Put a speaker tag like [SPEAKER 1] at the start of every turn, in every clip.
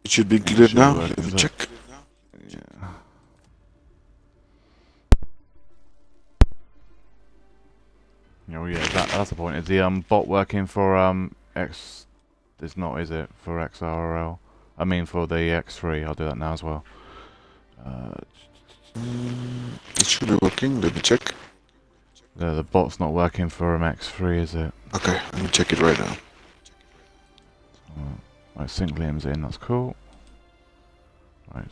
[SPEAKER 1] It should be included now. Let me check.
[SPEAKER 2] Yeah. Oh yeah, that's the point. Is the bot working for X? It's not, is it, for XRL? I mean for the X3. I'll do that now as well.
[SPEAKER 1] It should be working. Let me check.
[SPEAKER 2] The bot's not working for X3, is it?
[SPEAKER 1] Okay, let me check it right now.
[SPEAKER 2] Right, sync limbs in. That's cool. Right.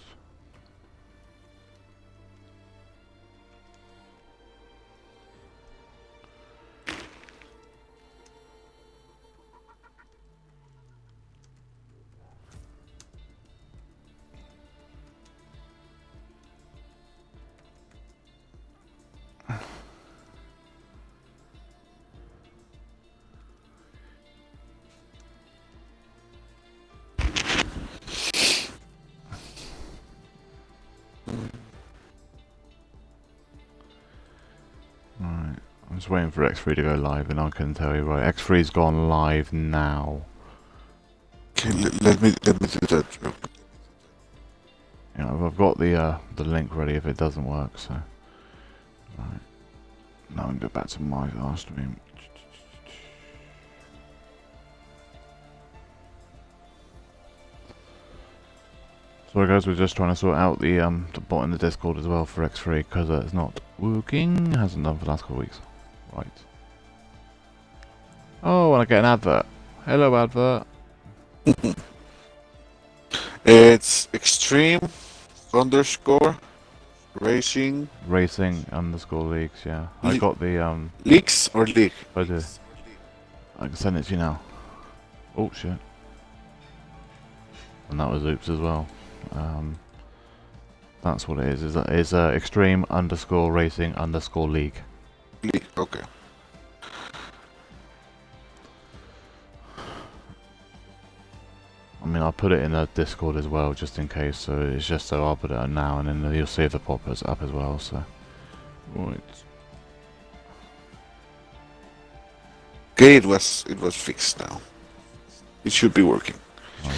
[SPEAKER 2] Right, I'm just waiting for X3 to go live, and I can tell you, right, X3's gone live now.
[SPEAKER 1] Okay, let me do that.
[SPEAKER 2] Yeah, I've got the link ready if it doesn't work. So, right, now I can go back to my last stream. Sorry guys, we're just trying to sort out the bot in the Discord as well for X3 because it's not working. Hasn't done for the last couple of weeks. Right. Oh, and I get an advert. Hello, advert.
[SPEAKER 1] It's extreme underscore racing.
[SPEAKER 2] Racing underscore leagues. Yeah, I got the
[SPEAKER 1] Leaks or leak?
[SPEAKER 2] I do. I can send it to you now. Oh shit. And that was oops as well. That's what it is. Is extreme underscore racing underscore league.
[SPEAKER 1] Leak. Okay.
[SPEAKER 2] I mean, I'll put it in the Discord as well, just in case. So it's just so I'll put it on now, and then you'll see if the pop-up's up as well. So, right.
[SPEAKER 1] Okay, it was fixed now. It should be working.
[SPEAKER 2] Right.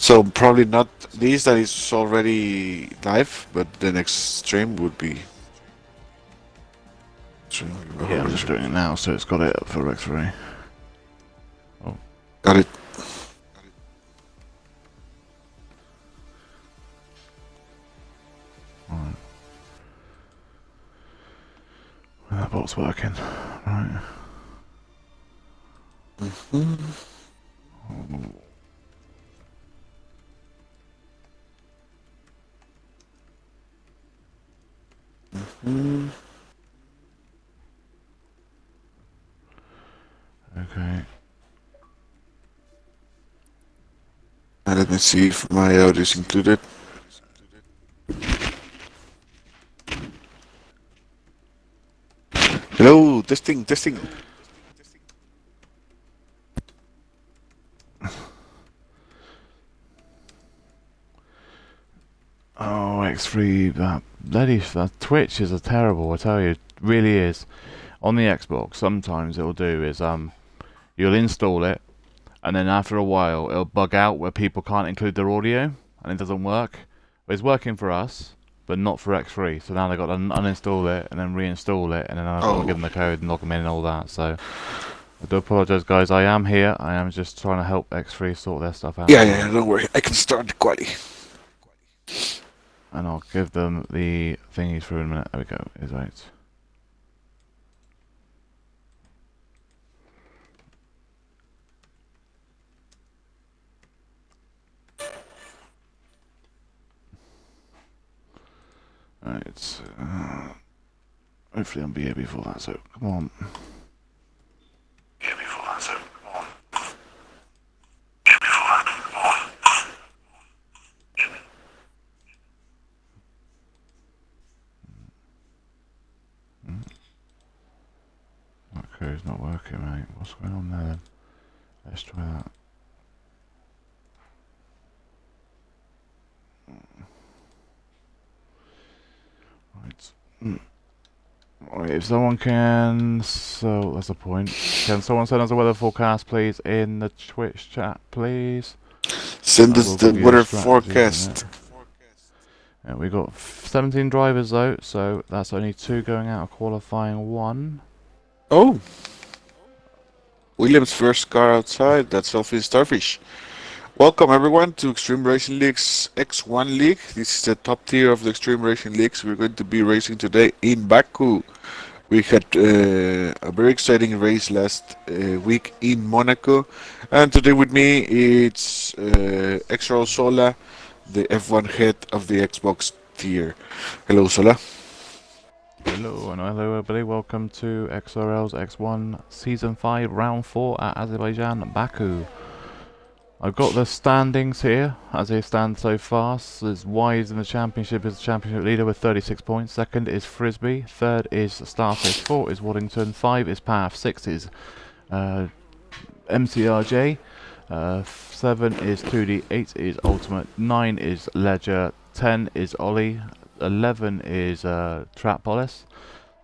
[SPEAKER 1] So probably not these that is already live, but the next stream would be.
[SPEAKER 2] Yeah, I'm just doing it now, so it's got it up for X3. Oh,
[SPEAKER 1] Got it.
[SPEAKER 2] right. Well, that bot's working. Right.
[SPEAKER 1] Mm-hmm.
[SPEAKER 2] Oh.
[SPEAKER 1] Mm-hmm.
[SPEAKER 2] Okay.
[SPEAKER 1] Now let me see if my audio is included. Hello, testing.
[SPEAKER 2] Oh, X3, that Twitch is terrible, I tell you, it really is. On the Xbox, sometimes it'll do is you'll install it, and then after a while it'll bug out where people can't include their audio, and it doesn't work. But it's working for us, but not for X3. So now they've got to uninstall it and then reinstall it, and then I've got to give them the code and log them in and all that. So I do apologise, guys. I am here. I am just trying to help X3 sort their stuff out.
[SPEAKER 1] Yeah, don't worry. I can start the quality.
[SPEAKER 2] And I'll give them the thingy through in a minute. There we go. Is right. Right. Hopefully I'll be here before that. So come on. Okay, it's not working, mate. What's going on there then? Let's try that. Right. Right, if someone can... So, that's a point. Can someone send us a weather forecast, please, in the Twitch chat, please?
[SPEAKER 1] Send
[SPEAKER 2] That
[SPEAKER 1] us
[SPEAKER 2] will
[SPEAKER 1] the
[SPEAKER 2] give you
[SPEAKER 1] weather
[SPEAKER 2] strategies in it.
[SPEAKER 1] forecast.
[SPEAKER 2] We got 17 drivers though, so that's only 2 going out of qualifying 1.
[SPEAKER 1] Oh, Williams' first car outside. That's Selfie Starfish. Welcome everyone to Extreme Racing League's X1 League. This is the top tier of the Extreme Racing Leagues. We're going to be racing today in Baku. We had a very exciting race last week in Monaco, and today with me it's Extra Sola, the F1 head of the Xbox tier. Hello, Sola.
[SPEAKER 2] Hello and hello everybody, welcome to XRL's X1 Season 5 Round 4 at Azerbaijan, Baku. I've got the standings here, as they stand so far. There's Wise in the championship as the championship leader with 36 points. Second is Frisbee. Third is Starfish. 4 is Waddington. 5 is Path. 6 is MCRJ. 7 is 2D. 8 is Ultimate. 9 is Ledger. 10 is Ollie. 11 is Trappolis.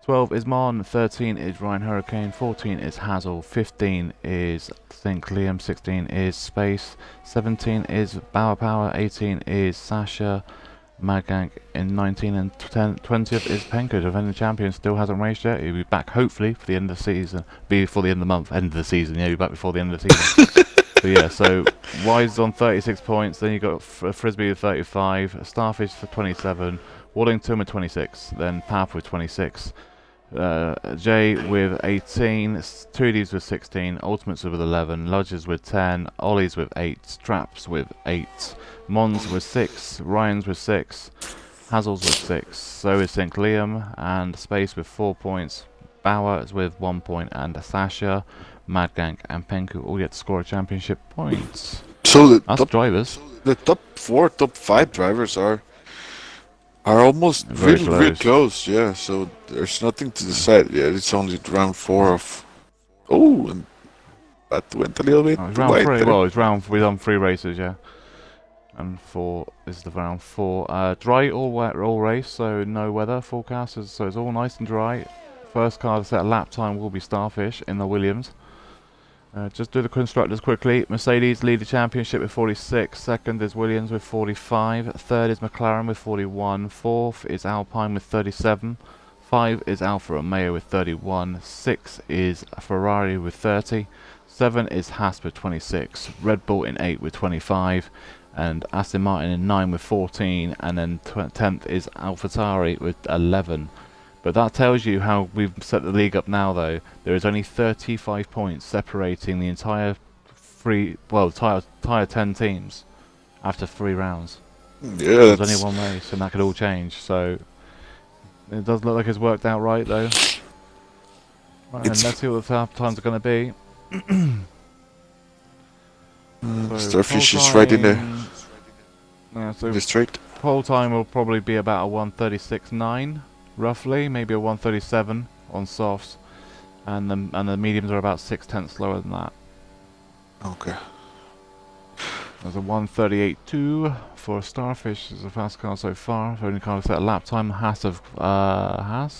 [SPEAKER 2] 12 is Mon, 13 is Ryan Hurricane, 14 is Hazel, 15 is Think Liam, 16 is Space, 17 is Bauer Power, 18 is Sasha, Magank, in 19 and 20th is Penko, defending champion, still hasn't raced yet. He'll be back hopefully for the end of the season, before the end of the month, end of the season, yeah, he'll be back before the end of the season. So yeah, so Wise is on 36 points, then you got Frisbee with 35, Starfish for 27, Waddington with 26, then Path with 26. Jay with 18, 2Ds with 16, Ultimates with 11, Lodges with 10, Ollies with 8, Traps with 8, Mons with 6, Ryan's with 6, Hazel's with 6, so is St. Liam, and Space with 4 points, Bauer is with 1 point, and Sasha, Madgank, and Penku all get to score a championship points.
[SPEAKER 1] So
[SPEAKER 2] That's drivers.
[SPEAKER 1] The top 4, top 5 drivers are almost really close, yeah. So there's nothing to decide. Yeah, it's only round 4 of. Oh, and that went a little bit.
[SPEAKER 2] Oh, it's round 3. Well, it's round. We've done 3 races, yeah. And 4 is the round 4. Dry all wet, all race, so no weather forecast. So it's all nice and dry. First car to set a lap time will be Starfish in the Williams. Just do the constructors quickly. Mercedes lead the championship with 46. Second is Williams with 45. Third is McLaren with 41. Fourth is Alpine with 37. 5 is Alfa Romeo with 31. 6 is Ferrari with 30. 7 is Haas with 26. Red Bull in 8 with 25. And Aston Martin in 9 with 14. And then 10th is AlphaTauri with 11. But that tells you how we've set the league up now, though. There is only 35 points separating the entire entire 10 teams after 3 rounds.
[SPEAKER 1] Yeah,
[SPEAKER 2] there's only 1 race, and that could all change. So it does look like it's worked out right, though. Right, and let's see what the lap times are going to be.
[SPEAKER 1] Starfish is right in there.
[SPEAKER 2] Yeah, so
[SPEAKER 1] the straight.
[SPEAKER 2] Pole time will probably be about a 1:36.9. Roughly, maybe a 1:37 on softs, and the mediums are about 6/10 slower than that.
[SPEAKER 1] Okay.
[SPEAKER 2] There's a 1:38.2 for Starfish. Is a fast car so far. Only car to set a lap time. Haas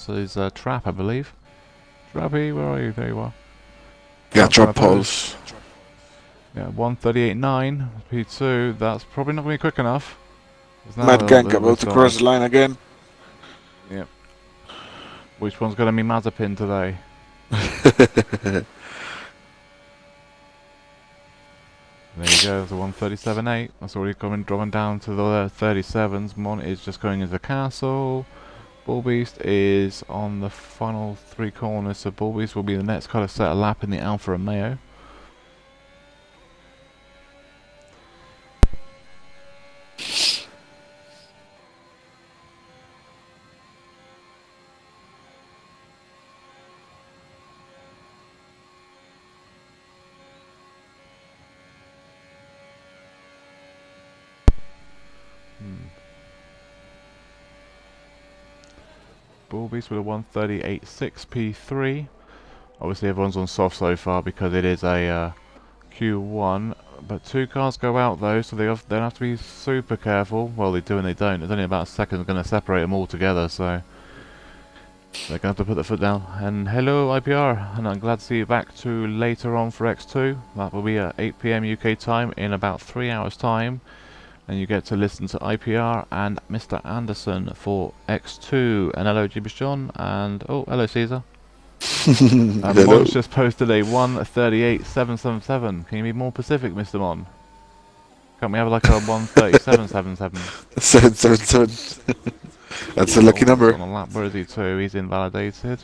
[SPEAKER 2] is a Trap, I believe. Trappy, where are you? There you are.
[SPEAKER 1] Yeah, drop poles.
[SPEAKER 2] Yeah, 1:38.9 P2. That's probably not going to be quick enough.
[SPEAKER 1] Mad Gank about to cross the line again.
[SPEAKER 2] Yep. Which one's going to be Mazepin today? There you go, there's a 1:37.8. That's already dropping down to the 37s. Mon is just going into the castle. Bullbeast is on the final 3 corners, so Bullbeast will be the next car to set a lap in the Alfa Romeo. Bullbeast with a 1:38.6 P3. Obviously everyone's on soft so far because it is a Q1, but 2 cars go out though, so they have to be super careful. Well, they do and they don't. There's only about a second going to separate them all together, so They're going to have to put their foot down. And hello, IPR, and I'm glad to see you back to later on for X2. That will be at 8 PM UK time in about 3 hours' time. And you get to listen to IPR and Mr. Anderson for X2. And hello, Gibbous John, and oh, hello, Caesar.
[SPEAKER 1] Hello.
[SPEAKER 2] Mon's just posted a 138.777. Can you be more specific, Mr. Mon? Can't we have like a 137.77?
[SPEAKER 1] 777. That's a lucky
[SPEAKER 2] He's
[SPEAKER 1] number.
[SPEAKER 2] on a lap. Where is he too? He's invalidated.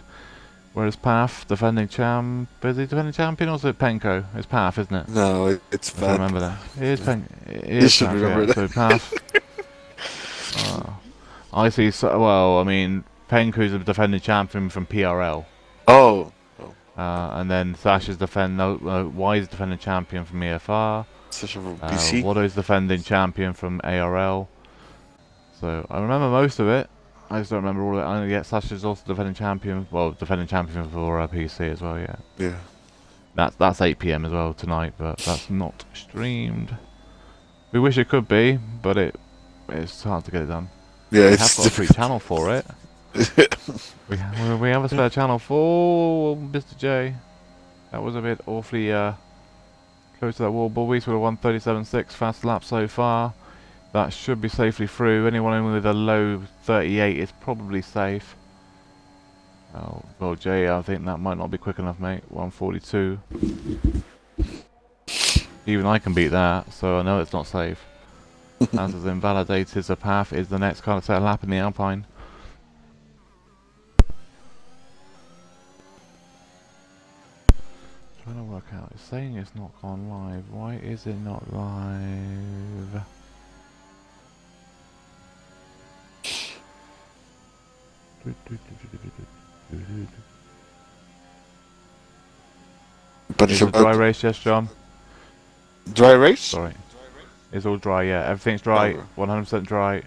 [SPEAKER 2] Where's Path? Defending champ. Is he defending champion or is it Penko? It's Path, isn't it?
[SPEAKER 1] No, it's
[SPEAKER 2] I
[SPEAKER 1] bad.
[SPEAKER 2] remember that. It is It
[SPEAKER 1] You
[SPEAKER 2] is
[SPEAKER 1] should
[SPEAKER 2] Path,
[SPEAKER 1] remember
[SPEAKER 2] yeah.
[SPEAKER 1] that.
[SPEAKER 2] So Path. I see. So, well, I mean, Penko's a defending champion from PRL.
[SPEAKER 1] Oh.
[SPEAKER 2] And then Sasha's Y's defending champion from EFR.
[SPEAKER 1] Sasha from PC.
[SPEAKER 2] Watto's defending champion from ARL. So I remember most of it. I just don't remember all of it. I know, yeah, Sasha's also defending champion. Well, defending champion for PC as well. Yeah.
[SPEAKER 1] Yeah.
[SPEAKER 2] That's 8 PM as well tonight, but that's not streamed. We wish it could be, but it's hard to get it done.
[SPEAKER 1] Yeah,
[SPEAKER 2] We
[SPEAKER 1] it's
[SPEAKER 2] have got a free channel for it. we have a spare channel for Mr. J. That was a bit awfully close to that wall. Bulbies with a 137.6 fast lap so far. That should be safely through. Anyone with a low 38 is probably safe. Oh, well, Jay, I think that might not be quick enough, mate. 142. Even I can beat that, so I know it's not safe. As is invalidated, the Path is the next car to set a lap in the Alpine. Trying to work out. It's saying it's not gone live. Why is it not live?
[SPEAKER 1] But
[SPEAKER 2] It's a dry race, yes, John?
[SPEAKER 1] Dry race?
[SPEAKER 2] Sorry. It's all dry, yeah. Everything's dry,
[SPEAKER 1] Oh.
[SPEAKER 2] 100% dry.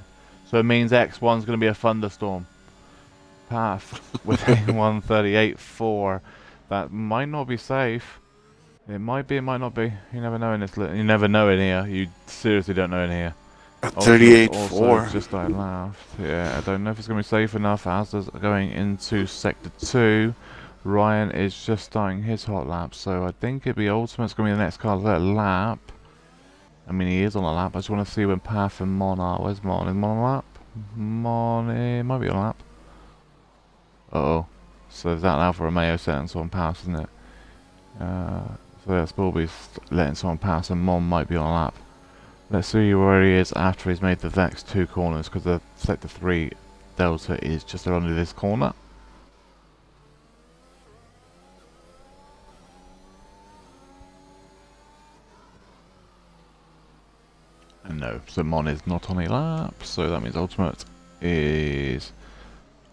[SPEAKER 2] So it means X1's going to be a thunderstorm. Path with a 138.4. That might not be safe. It might be, it might not be. You never know in this. You never know in here. You seriously don't know in here.
[SPEAKER 1] 38.4.
[SPEAKER 2] Just I laughed. Yeah, I don't know if it's going to be safe enough. Asda's going into Sector 2. Ryan is just starting his hot lap, so I think it'd be Ultimate's going to be the next car to let lap. I mean, he is on a lap. I just want to see when Path and Mon are. Where's Mon? Is Mon on a lap? Mon, might be on a lap. Uh-oh. So there's that Alfa Romeo setting someone pass, isn't it? So yeah, Spilby's letting someone pass, and Mon might be on a lap. Let's see where he is after he's made the next two corners, because the Sector 3 Delta is just under this corner. And no, so Mon is not on a lap, so that means Ultimate is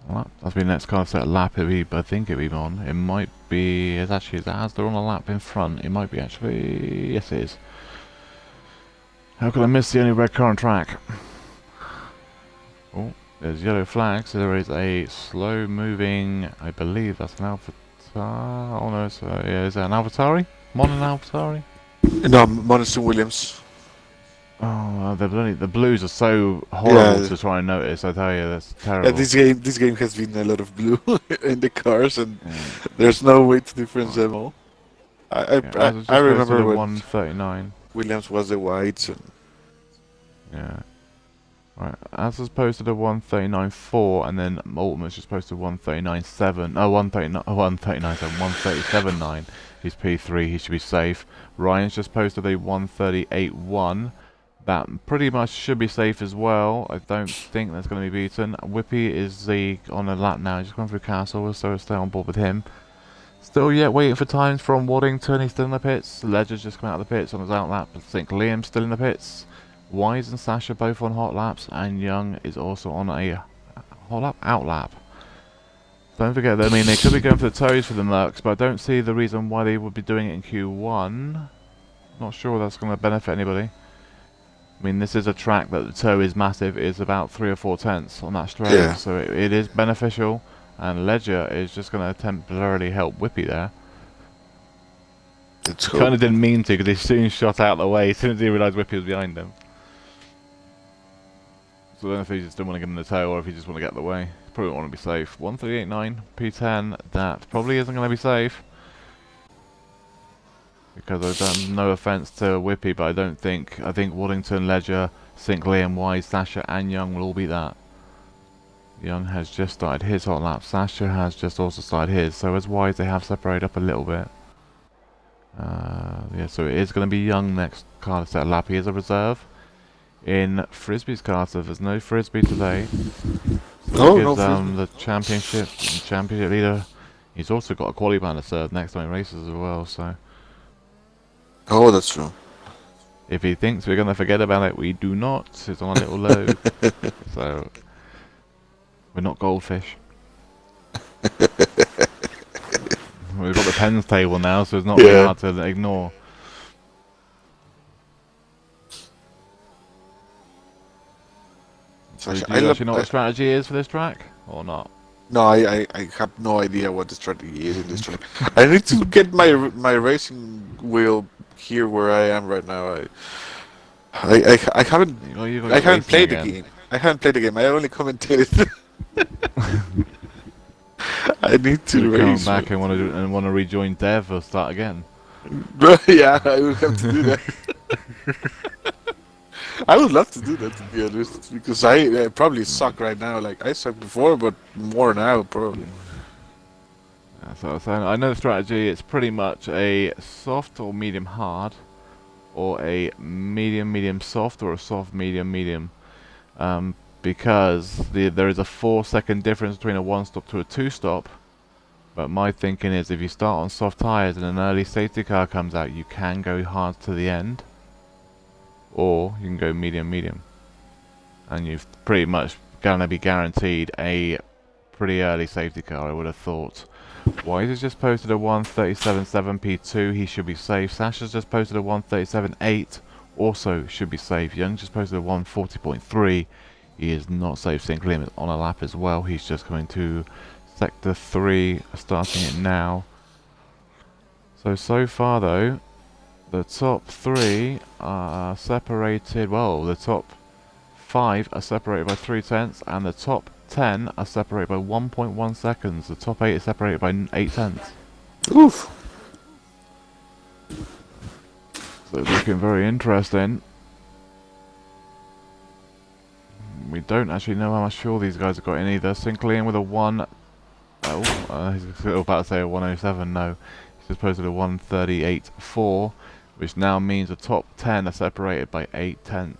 [SPEAKER 2] on a lap. That's been the next car set a lap, I think it'd be Mon. It might be, it's actually, it has they're on a lap in front, it might be actually, yes it is. How could I miss the only red car on track? Oh, there's yellow flags. There is a slow moving, I believe that's an Avatar. Oh no, yeah, is that an Avatari? Mon and Avatari?
[SPEAKER 1] No, Monson Williams.
[SPEAKER 2] Oh, the blues are so horrible to try and notice. I tell you, that's terrible.
[SPEAKER 1] Yeah, this game has been a lot of blue in the cars, and there's no way to difference them all. I remember when
[SPEAKER 2] 139.
[SPEAKER 1] Williams was the whites. And
[SPEAKER 2] yeah. Right, as was posted a 139.4, and then Ultimate's just posted 139.7. Oh, 137.9. He's P3, he should be safe. Ryan's just posted a 138.1. That pretty much should be safe as well. I don't think that's going to be beaten. Whippy is on a lap now, just gone through Castle, so stay on board with him. Still yet waiting for times from Waddington, he's still in the pits. Ledger's just come out of the pits on his out lap. I think Liam's still in the pits. Wise and Sasha both on hot laps, and Young is also on a hot lap, out lap. Don't forget that, I mean, they could be going for the toes for the Mercs, but I don't see the reason why they would be doing it in Q1. Not sure that's going to benefit anybody. I mean, this is a track that the toe is massive. It's about 3 or 4 tenths on that straight, so it is beneficial. And Ledger is just going to temporarily help Whippy there. Kind of didn't mean to, because he soon shot out the way as soon as he realised Whippy was behind him. So I don't know if he just didn't want to get in the tail or if he just want to get the way. Probably want to be safe. 138.9, P10, that probably isn't going to be safe. Because I've done no offence to Whippy, but I think Waddington, Ledger, Sinclair and Wise, Sasha and Young will all beat that. Young has just started his hot lap. Sasha has just also started his. So as Wise, they have separated up a little bit. Yeah, so it is going to be Young next car to set a lap. He is a reserve. In Frisbee's car, so there's no Frisbee today. So
[SPEAKER 1] No,
[SPEAKER 2] gives
[SPEAKER 1] no Frisbee.
[SPEAKER 2] the championship leader. He's also got a quality ban to serve next time he races as well, so
[SPEAKER 1] Oh, that's true.
[SPEAKER 2] if he thinks we're gonna forget about it, we do not. It's on a little low. So we're not goldfish. We've got the pens table now, so it's not really hard to ignore. So do you actually know what the strategy is for this track, or not?
[SPEAKER 1] No, I have no idea what the strategy is in this track. I need to get my racing wheel here where I am right now. I haven't played the game. I haven't played the game. I only commentated. I need to race.
[SPEAKER 2] Come back and want to rejoin Dev or start again.
[SPEAKER 1] Yeah, I will have to do that. I would love to do that, to be honest, because I probably suck right now. Like I sucked before, but more now probably.
[SPEAKER 2] That's what I was saying. I know the strategy. It's pretty much a soft or medium hard, or a medium medium soft, or a soft medium medium. Because there is a 4-second difference between a 1-stop to a 2-stop. But my thinking is, if you start on soft tyres and an early safety car comes out, you can go hard to the end, or you can go medium medium, and you've pretty much gonna be guaranteed a pretty early safety car, I would have thought. Wise has just posted a 137.7 P2, he should be safe. Sasha's just posted a 137.8, also should be safe. Young just posted a 140.3, he is not safe. Sinclair is on a lap as well, he's just coming to sector 3, starting it now. So far though, the top 3 are separated, well, the top 5 are separated by 3/10, and the top 10 are separated by 1.1 seconds. The top 8 is separated by 8/10.
[SPEAKER 1] Oof.
[SPEAKER 2] So it's looking very interesting. We don't actually know how much fuel these guys have got in either. Sinclair with a 1... Oh, he's about to say a 107, no. He's just posted a 138.4, which now means the top 10 are separated by 8/10.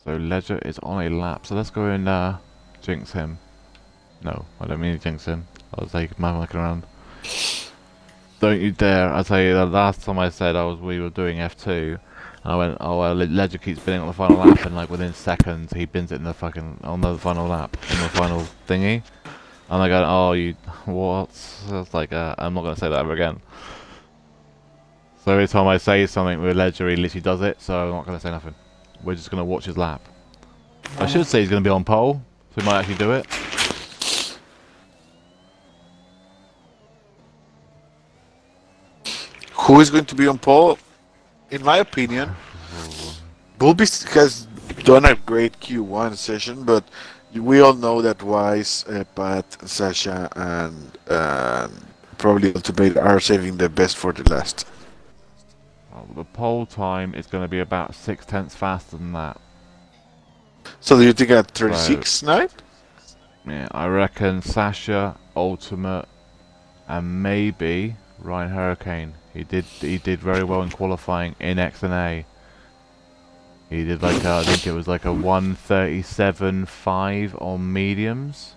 [SPEAKER 2] So Ledger is on a lap, so let's go and jinx him. No, I don't mean to jinx him. I'll take my mic around. Don't you dare! I tell you, the last time I said we were doing F2, I went, oh well, Ledger keeps binning on the final lap, and like within seconds he bins it in the fucking on the final lap, on the final thingy. And I go, oh you, what? So it's like, I'm not gonna say that ever again. So every time I say something with Ledger, he literally does it. So I'm not gonna say nothing. We're just gonna watch his lap. I should say he's gonna be on pole, so he might actually do it.
[SPEAKER 1] Who is going to be on pole? In my opinion, Bulby has done a great Q1 session, but we all know that Wise, Pat, Sasha, and probably Ultimate are saving the best for the last.
[SPEAKER 2] Well, the pole time is going to be about 6/10 faster than that.
[SPEAKER 1] So do you think at 36.9?
[SPEAKER 2] Yeah, I reckon Sasha, Ultimate, and maybe Ryan Hurricane. He did very well in qualifying in X and A. He did like I think it was like a 137.5 on mediums,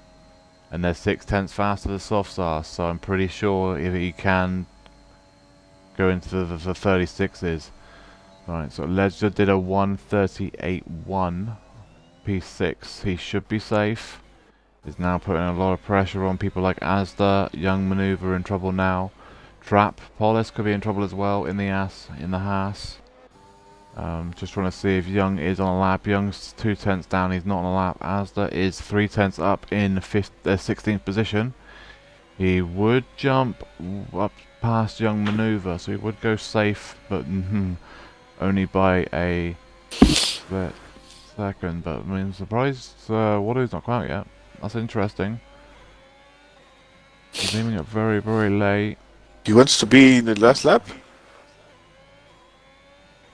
[SPEAKER 2] and they're 6/10 faster than softs are. So I'm pretty sure if he can go into the 36s. Right, so Ledger did a 138.1 P6. He should be safe. He's now putting a lot of pressure on people like Asda. Young Maneuver in trouble now. Trap Polis could be in trouble as well in the Haas. Just trying to see if Young is on a lap. Young's 2/10 down, he's not on a lap. Asda is 3/10 up in 16th position. He would jump up past Young Maneuver, so he would go safe, but only by a bit. second, but I mean, I'm surprised Waddoo's not come out yet. That's interesting. He's leaving it very, very late.
[SPEAKER 1] He wants to be in the last lap?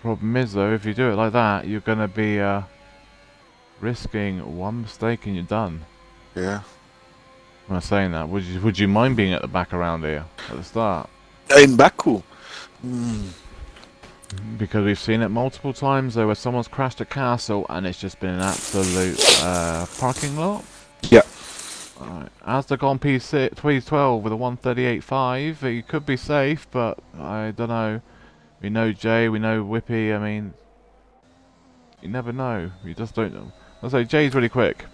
[SPEAKER 2] Problem is, though, if you do it like that, you're going to be risking one mistake and you're done.
[SPEAKER 1] Yeah.
[SPEAKER 2] When I'm saying that, would you mind being at the back around here at the start?
[SPEAKER 1] In Baku? Mm.
[SPEAKER 2] Because we've seen it multiple times, though, where someone's crashed a castle and it's just been an absolute parking lot.
[SPEAKER 1] Yeah.
[SPEAKER 2] Alright, Asda gone P6, P12 with a 138.5. He could be safe, but I don't know. We know Jay, we know Whippy. I mean, you never know. You just don't know. I'll say Jay's really quick,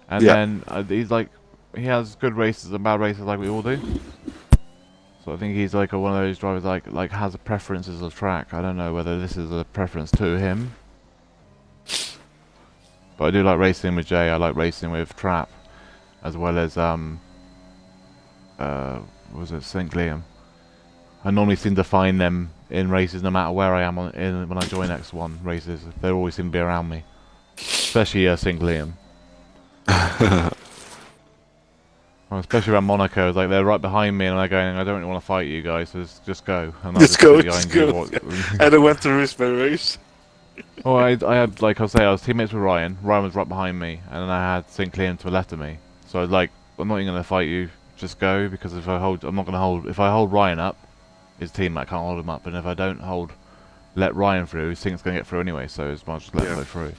[SPEAKER 2] and then he's like, he has good races and bad races like we all do. So I think he's like one of those drivers like has preferences of track. I don't know whether this is a preference to him, but I do like racing with Jay. I like racing with Trap, as well as was it St. Liam? I normally seem to find them in races no matter where I am when I join X1 races. They always seem to be around me, especially St. Liam. Well, especially around Monaco, it's like they're right behind me and they're going, I don't really want to fight you guys, so just go. And I'll
[SPEAKER 1] Just go, just
[SPEAKER 2] behind
[SPEAKER 1] go.
[SPEAKER 2] you.
[SPEAKER 1] I don't want to risk my race.
[SPEAKER 2] Well, I had, like I say, I was teammates with Ryan. Ryan was right behind me, and then I had St. Liam to the left of me. So I was like, I'm not even going to fight you, just go, because if I hold, I'm not going to hold, if I hold Ryan up, his teammate can't hold him up, and if I don't let Ryan through, Sync's going to get through anyway, so it's much just let him go through.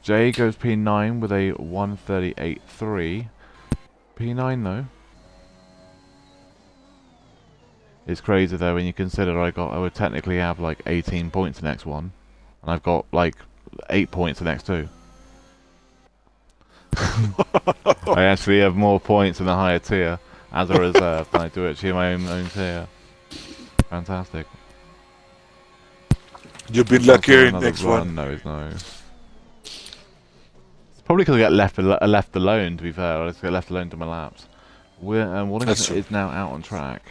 [SPEAKER 2] Jay goes P9 with a 138.3. P9 though. It's crazy though when you consider I would technically have like 18 points the next one, and I've got like 8 points the next two. I actually have more points in the higher tier as a reserve than I do actually in my own tier. Fantastic.
[SPEAKER 1] You've been luckier in next
[SPEAKER 2] one.
[SPEAKER 1] one.
[SPEAKER 2] No. Probably because I get left alone, to be fair. I just get left alone to my laps. Wallington is now out on track.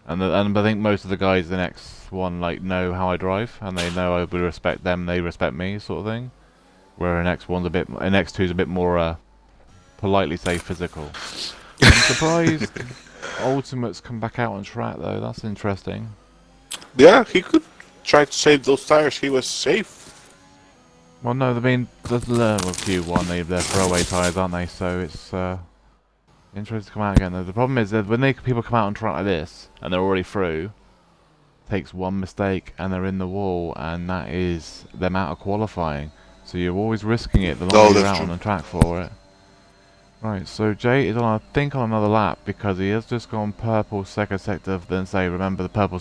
[SPEAKER 2] And I think most of the guys in X1 like know how I drive, and they know I would respect them, they respect me, sort of thing. Where in X2's a bit more, politely say, physical. I'm surprised Ultimate's come back out on track though. That's interesting.
[SPEAKER 1] Yeah, he could try to save those tires. He was safe.
[SPEAKER 2] Well, no, I mean, the Q1, they're throwaway tyres, aren't they? So it's interesting to come out again. Though the problem is that when people come out on track like this and they're already through, takes one mistake and they're in the wall, and that is them out of qualifying. So you're always risking it the longer you're out on the track for it. Right, so Jay is on, I think, on another lap because he has just gone purple second sector. Then say, remember the purple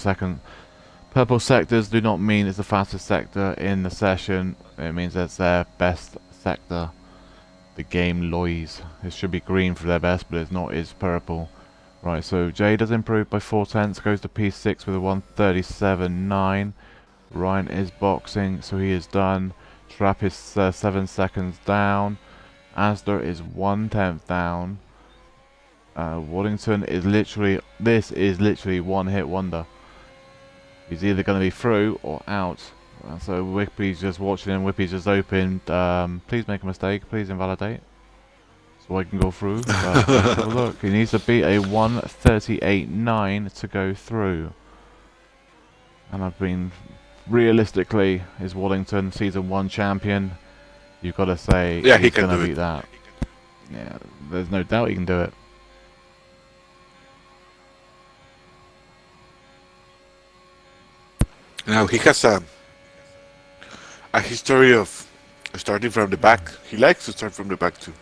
[SPEAKER 2] sectors do not mean it's the fastest sector in the session. It means it's their best sector. The game lies. It should be green for their best, but it's not. It's purple. Right, so Jay does improve by 4/10, goes to P6 with a 137.9. Ryan is boxing, so he is done. Trap is 7 seconds down. Asda is 1/10 down. Waddington is literally, this is literally one hit wonder. He's either going to be through or out. So Whippy's just watching and Whippy's just opened. Please make a mistake. Please invalidate. So I can go through. But look, he needs to beat a 138.9 to go through. And I've been, realistically, is Wallington Season 1 champion. You've got to say he's going to beat that. Yeah, there's no doubt he can do it.
[SPEAKER 1] Now he has a history of starting from the back. He likes to start from the back too.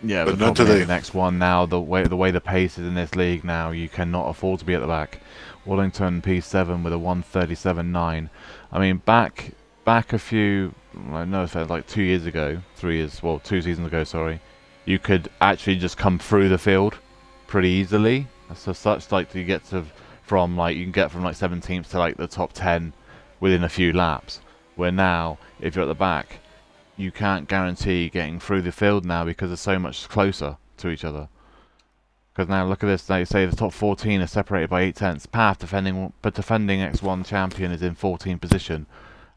[SPEAKER 2] Yeah,
[SPEAKER 1] but
[SPEAKER 2] not today. The next one now, the way the pace is in this league now, you cannot afford to be at the back. Wallington P7 with a 137.9. I mean, back a few, I know it's like 2 years ago, 2 seasons ago, sorry. You could actually just come through the field pretty easily. So such like you get to. You can get from like 17th to like the top 10 within a few laps. Where now, if you're at the back, you can't guarantee getting through the field now because they're so much closer to each other. Because now look at this, they say the top 14 are separated by 8 tenths. Path defending X1 champion is in 14th position,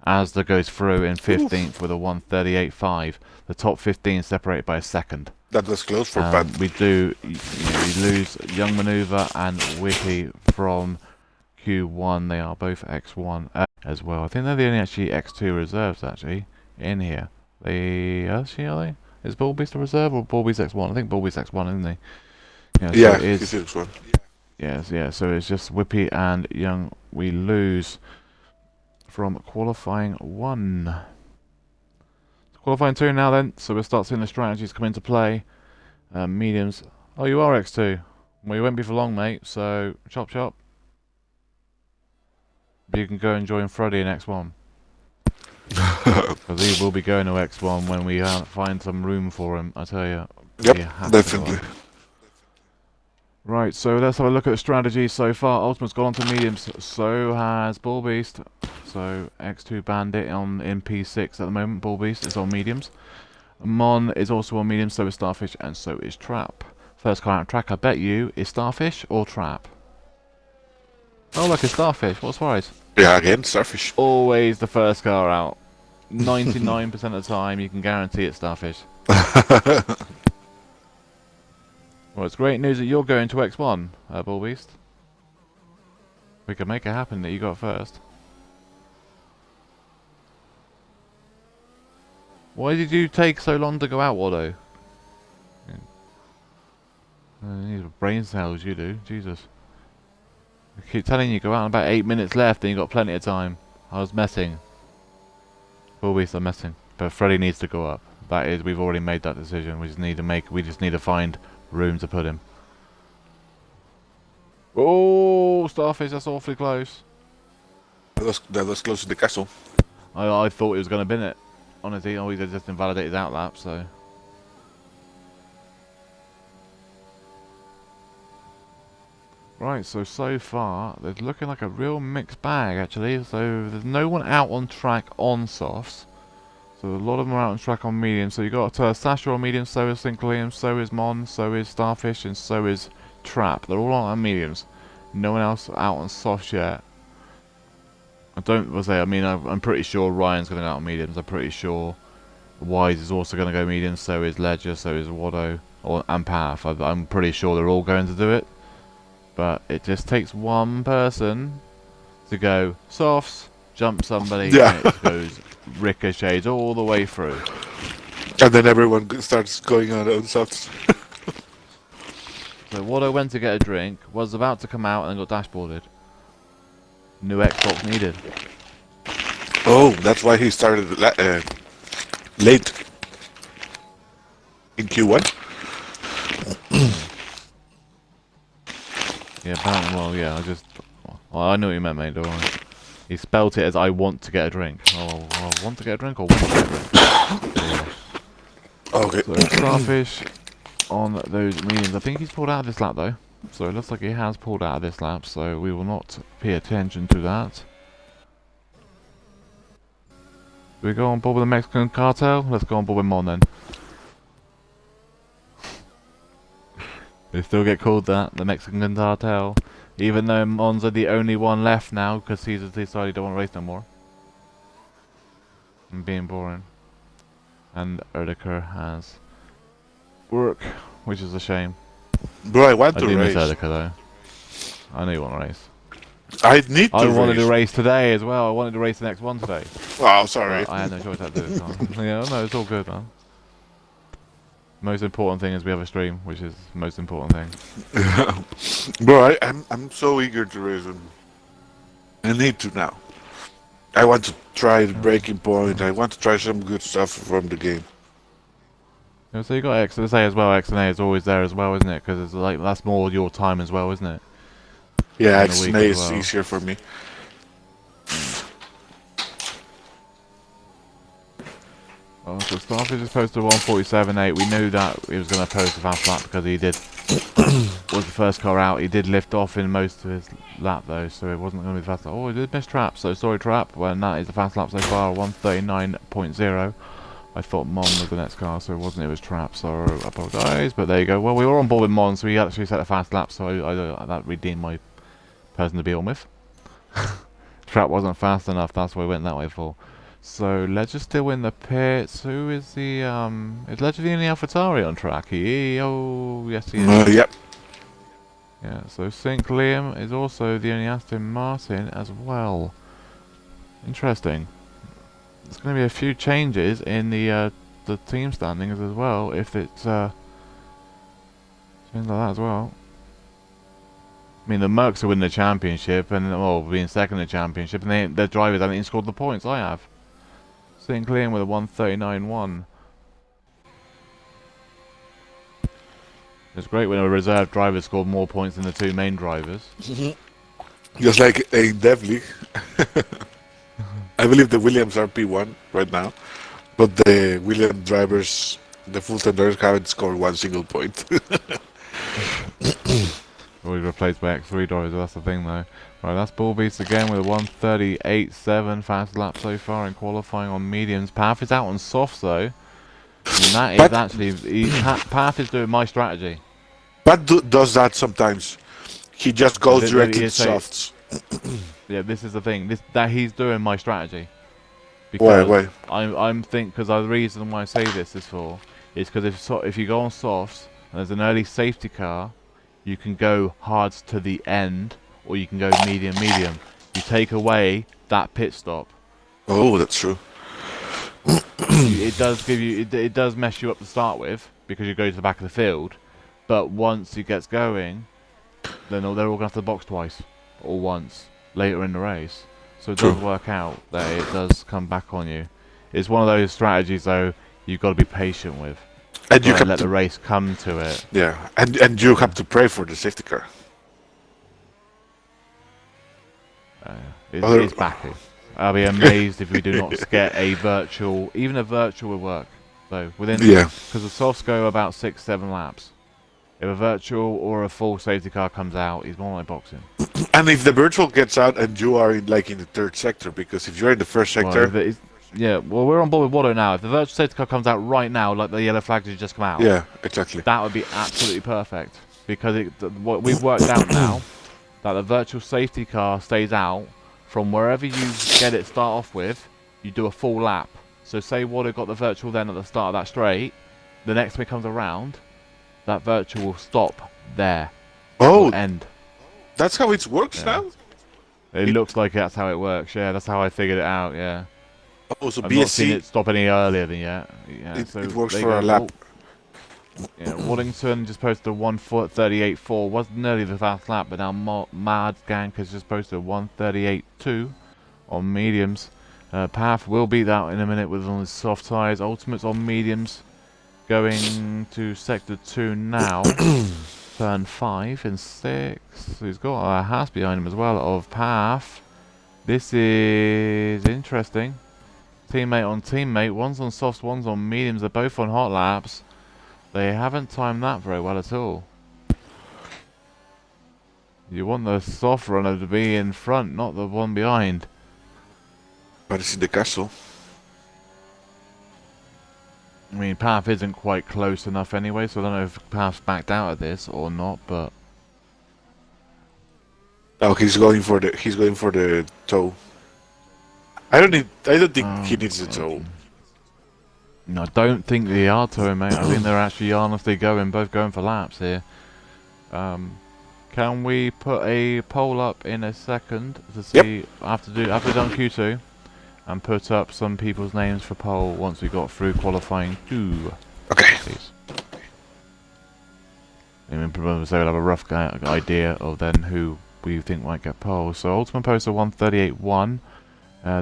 [SPEAKER 2] Asda goes through in
[SPEAKER 1] Oof.
[SPEAKER 2] 15th with a 1:38.5. The top 15 separated by a second.
[SPEAKER 1] That was close for Pat.
[SPEAKER 2] We do, we lose Young Maneuver and Whippy from Q1. They are both X1 as well. I think they're the only actually X2 reserves actually in here. They actually are they? Is Bullbeast a reserve or Bullbeast X1? I think Bullbeast X1, isn't he? Yeah, so
[SPEAKER 1] Yeah,
[SPEAKER 2] it is.
[SPEAKER 1] he's X1.
[SPEAKER 2] Yes, yeah. So it's just Whippy and Young. We lose from qualifying 1. Qualifying 2 now then. So we'll start seeing the strategies come into play. Mediums. Oh, you are X2. Well, you won't be for long, mate. So chop chop. You can go and join Freddy in X1. Because he will be going to X1 when we find some room for him, I tell you.
[SPEAKER 1] Yep, definitely.
[SPEAKER 2] Right, so let's have a look at the strategy so far. Ultimate's gone on to mediums, so has Bullbeast. So X2 Bandit in P6 at the moment. Bullbeast is on mediums. Mon is also on mediums, so is Starfish, and so is Trap. First car out track, I bet you, is Starfish or Trap? Oh, look, it's Starfish. What a surprise.
[SPEAKER 1] Yeah, again, Starfish.
[SPEAKER 2] Always the first car out. 99% of the time, you can guarantee it's Starfish. Well, it's great news that you're going to X1, Bullbeast. We can make it happen that you got first. Why did you take so long to go out, Watto? You need brain cells, you do. Jesus. I keep telling you, go out in about 8 minutes left and you got plenty of time. I was messing. Bullbeast are messing. But Freddy needs to go up. That is, we've already made that decision. We just need to find room to put him. Oh, Starfish, that's awfully close.
[SPEAKER 1] That was close to the castle.
[SPEAKER 2] I thought he was going to bin it. Honestly, he just invalidated his outlap, so. Right, so far, it's looking like a real mixed bag, actually. So, there's no one out on track on softs. So, a lot of them are out on track on medium. So, you got Sasha on medium, so is Sinclair, so is Mon, so is Starfish, and so is Trap. They're all on mediums. No one else out on softs yet. I'm pretty sure Ryan's going to go out on mediums. I'm pretty sure Wise is also going to go mediums, so is Ledger, so is Watto, and Path. I'm pretty sure they're all going to do it. But it just takes one person to go softs, jump somebody, and it goes ricochets all the way through.
[SPEAKER 1] And then everyone starts going on softs.
[SPEAKER 2] So Watto went to get a drink, was about to come out, and got dashboarded. New Xbox needed.
[SPEAKER 1] Oh, that's why he started late in Q1.
[SPEAKER 2] Yeah, apparently, I know what you meant, mate, don't worry. He spelt it as I want to get a drink. Oh, I want to get a drink or want to get a drink? Yeah.
[SPEAKER 1] Okay.
[SPEAKER 2] So, Starfish on those mediums. I think he's pulled out of this lap, though. So, it looks like he has pulled out of this lap, so we will not pay attention to that. Do we go on board with the Mexican cartel? Let's go on board with Mon, then. They still get called that, the Mexican cartel. Even though Monza the only one left now, because he's decided he don't want to race no more. And being boring. And Erdiker has work, which is a shame.
[SPEAKER 1] Bro, I want
[SPEAKER 2] I
[SPEAKER 1] to
[SPEAKER 2] do
[SPEAKER 1] race.
[SPEAKER 2] miss Erdiker though. I know you want to race.
[SPEAKER 1] I need to
[SPEAKER 2] I
[SPEAKER 1] race.
[SPEAKER 2] wanted to race today as well. I wanted to race the next one today.
[SPEAKER 1] Oh, sorry.
[SPEAKER 2] But I had no choice how to do it. Yeah, no, it's all good, man. Most important thing is we have a stream, which is the most important thing.
[SPEAKER 1] Bro, I'm so eager to race. I need to now. I want to try the breaking point. I want to try some good stuff from the game.
[SPEAKER 2] Yeah, so you got X and A as well. X and A is always there as well, isn't it? Because it's like that's more your time as well, isn't it?
[SPEAKER 1] Yeah, X and A is easier for me.
[SPEAKER 2] Oh, so Starfish is posted 1:47.8. We knew that he was going to post a fast lap because he did was the first car out. He did lift off in most of his lap though, so it wasn't going to be the fast lap. Oh, he did miss Trap, so sorry Trap. Well, that is the fast lap so far, 1:39.0. I thought Mon was the next car, so it wasn't. It was Trap, so I apologise. But there you go. Well, we were on board with Mon, so he actually set a fast lap, so that redeemed my person to be on with. trap wasn't fast enough. That's why we went that way for. So Ledger's still in the pits. Who is the Is Ledger the only AlphaTauri on track? Oh yes he is.
[SPEAKER 1] Yep.
[SPEAKER 2] Yeah. So St. Liam is also the only Aston Martin as well. Interesting. There's going to be a few changes in the team standings as well if it's things like that as well. I mean, the Mercs are winning the championship and being second in the championship, and their drivers haven't even scored the points. I have. St. Clean with a 139.1. It's great when a reserve driver scored more points than the two main drivers.
[SPEAKER 1] Just like in Dev League. I believe the Williams are P1 right now, but the Williams drivers, the full-time drivers, haven't scored one single point.
[SPEAKER 2] Always replaced by X3 drivers, that's the thing though. Right, that's Bull Beast again with a 138.7 fast lap so far in qualifying on mediums. Path is out on softs though. And that is actually... Path is doing my strategy.
[SPEAKER 1] Pat does that sometimes. He just goes directly to softs.
[SPEAKER 2] Yeah, this is the thing. That he's doing my strategy.
[SPEAKER 1] Why?
[SPEAKER 2] Because the reason why I say this is because if you go on softs and there's an early safety car, you can go hards to the end, or you can go medium. You take away that pit stop.
[SPEAKER 1] Oh, that's true.
[SPEAKER 2] It does give you. It does mess you up to start with because you go to the back of the field, but once it gets going, then they're all going to have to box twice or once later in the race. So it does work out that it does come back on you. It's one of those strategies though you've got to be patient with. And you can let the race come to it.
[SPEAKER 1] Yeah, and you have to pray for the safety car.
[SPEAKER 2] It's Baku. I'll be amazed if we do not get a virtual, even a virtual will work. So within, because the softs go about 6-7 laps. If a virtual or a full safety car comes out, he's more like boxing.
[SPEAKER 1] And if the virtual gets out and you are in the third sector, because if you're in the first sector,
[SPEAKER 2] well, we're on board with Watto now. If the virtual safety car comes out right now, like the yellow flag has just come out,
[SPEAKER 1] yeah, exactly,
[SPEAKER 2] that would be absolutely perfect. Because what we've worked out now, that the virtual safety car stays out from wherever you get it start off with, you do a full lap. So say Watto got the virtual then at the start of that straight, the next time it comes around, that virtual will stop there.
[SPEAKER 1] Oh,
[SPEAKER 2] end.
[SPEAKER 1] That's how it works now?
[SPEAKER 2] It looks like that's how it works, yeah. That's how I figured it out, yeah.
[SPEAKER 1] Oh, so
[SPEAKER 2] I've
[SPEAKER 1] BSC...
[SPEAKER 2] not seen it stop any earlier than yet. Yeah,
[SPEAKER 1] it works for a lap.
[SPEAKER 2] Yeah, Waddington just posted a 1:38.4. Wasn't nearly the fast lap, but now Mad Gank has just posted a 1:38.2 on mediums. Path will beat that in a minute with on his soft tyres. Ultimates on mediums. Going to sector 2 now. Turn 5 and 6. So he's got a Haas behind him as well of Path. This is interesting. Teammate on teammate. One's on softs, one's on mediums. They're both on hot laps. They haven't timed that very well at all. You want the soft runner to be in front, not the one behind.
[SPEAKER 1] But it's in the castle.
[SPEAKER 2] I mean, Path isn't quite close enough anyway, so I don't know if Path's backed out of this or not, but...
[SPEAKER 1] Oh, he's going for the toe. I don't think he needs the toe.
[SPEAKER 2] No, I don't think they are towing, mate. I think they're actually honestly both going for laps here. Can we put a poll up in a second to see after done Q2 and put up some people's names for poll once we got through qualifying 2?
[SPEAKER 1] Okay.
[SPEAKER 2] Please. So we'll have a rough idea of then who we think might get polls. So Ultimate Poster 138.1.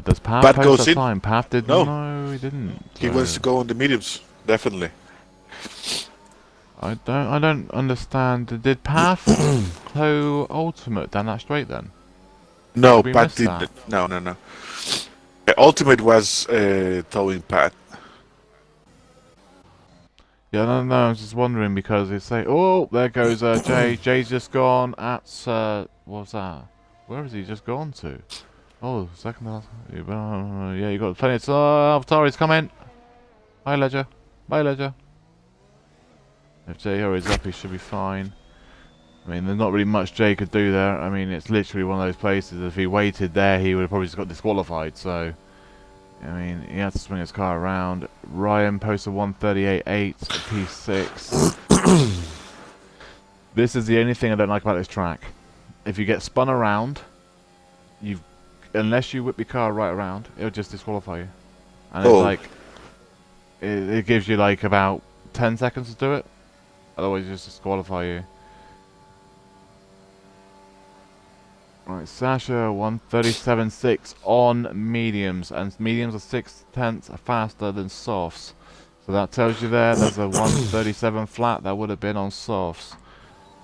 [SPEAKER 2] Does Path post a time? Path did no, he didn't.
[SPEAKER 1] He wants to go on the mediums, definitely.
[SPEAKER 2] I don't understand. Did Path tow Ultimate down that straight then?
[SPEAKER 1] No, Pat didn't. No. Ultimate was towing Pat.
[SPEAKER 2] Yeah, no, I was just wondering because they say, oh, there goes Jay. Jay's just gone at what's that? Where has he just gone to? Oh, second last. Yeah, you got plenty of AlphaTauri's coming. Bye, Ledger. Bye, Ledger. If Jay hurries up, he should be fine. I mean, there's not really much Jay could do there. I mean, it's literally one of those places. If he waited there, he would have probably just got disqualified. So, I mean, he had to swing his car around. Ryan posted 138.8 P6. This is the only thing I don't like about this track. If you get spun around, unless you whip your car right around, it'll just disqualify you. And it's
[SPEAKER 1] Oh,
[SPEAKER 2] like, it gives you like about 10 seconds to do it. Otherwise, it just disqualify you. Right, Sasha 137.6 on mediums, and mediums are 6/10 faster than softs. So that tells you there's a 137 flat that would have been on softs.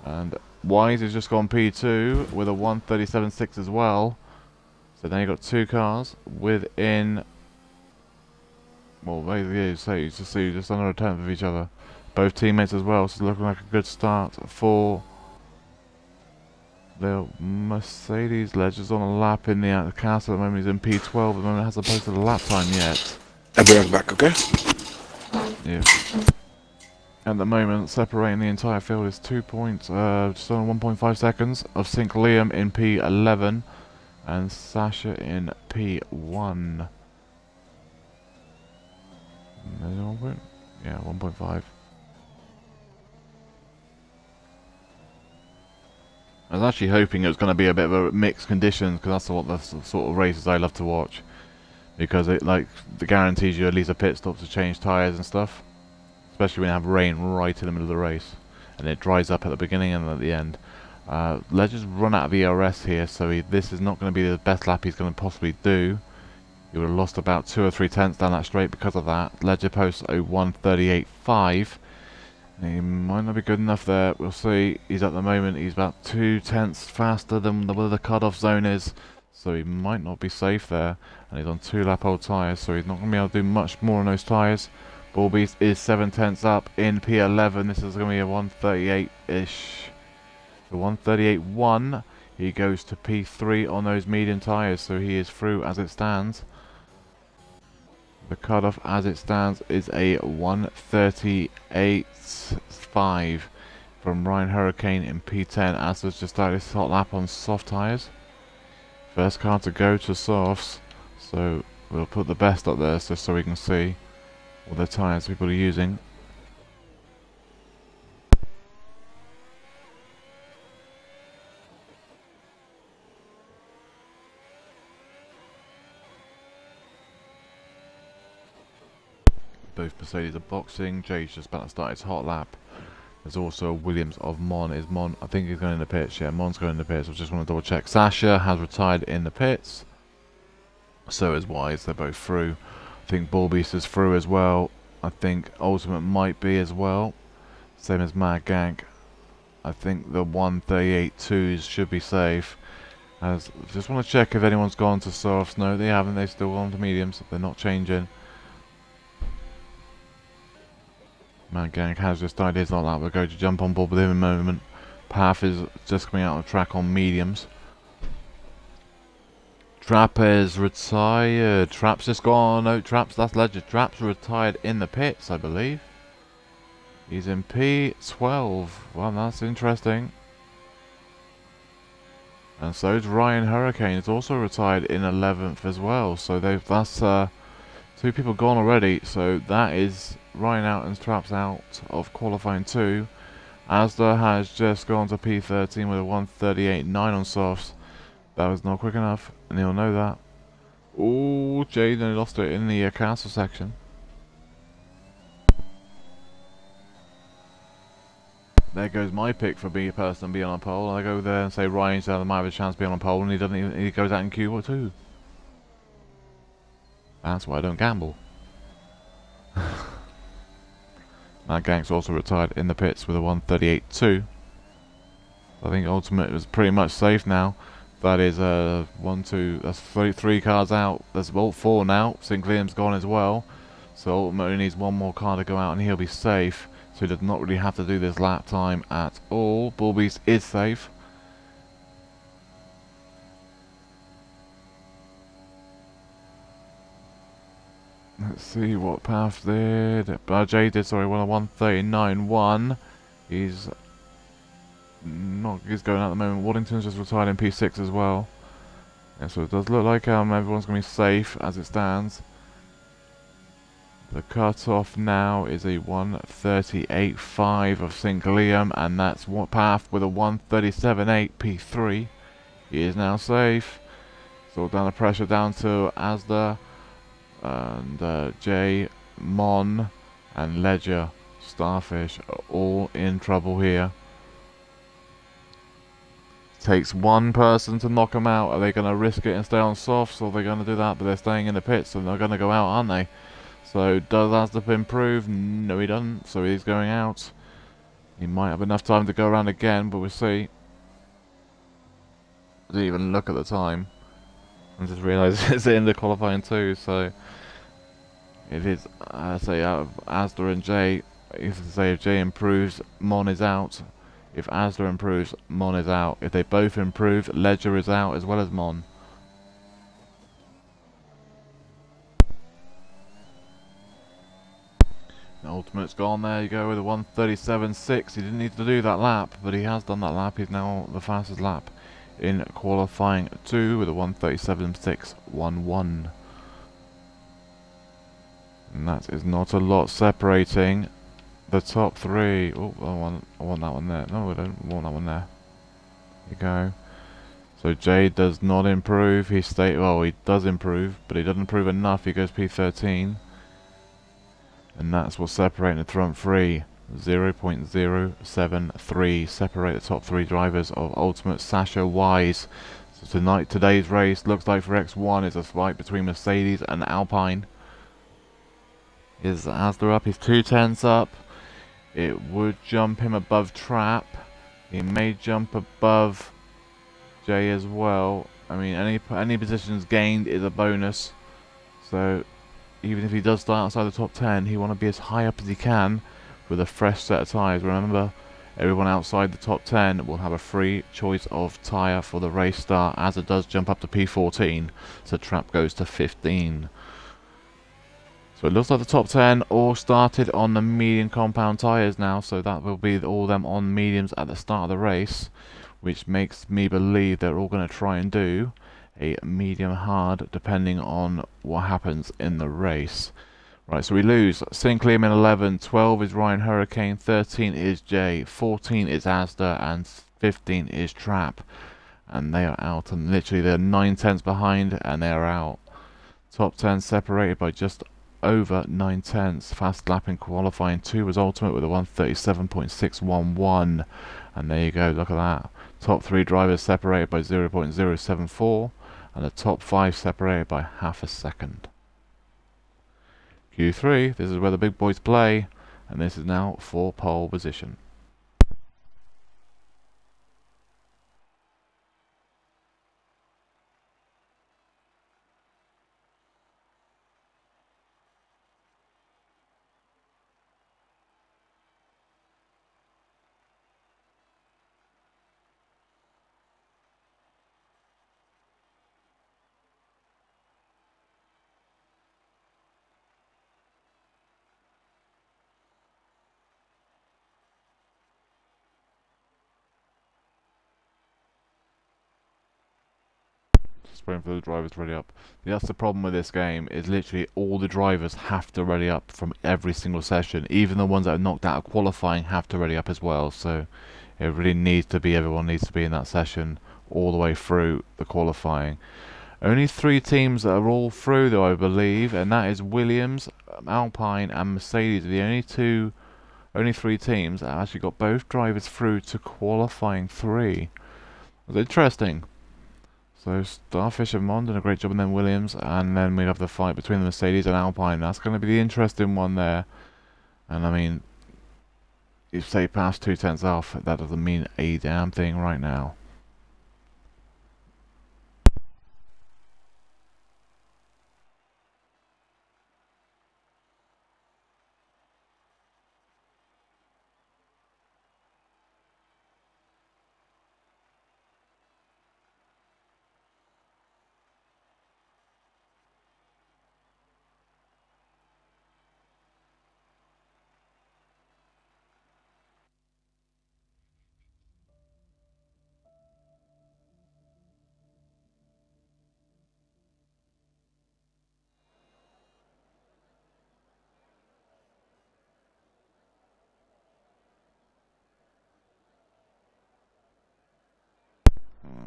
[SPEAKER 2] And Wise has just gone P2 with a 137.6 as well. So now you've got two cars within, well, basically, just under a tenth of each other. Both teammates as well, so looking like a good start for the Mercedes. Ledger's on a lap in the castle at the moment. He's in P12 at the moment. Hasn't posted a lap time yet.
[SPEAKER 1] I'll be right back, okay?
[SPEAKER 2] Yeah. At the moment, separating the entire field is 2 points, just on 1.5 seconds of Sync Liam in P11 and Sasha in P1. There's 1 point? Yeah, 1.5. I was actually hoping it was going to be a bit of a mixed conditions, because that's what the sort of races I love to watch, because it guarantees you at least a pit stop to change tyres and stuff, especially when you have rain right in the middle of the race and it dries up at the beginning and at the end. Ledger's run out of ERS here, so this is not going to be the best lap he's going to possibly do. He would have lost about 2 or 3 tenths down that straight because of that. Ledger posts a 138.5. He might not be good enough there. We'll see. He's at the moment, he's about 2 tenths faster than where the cut-off zone is, so he might not be safe there. And he's on 2 lap old tyres, so he's not going to be able to do much more on those tyres. Bullbeast is 7 tenths up in P11. This is going to be a 138-ish. So 138.1. He goes to P3 on those medium tyres, so he is through as it stands. The cutoff as it stands is a 138.5 from Ryan Hurricane in P10. As has just started his hot lap on soft tyres. First car to go to softs, so we'll put the best up there just so we can see what the tyres people are using. Both Mercedes are boxing. Jay's just about to start his hot lap. There's also Williams of Mon. I think he's going in the pits. Yeah, Mon's going in the pits. I just want to double check. Sasha has retired in the pits. So is Wise. They're both through. I think Bullbeast is through as well. I think Ultimate might be as well. Same as Mad Gank. I think the 138.2s should be safe. Just want to check if anyone's gone to softs. No, they haven't. They've still gone to mediums. They're not changing. Mad Gang has just started his not that. We're going to jump on board with him in a moment. Path is just coming out of track on mediums. Trap is retired. Trap's just gone. No, Trap's, that's Ledger. Trap's retired in the pits, I believe. He's in P12. Well, that's interesting. And so is Ryan Hurricane. He's also retired in 11th as well. So that's 2 people gone already. So that is Ryan out and Traps out of qualifying 2. Asda has just gone to P13 with a 138.9 on softs. That was not quick enough, and he'll know that. Oh, Jay nearly lost it in the castle section. There goes my pick for being a person to be on a pole. I go there and say Ryan might have a chance to be on a pole, and he doesn't even, he goes out in Q2. That's why I don't gamble. That Gank's also retired in the pits with a 138.2. I think Ultimate is pretty much safe now. That is 1, 2, that's 3 cars out. There's about 4 now. Sinclair's gone as well. So Ultimate only needs 1 more car to go out and he'll be safe. So he does not really have to do this lap time at all. Bullbeast is safe. Let's see what Path did. Jay did, sorry, 139.1. He's not is going at the moment. Waddington's just retired in P6 as well. Yeah, so it does look like everyone's going to be safe as it stands. The cut-off now is a 1:38.5 of St. Liam, and that's what path with a 1:37.8 P3. He is now safe. So down the pressure down to Asda and J, Mon, and Ledger. Starfish are all in trouble here. Takes one person to knock them out. Are they going to risk it and stay on softs, or are they going to do that? But they're staying in the pits, and they're going to go out, aren't they? So does Asda improve? No, he doesn't. So he's going out. He might have enough time to go around again, but we'll see. Didn't even look at the time. I just realised it's in the qualifying too. So it is. I say out of Asda and J. If J improves, Mon is out. If Asda improves, Mon is out. If they both improve, Ledger is out as well as Mon. The Ultimate's gone. There you go with a 1:37.6. He didn't need to do that lap, but he has done that lap. He's now the fastest lap in qualifying 2 with a 1:37.6.11. And that is not a lot separating the top 3. Oh, I want that one there. No, I don't want that one there. There you go. So Jade does not improve. He does improve, but he doesn't improve enough. He goes P13. And that's what's separating the front 3. 0.073 separate the top 3 drivers of Ultimate Sasha Wise. So today's race looks like for X1 is a fight between Mercedes and Alpine. Is Asda up? He's 2/10 up. It would jump him above Trap. He may jump above J as well. I mean, any positions gained is a bonus. So even if he does start outside the top 10, he want to be as high up as he can with a fresh set of tyres. Remember, everyone outside the top 10 will have a free choice of tyre for the race start, as it does jump up to P14, so Trap goes to 15. So it looks like the top 10 all started on the medium compound tyres now, so that will be all them on mediums at the start of the race, which makes me believe they're all going to try and do a medium hard depending on what happens in the race. Right, so we lose St. Clear in 11, 12 is Ryan Hurricane, 13 is Jay, 14 is Asda, and 15 is Trap. And they are out, and literally they're 9/10 behind, and they're out. Top 10 separated by just over 9/10. Fast lap in qualifying 2 was Ultimate with a 1:37.611. And there you go, look at that. Top 3 drivers separated by 0.074. And the top 5 separated by half a second. Q3, this is where the big boys play, and this is now for pole position. Just waiting for the drivers to ready up. That's the problem with this game, is literally all the drivers have to ready up from every single session. Even the ones that are knocked out of qualifying have to ready up as well. So it really needs to be, everyone needs to be in that session all the way through the qualifying. Only 3 teams that are all through though, I believe, and that is Williams, Alpine and Mercedes. The only 3 teams that have actually got both drivers through to qualifying 3. It's interesting. So Starfish and Mon did a great job, and then Williams, and then we have the fight between the Mercedes and Alpine. That's going to be the interesting one there. And I mean, if they pass 2/10 off, that doesn't mean a damn thing right now.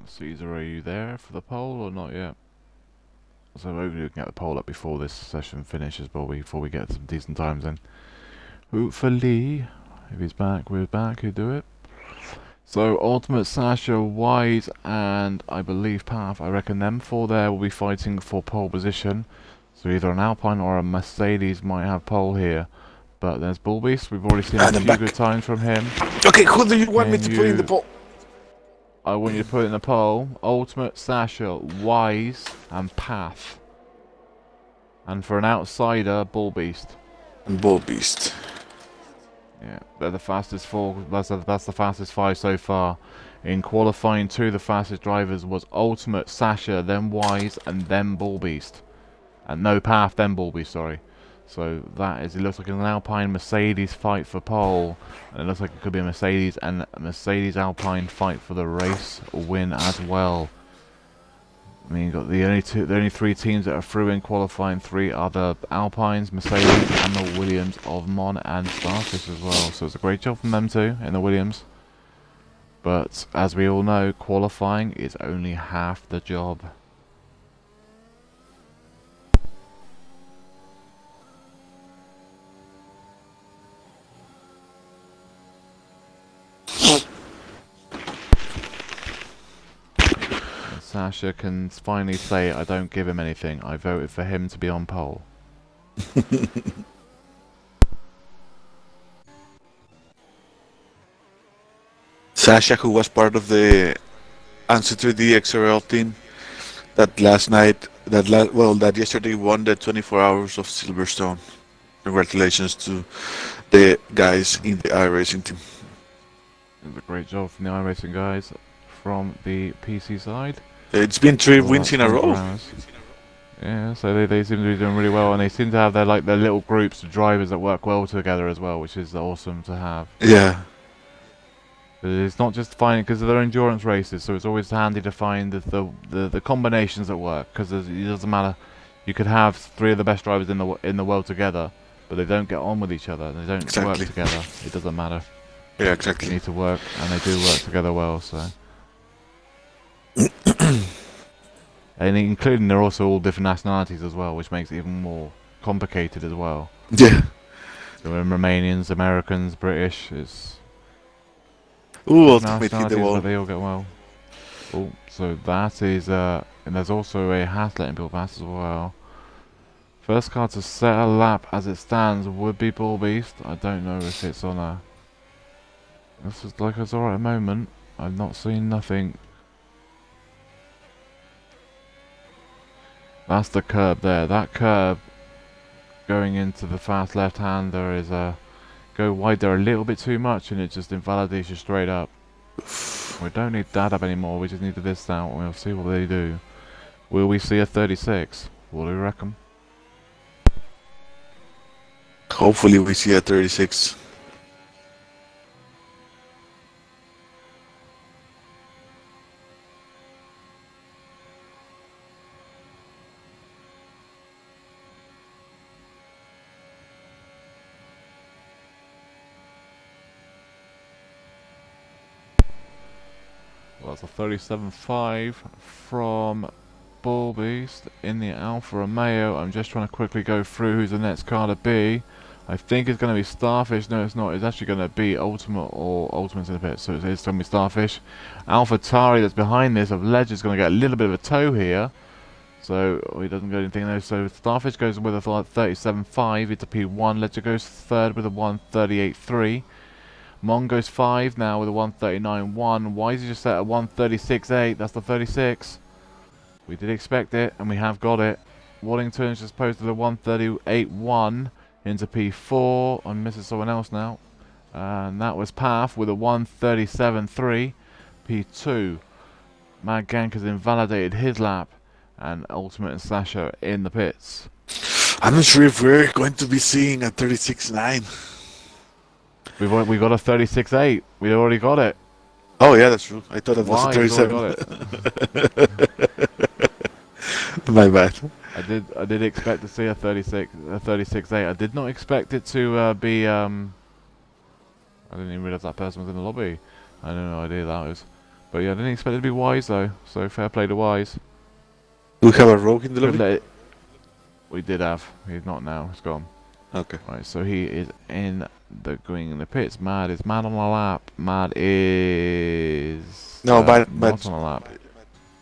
[SPEAKER 2] Caesar, are you there for the poll or not yet? So hopefully we can get the poll up before this session finishes, but before we get some decent times in. Hopefully, if he's back, we're back, he'll do it. So Ultimate, Sasha, Wise, and I believe Path, I reckon them four there will be fighting for pole position. So either an Alpine or a Mercedes might have pole here. But there's Bullbeast, we've already seen a few good times from him.
[SPEAKER 1] Okay, who do you want me to put in the poll?
[SPEAKER 2] I want you to put in the poll Ultimate, Sasha, Wise, and Path. And for an outsider, Bullbeast.
[SPEAKER 1] Bullbeast.
[SPEAKER 2] Yeah, they're the fastest four. That's the fastest five so far. In qualifying 2, the fastest drivers was Ultimate, Sasha, then Wise, and then Bullbeast. And no Path, then Bullbeast, sorry. So that is, it looks like an Alpine Mercedes fight for pole. And it looks like it could be a Mercedes and a Mercedes Alpine fight for the race win as well. I mean, you've got the only 3 teams that are through in qualifying 3 are the Alpines, Mercedes, and the Williams of Mon and Starfish as well. So it's a great job from them too in the Williams. But as we all know, qualifying is only half the job. Sasha can finally say, I don't give him anything. I voted for him to be on pole.
[SPEAKER 1] Sasha, who was part of the Answer 3D XRL team that that yesterday won the 24 hours of Silverstone. Congratulations to the guys in the iRacing team.
[SPEAKER 2] It was a great job from the iRacing guys from the PC side.
[SPEAKER 1] It's been 3 wins in a row.
[SPEAKER 2] Yeah, so they seem to be doing really well, and they seem to have their little groups of drivers that work well together as well, which is awesome to have.
[SPEAKER 1] Yeah.
[SPEAKER 2] It's not just finding, because they're endurance races, so it's always handy to find the combinations that work, because it doesn't matter. You could have 3 of the best drivers in the world together, but they don't get on with each other. They don't work together. It doesn't matter.
[SPEAKER 1] Yeah, exactly.
[SPEAKER 2] They need to work, and they do work together well. So. And including they're also all different nationalities as well, which makes it even more complicated as well.
[SPEAKER 1] Yeah.
[SPEAKER 2] So Romanians, Americans, British, it's
[SPEAKER 1] ultimately
[SPEAKER 2] but they all get well. Oh, so that is and there's also a Haslett in Bill Bass as well. First car to set a lap as it stands would be Bullbeast. I don't know if it's on a. This is like it's alright at the moment. I've not seen nothing. That's the curb there. That curb going into the fast left-hander is go wide there a little bit too much, and it just invalidates you straight up. We don't need that up anymore. We just need this out, and we'll see what they do. Will we see a 36? What do you reckon?
[SPEAKER 1] Hopefully we see a 36.
[SPEAKER 2] Well, that's a 37.5 from Bullbeast in the Alfa Romeo. I'm just trying to quickly go through who's the next car to be. I think it's going to be Starfish. No, it's not. It's actually going to be Ultimate or Ultimate's in the pit. So it's going to be Starfish. AlphaTauri that's behind this of Ledge is going to get a little bit of a tow here. So he doesn't go anything there. So Starfish goes with a 37.5 into P1. Ledger goes third with a 138.3. Mon goes 5 now with a 139.1. Why is he just set at 136.8? That's the 36. We did expect it, and we have got it. Waddington's just posted a 138.1 into P4. I'm missing someone else now. And that was Path with a 137.3. P2. Mad Gank has invalidated his lap. And Ultimate and Sasha in the pits.
[SPEAKER 1] I'm not sure if we're going to be seeing a 36.9.
[SPEAKER 2] We got a 36.8. We already got it.
[SPEAKER 1] Oh yeah, that's true. I thought it was a 37. My bad.
[SPEAKER 2] I did expect to see a 36.8. I did not expect it to be. I didn't even realize that person was in the lobby. I had no idea that was. But yeah, I didn't expect it to be Wise though, so fair play to Wise.
[SPEAKER 1] Do we have a rogue in the
[SPEAKER 2] Could
[SPEAKER 1] lobby?
[SPEAKER 2] let it. We did have. He's not now. He's gone.
[SPEAKER 1] Okay.
[SPEAKER 2] Right, so he is in the going in the pits. Mad is Mad on a lap. Mad is
[SPEAKER 1] No,
[SPEAKER 2] not on a lap.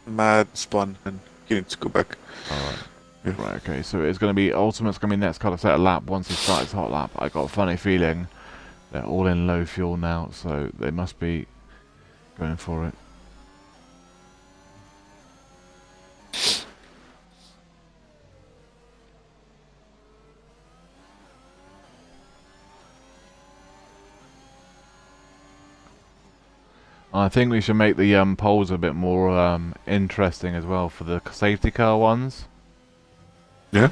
[SPEAKER 1] Mad spawn, and he needs to go back.
[SPEAKER 2] Alright.
[SPEAKER 1] Yeah.
[SPEAKER 2] Right, okay, so it's gonna be Ultimate's gonna be next kind of set a lap once he starts his hot lap. I got a funny feeling they're all in low fuel now, so they must be going for it. I think we should make the polls a bit more interesting as well for the safety car ones.
[SPEAKER 1] Yeah.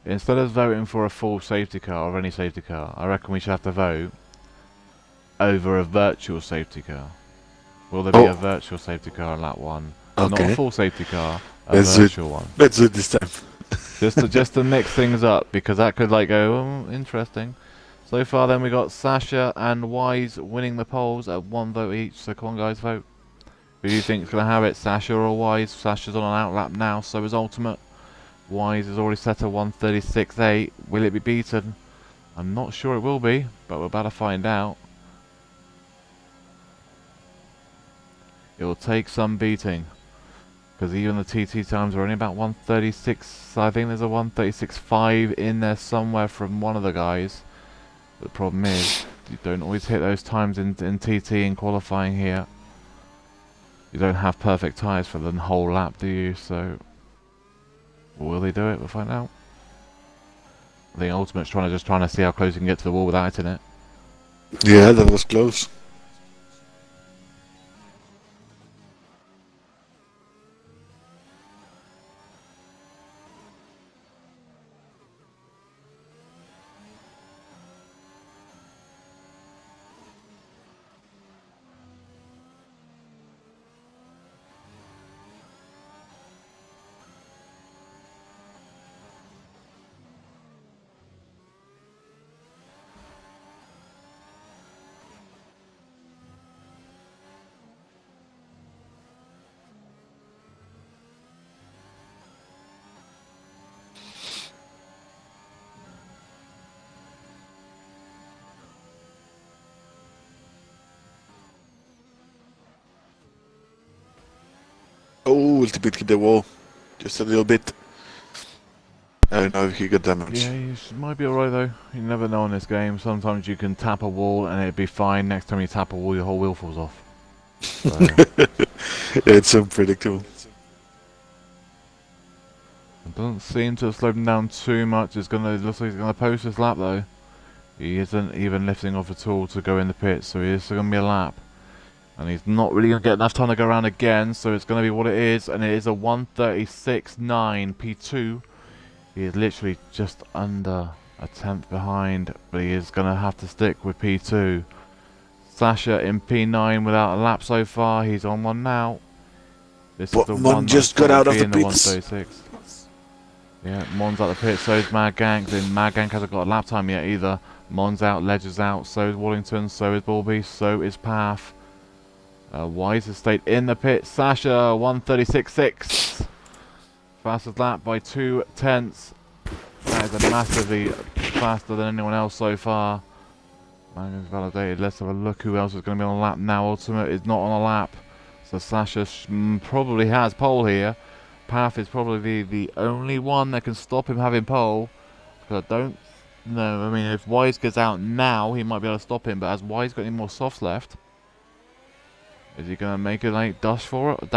[SPEAKER 2] Instead of voting for a full safety car or any safety car, I reckon we should have to vote over a virtual safety car. Will there be a virtual safety car in lap 1?
[SPEAKER 1] Okay.
[SPEAKER 2] Not a full safety car, a
[SPEAKER 1] Let's
[SPEAKER 2] virtual one.
[SPEAKER 1] Let's do it this time.
[SPEAKER 2] just to mix things up, because that could like go, oh, interesting. So far then we got Sasha and Wise winning the polls at 1 vote each, so come on guys, vote. Who do you think is going to have it, Sasha or Wise? Sasha's on an outlap now, so is Ultimate. Wise is already set at 1:36.8. Will it be beaten? I'm not sure it will be, but we're about to find out. It will take some beating, because even the TT times are only about 1:36. I think there's a 1:36.5 in there somewhere from one of the guys. But the problem is, you don't always hit those times in TT in qualifying here. You don't have perfect tyres for the whole lap, do you? So, will they do it? We'll find out. I think Ultimate's trying to see how close you can get to the wall without hitting it.
[SPEAKER 1] Yeah, that was close. Oh, a little bit hit the wall. Just a little bit. I don't know if he got damaged.
[SPEAKER 2] Yeah, you might be alright though. You never know in this game. Sometimes you can tap a wall and it'd be fine. Next time you tap a wall, your whole wheel falls off. So.
[SPEAKER 1] It's unpredictable.
[SPEAKER 2] It doesn't seem to have slowed him down too much. Looks like he's gonna post this lap though. He isn't even lifting off at all to go in the pits, so he is gonna be a lap. And he's not really gonna get enough time to go around again, so it's gonna be what it is, and it is a 1:36.9 P2. He is literally just under a tenth behind, but he is gonna have to stick with P2. Sasha in P9 without a lap so far. He's on one now. This is the one
[SPEAKER 1] just got out of the pits.
[SPEAKER 2] 1:36. Yeah, Mon's out the pit, so is Mad Gank. Then Mad Gank hasn't got a lap time yet either. Mon's out, Ledger's out, so is Wallington, so is Bulby, so is Path. Wise has stayed in the pit. Sasha 1:36.6. Fastest lap by 2/10. That is a massively faster than anyone else so far. Mangan's validated. Let's have a look who else is going to be on a lap now. Ultimate is not on a lap. So Sasha probably has pole here. Path is probably the only one that can stop him having pole. Because I don't know. I mean, if Wise gets out now, he might be able to stop him. But has Wise got any more softs left? Is he going to make a late dash for it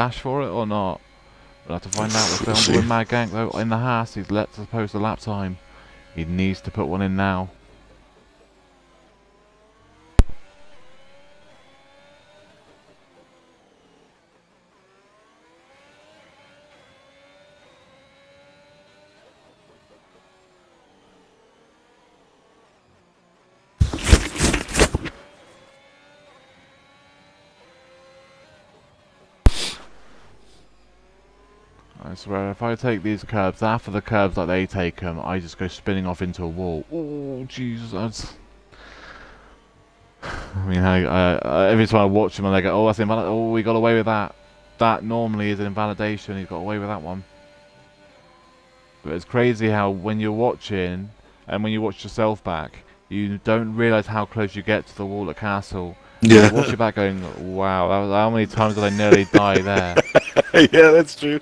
[SPEAKER 2] or not? We'll have to find out. We're filmed with Mad Gank though in the Haas. He's let to post a lap time. He needs to put one in now. I swear, if I take these curbs, after the curbs like they take them, I just go spinning off into a wall. Oh, Jesus. I mean, every time I watch him, and they go, "Oh, that's invalid. Oh, we got away with that." That normally is an invalidation. He's got away with that one. But it's crazy how when you're watching, and when you watch yourself back, you don't realise how close you get to the wall at Castle. And you watch
[SPEAKER 1] Yeah.
[SPEAKER 2] it back going, "Wow, that was, how many times did I nearly die there?"
[SPEAKER 1] Yeah, that's true.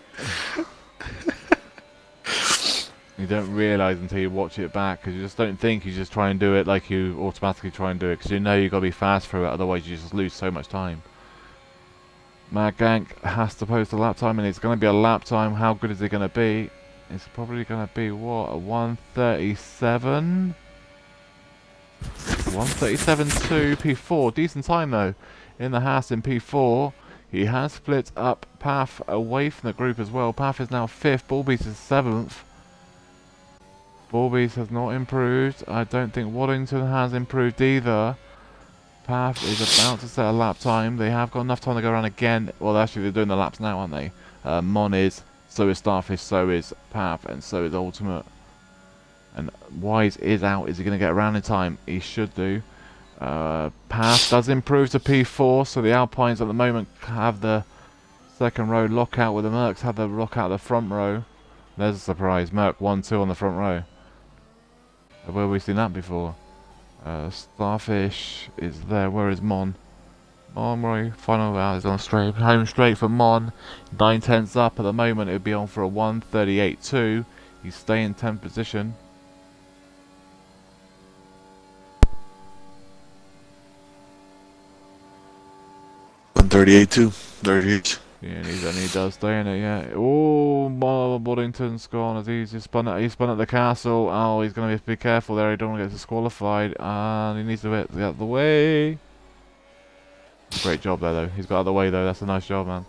[SPEAKER 2] You don't realise until you watch it back, because you just don't think. You just try and do it like you automatically try and do it, because you know you've got to be fast through it, otherwise you just lose so much time. Mad Gank has to post a lap time, and it's going to be a lap time. How good is it going to be? It's probably going to be, what, a 137? 137.2 P4. Decent time, though, in the Haas in P4. He has split up Path away from the group as well. Path is now 5th. Bulbeast is 7th. Bulbeast has not improved. I don't think Waddington has improved either. Path is about to set a lap time. They have got enough time to go around again. Well, actually, they're doing the laps now, aren't they? Mon is, so is Starfish, so is Path, and so is Ultimate. And Wise is out. Is he going to get around in time? He should do. Path does improve to P4, so the Alpines at the moment have the second row lockout, with the Mercs have the lockout the front row. There's a surprise. Merc 1-2 on the front row. Where have we seen that before? Starfish is there. Where is Mon? Mon, where are you? Final out is on straight. Home straight for Mon. 9/10 up at the moment. It would be on for a 138.2. He's staying in 10th position.
[SPEAKER 1] On 38 too. 38.
[SPEAKER 2] Yeah, and he does stay in it, yeah. Oh, Boddington's gone as he spun at the castle. Oh, he's going to have to be careful there. He don't want to get disqualified. And he needs to get out of the way. Great job there, though. He's got out of the way, though. That's a nice job, man.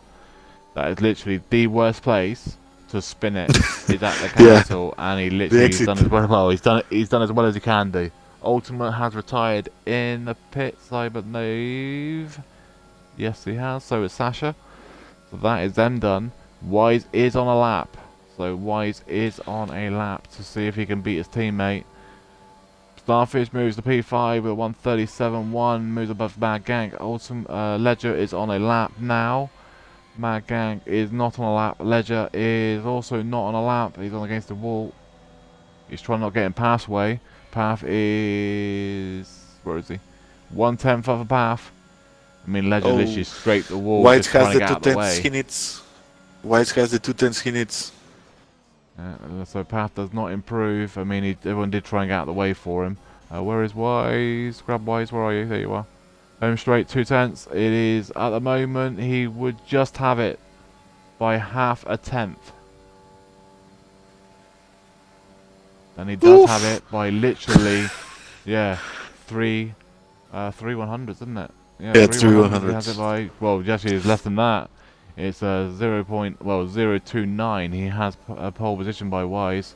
[SPEAKER 2] That is literally the worst place to spin it is at the castle. Yeah. And he literally he's done as well. He's done as well as he can do. Ultimate has retired in the pits, I believe. Yes, he has. So is Sasha. So that is them done. Wise is on a lap. So Wise is on a lap to see if he can beat his teammate. Starfish moves to P5 with a 137.1. Moves above Mad Gang. Ledger is on a lap now. Mad Gang is not on a lap. Ledger is also not on a lap. He's on against the wall. He's trying not to get in Path's way. Path is... where is he? 1/10 of a Path. I mean, Ledger literally scraped the wall.
[SPEAKER 1] White
[SPEAKER 2] just
[SPEAKER 1] has the
[SPEAKER 2] trying to get out
[SPEAKER 1] 210s
[SPEAKER 2] the
[SPEAKER 1] he needs. White has the 210s he needs.
[SPEAKER 2] So Path does not improve. I mean, everyone did try and get out of the way for him. Where is Wise? Grab Wise, where are you? There you are. Home straight, 2/10. It is, at the moment, he would just have it by 1/2. And he does have it by literally, yeah, 3 100s, isn't it?
[SPEAKER 1] Yeah,
[SPEAKER 2] 3 100s. He has
[SPEAKER 1] 100s.
[SPEAKER 2] it by, well, actually it's less than that. It's 0.029. He has a pole position by Wise.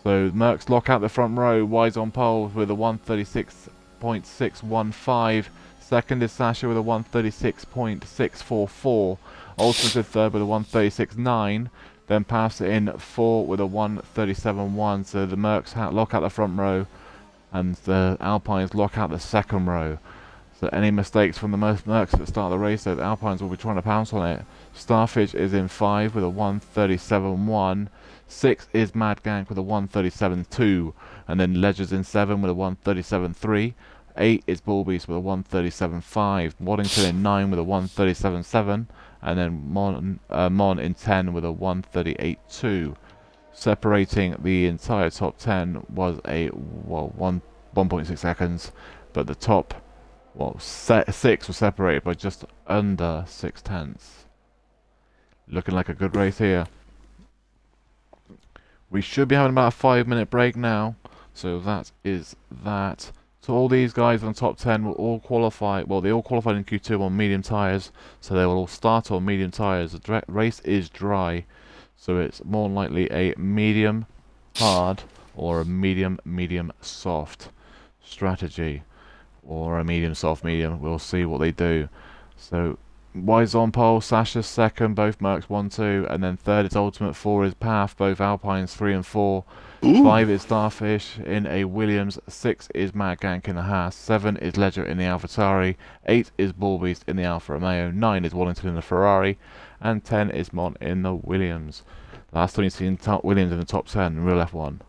[SPEAKER 2] So Mercs lock out the front row. Wise on pole with a 136.615. Second is Sasha with a 136.644. Ultimate is third with a 136.9. Then Paths it in 4 with a 137.1. So the Mercs lock out the front row, and the Alpines lock out the second row. So any mistakes from the Mercs at the start of the race, so the Alpines will be trying to pounce on it. Starfish is in 5 with a 137.1. 6 is Mad Gank with a 137.2. And then Ledger's in 7 with a 137.3. 8 is Bullbeast with a 137.5. Waddington in 9 with a 137.7. And then Mon in 10 with a 138.2. Separating the entire top 10 was a 1.6 seconds, but the top 6 was separated by just under 6/10. Looking like a good race here. We should be having about a 5-minute break now, so that is that. So all these guys in the top 10 will all qualify. Well, they all qualified in Q2 on medium tyres, so they will all start on medium tyres. The race is dry, so it's more likely a medium hard or a medium soft strategy, or a medium soft medium. We'll see what they do. So Wise on pole, Sasha second, both Mercs 1, 2, and then third is Ultimate, 4 is Path, both Alpines 3 and 4.
[SPEAKER 1] Ooh.
[SPEAKER 2] 5 is Starfish in a Williams, 6 is Mad Gank in the Haas, 7 is Ledger in the AlphaTauri, 8 is Ballbeast in the Alfa Romeo, 9 is Wallington in the Ferrari, and 10 is Mont in the Williams. Last time you've seen Williams in the top 10 in real F1.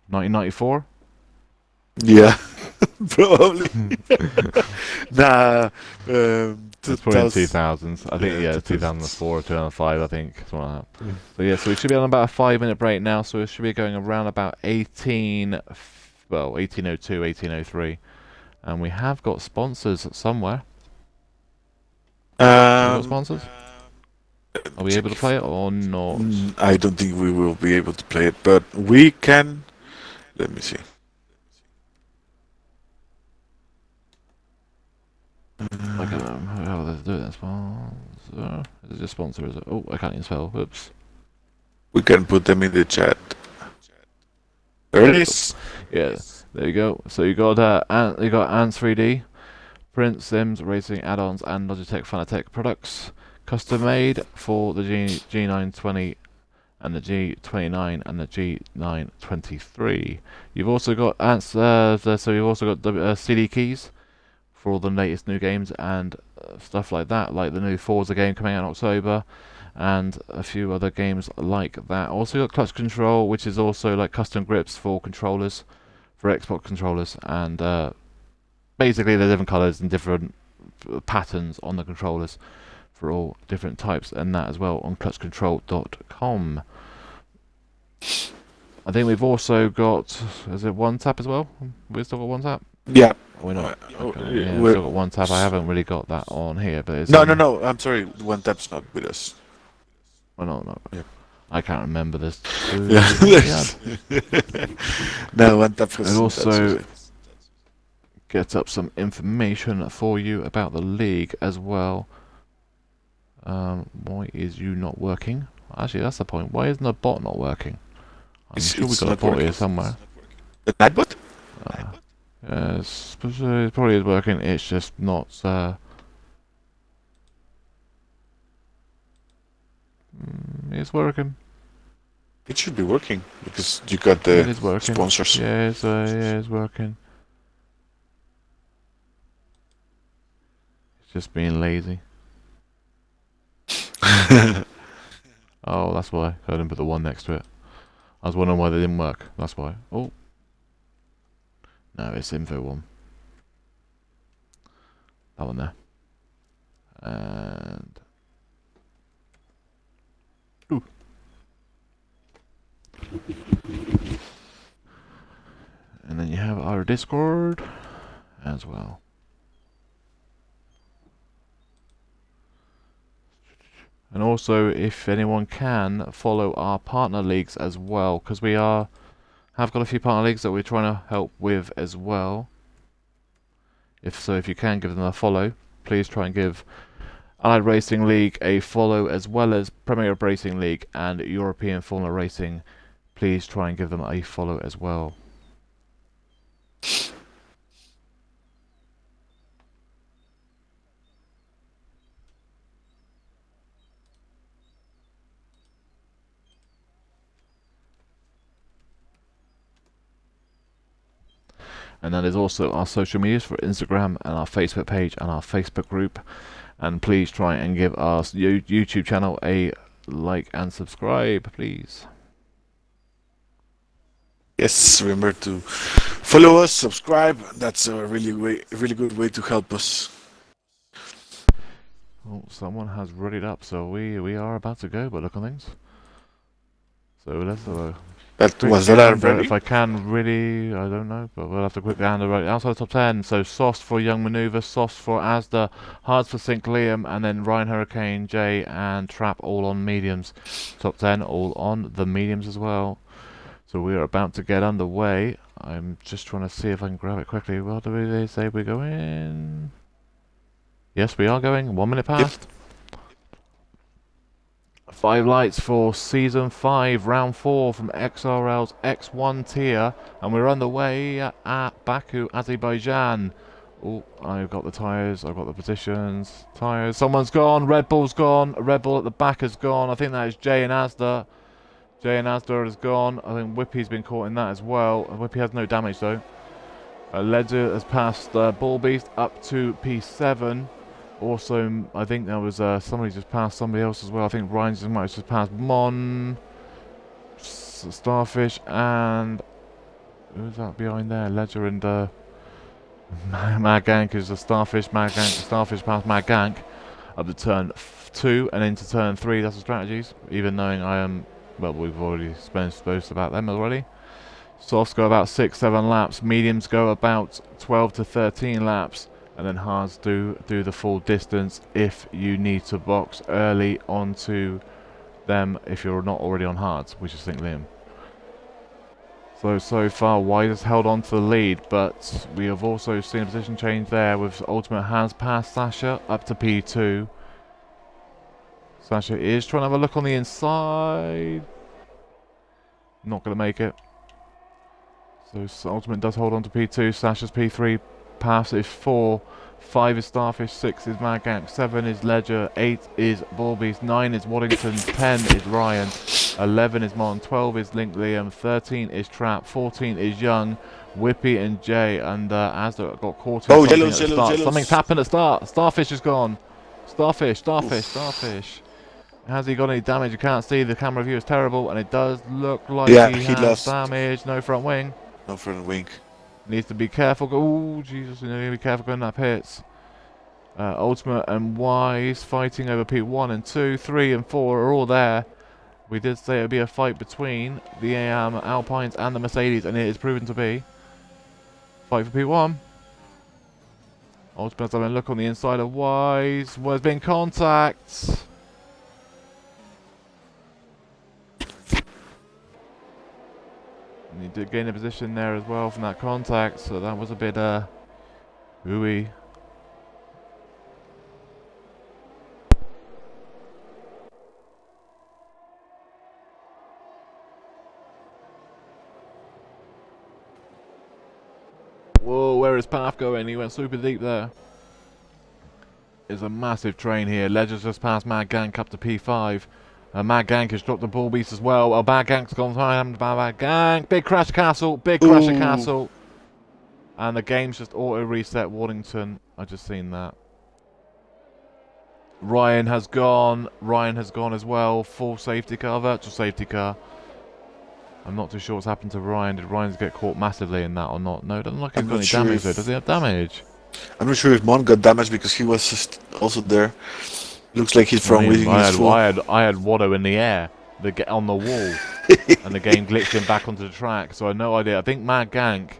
[SPEAKER 2] 1994?
[SPEAKER 1] Yeah, probably. Nah,
[SPEAKER 2] It's probably in
[SPEAKER 1] 2000.
[SPEAKER 2] 2000s. I think, yeah,
[SPEAKER 1] 2000s.
[SPEAKER 2] 2004 or 2005, I think. Something like that.
[SPEAKER 1] Mm.
[SPEAKER 2] So, yeah, so we should be on about a 5-minute break now. So we should be going around about 1802, 1803. And we have got sponsors somewhere. Have we got
[SPEAKER 1] Um,
[SPEAKER 2] sponsors?
[SPEAKER 1] let me
[SPEAKER 2] Are we
[SPEAKER 1] check
[SPEAKER 2] able to play it or not?
[SPEAKER 1] I don't think we will be able to play it, but we can. Let me see.
[SPEAKER 2] I don't know how to do that. Sponsor. Is it just sponsor? Is it? Oh, I can't even spell. Oops.
[SPEAKER 1] We can put them in the chat. There it is.
[SPEAKER 2] Yeah, there you go. So you got Ants 3D, Prince Sims Racing add-ons, and Logitech Fanatec products, custom made for the G920 and the G29 and the G923. You've also got Ants. So you've also got CD keys for all the latest new games and stuff like that, like the new Forza game coming out in October, and a few other games like that. Also got clutch control, which is also like custom grips for controllers, for Xbox controllers, and basically they're different colours and different patterns on the controllers for all different types, and that as well on clutchcontrol.com. I think we've also got, is it one tap as well? We've still got one tap?
[SPEAKER 1] Yeah.
[SPEAKER 2] We're not. Okay, yeah, we've
[SPEAKER 1] We're-
[SPEAKER 2] still got one tap. I haven't really got that on here, but it's
[SPEAKER 1] No. I'm sorry. One tap's not with us.
[SPEAKER 2] Oh, no.
[SPEAKER 1] Yeah.
[SPEAKER 2] I can't remember this.
[SPEAKER 1] Yeah. No, one tap has.
[SPEAKER 2] And also get up some information for you about the league as well. Why is you not working? Actually, that's the point. Why isn't the bot not working? I'm sure we've got a bot here somewhere.
[SPEAKER 1] The Nightbot?
[SPEAKER 2] Yes, it probably is working. It's just not. It's working.
[SPEAKER 1] It should be working because you got the
[SPEAKER 2] It is working.
[SPEAKER 1] sponsors.
[SPEAKER 2] Yeah, it's working. It's just being lazy. Oh, that's why. I didn't put the one next to it. I was wondering why they didn't work. That's why. Oh. No, it's info one. That one there. And... Ooh. And then you have our Discord as well. And also, if anyone can, follow our partner leagues as well, because we have got a few partner leagues that we're trying to help with as well. If you can give them a follow, please try and give Allied Racing League a follow, as well as Premier Racing League and European Formula Racing. Please try and give them a follow as well. And then there's also our social medias for Instagram and our Facebook page and our Facebook group. And please try and give our YouTube channel a like and subscribe, please.
[SPEAKER 1] Yes, remember to follow us, subscribe. That's a really good way to help us.
[SPEAKER 2] Oh, someone has readied up, so we are about to go. But look on things. So let's
[SPEAKER 1] Was that ready?
[SPEAKER 2] if I can, really, I don't know, but we'll have to quickly hand over outside the top 10. So Soft for Young Maneuver, Soft for Asda, Hards for St. Liam, and then Ryan Hurricane, Jay, and Trap all on mediums. Top 10 all on the mediums as well. So we are about to get underway. I'm just trying to see if I can grab it quickly. Well, do they say we're going? Yes, we are going. 1 minute past.
[SPEAKER 1] Yep.
[SPEAKER 2] 5 lights for Season 5, Round 4 from XRL's X1 tier. And we're underway at Baku, Azerbaijan. Oh, I've got the tyres, I've got the positions. Tyres, someone's gone, Red Bull's gone, Red Bull at the back has gone. I think that is Jay and Asda. Jay and Asda has gone. I think Whippy's been caught in that as well. Whippy has no damage though. Ledger has passed Ball Beast up to P7. Also, I think there was somebody just passed somebody else as well. I think Ryan just might have just passed Mon, Starfish, and who's that behind there? Ledger and Mad Gank is a Starfish. Mad Gank, Starfish past Mad Gank up to turn 2 and into turn 3. That's the strategies. Even knowing I am, well, we've already spoken about them already. Softs go about 6-7 laps. Mediums go about 12 to 13 laps. And then hards do the full distance if you need to box early onto them if you're not already on hards, which is I think Liam. So far Wise has held on to the lead, but we have also seen a position change there with Ultimate has passed Sasha up to P2. Sasha is trying to have a look on the inside. Not going to make it. So Ultimate does hold on to P2. Sasha's P3. Pass is 4, 5 is Starfish, 6 is Mad Gank, 7 is Ledger, 8 is Ballbeast, 9 is Waddington, 10 is Ryan, 11 is Mon, 12 is Link Liam, 13 is Trap, 14 is Young, Whippy and Jay, and Asda got caught in something at the start. Something's happened at start. Starfish is gone. Starfish. Has he got any damage? You can't see. The camera view is terrible, and it does look like he has lost damage. No front wing.
[SPEAKER 1] No front wing.
[SPEAKER 2] Needs to be careful. Oh, Jesus, you need to be careful going up hits. Ultimate and Wise fighting over P1 and 2, 3 and 4 are all there. We did say it would be a fight between the Alpines and the Mercedes, and it is proven to be. Fight for P1. Ultimate's having a look on the inside of Wise. There's been contact. And he did gain a position there as well from that contact, so that was a bit ooey. Whoa, where is Path going? He went super deep there. It's a massive train here. Ledger's just passed Mad Gank up to P5. Mad Gank has dropped the Ball Beast as well. Oh, Mad Gank's gone home. Mad Gank. Big crash castle. Big crash castle. And the game's just auto reset. Waddington. I just seen that. Ryan has gone. Ryan has gone as well. Full safety car. Virtual safety car. I'm not too sure what's happened to Ryan. Did Ryan get caught massively in that or not? No, it doesn't look like he's got any damage though. Does he have damage?
[SPEAKER 1] I'm not sure if Mon got damage because he was just also there. Looks like he's from within his full.
[SPEAKER 2] I had Watto in the air, on the wall, and the game glitched him back onto the track. So I had no idea. I think Mad Gank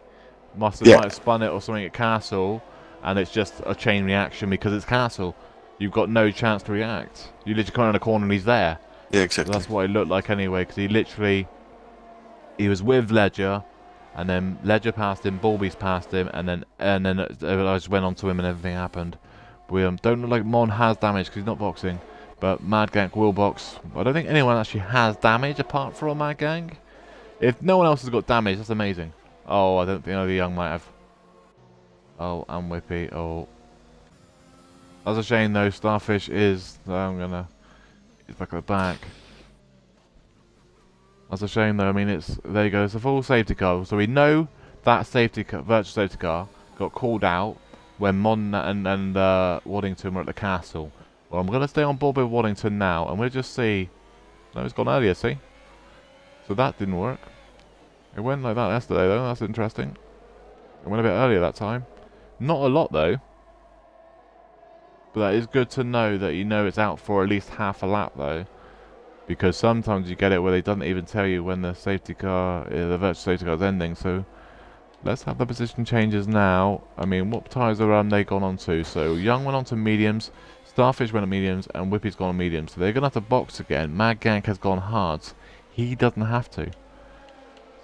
[SPEAKER 2] might have spun it or something at Castle, and it's just a chain reaction because it's Castle. You've got no chance to react. You literally come around the corner and he's there.
[SPEAKER 1] Yeah, exactly.
[SPEAKER 2] So that's what it looked like anyway, because he was with Ledger, and then Ledger passed him, Ballbeast passed him, and then I just went on to him and everything happened. We don't look like Mon has damage because he's not boxing, but Mad Gank will box. I don't think anyone actually has damage apart from Mad Gank. If no one else has got damage, that's amazing. Oh, I don't think the Young might have. Oh, and Whippy. Oh, that's a shame though. Starfish is. He's back at the back. That's a shame though. I mean, there you go. It's a full safety car, so we know that virtual safety car got called out when Mon and Waddington were at the castle. Well, I'm going to stay on board with Waddington now, and we'll just see. No, it's gone earlier, see? So that didn't work. It went like that yesterday, though. That's interesting. It went a bit earlier that time. Not a lot, though. But that is good to know that you know it's out for at least half a lap, though. Because sometimes you get it where they don't even tell you when the safety car, the virtual safety car is ending, so let's have the position changes now. I mean, what tyres are they gone on to? So Young went on to mediums, Starfish went on mediums, and Whippy's gone on mediums. So they're going to have to box again. Mad Gank has gone hards. He doesn't have to.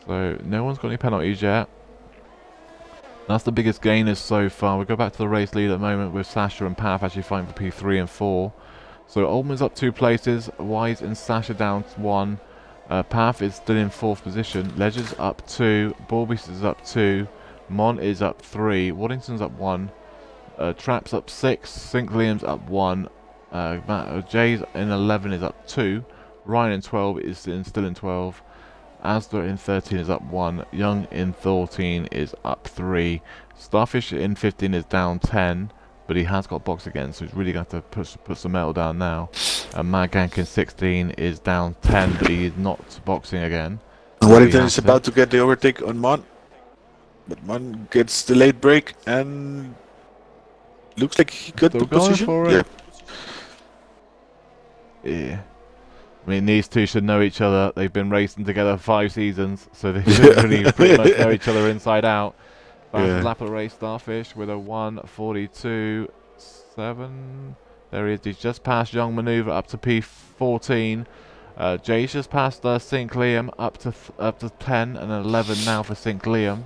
[SPEAKER 2] So no one's got any penalties yet. That's the biggest gainers so far. We go back to the race lead at the moment with Sasha and Path actually fighting for P3 and 4. So Oldman's up 2 places, Wise and Sasha down 1. Path is still in 4th position. Ledger's up 2. Ballbeast is up 2. Mon is up 3. Waddington's up 1. Trap's up 6, St. Liam's up 1, Jay's in 11 is up 2, Ryan in 12 is still in 12, Asda in 13 is up 1, Young in 14 is up 3, Starfish in 15 is down 10, but he has got box again, so he's really going to have to put some metal down now. Mad Gank in 16 is down 10, but he is not boxing again.
[SPEAKER 1] And Wellington is about to get the overtake on Mon. But Mon gets the late break and looks like he got the position.
[SPEAKER 2] For it. Yeah. I mean, these two should know each other. They've been racing together 5 seasons, so they should really pretty much know each other inside out. Fastest lap of the race, Starfish with a 1:42.7. There he is. He's just passed Young Maneuver up to P14. Jay's just passed St. Liam up to 10 and 11 now for St. Liam.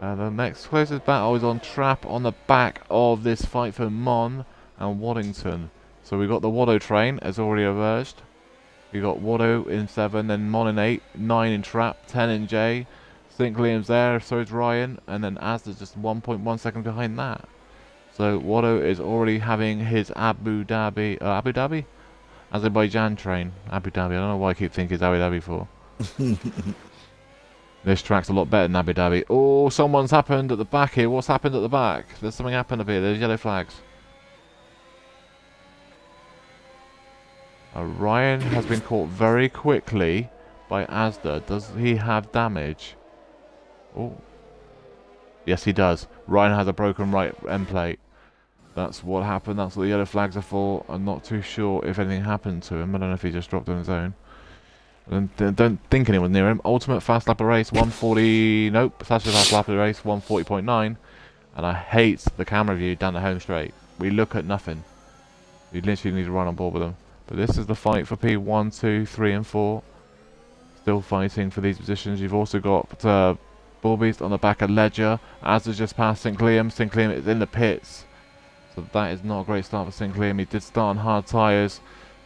[SPEAKER 2] The next closest battle is on Trap on the back of this fight for Mon and Waddington. So we got the Waddo train has already emerged. We got Waddo in 7, then Mon in 8, 9 in Trap, 10 in Jay. St. Liam's there, so is Ryan, and then Asda's just 1.1 second behind that. So Waddo is already having his Azerbaijan train. Abu Dhabi. I don't know why I keep thinking it's Abu Dhabi for. This track's a lot better than Abu Dhabi. Oh, someone's happened at the back here. What's happened at the back? There's something happened up here. There's yellow flags. Ryan has been caught very quickly by Asda. Does he have damage? Oh. Yes, he does. Ryan has a broken right end plate. That's what happened. That's what the yellow flags are for. I'm not too sure if anything happened to him. I don't know if he just dropped on his own. I don't think anyone near him. Ultimate fast lap of race, 140. Nope. Sasha fast lap of race, 140.9. And I hate the camera view down the home straight. We look at nothing. You literally need to run on board with them. But this is the fight for P1, 2, 3, and 4. Still fighting for these positions. You've also got Bullbeast on the back of Ledger. As has just passed St. Liam. St. Liam is in the pits. So that is not a great start for St. Liam. He did start on hard tyres.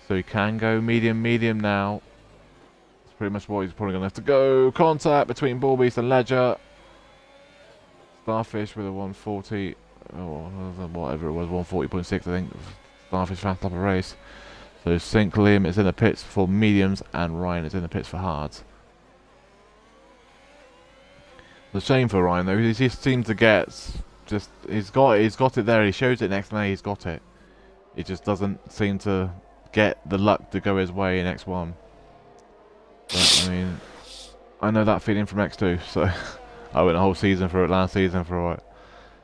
[SPEAKER 2] So he can go medium now. That's pretty much what he's probably going to have to go. Contact between Bullbeast and Ledger. Starfish with a 140. Oh, whatever it was. 140.6 I think. Starfish fast up a race. So St. Liam is in the pits for mediums and Ryan is in the pits for hards. It's a shame for Ryan though. He just seems to get he's got it there. He shows it next May. He's got it. He just doesn't seem to get the luck to go his way in X1. But I mean, I know that feeling from X2. So I went a whole season for it last season for it.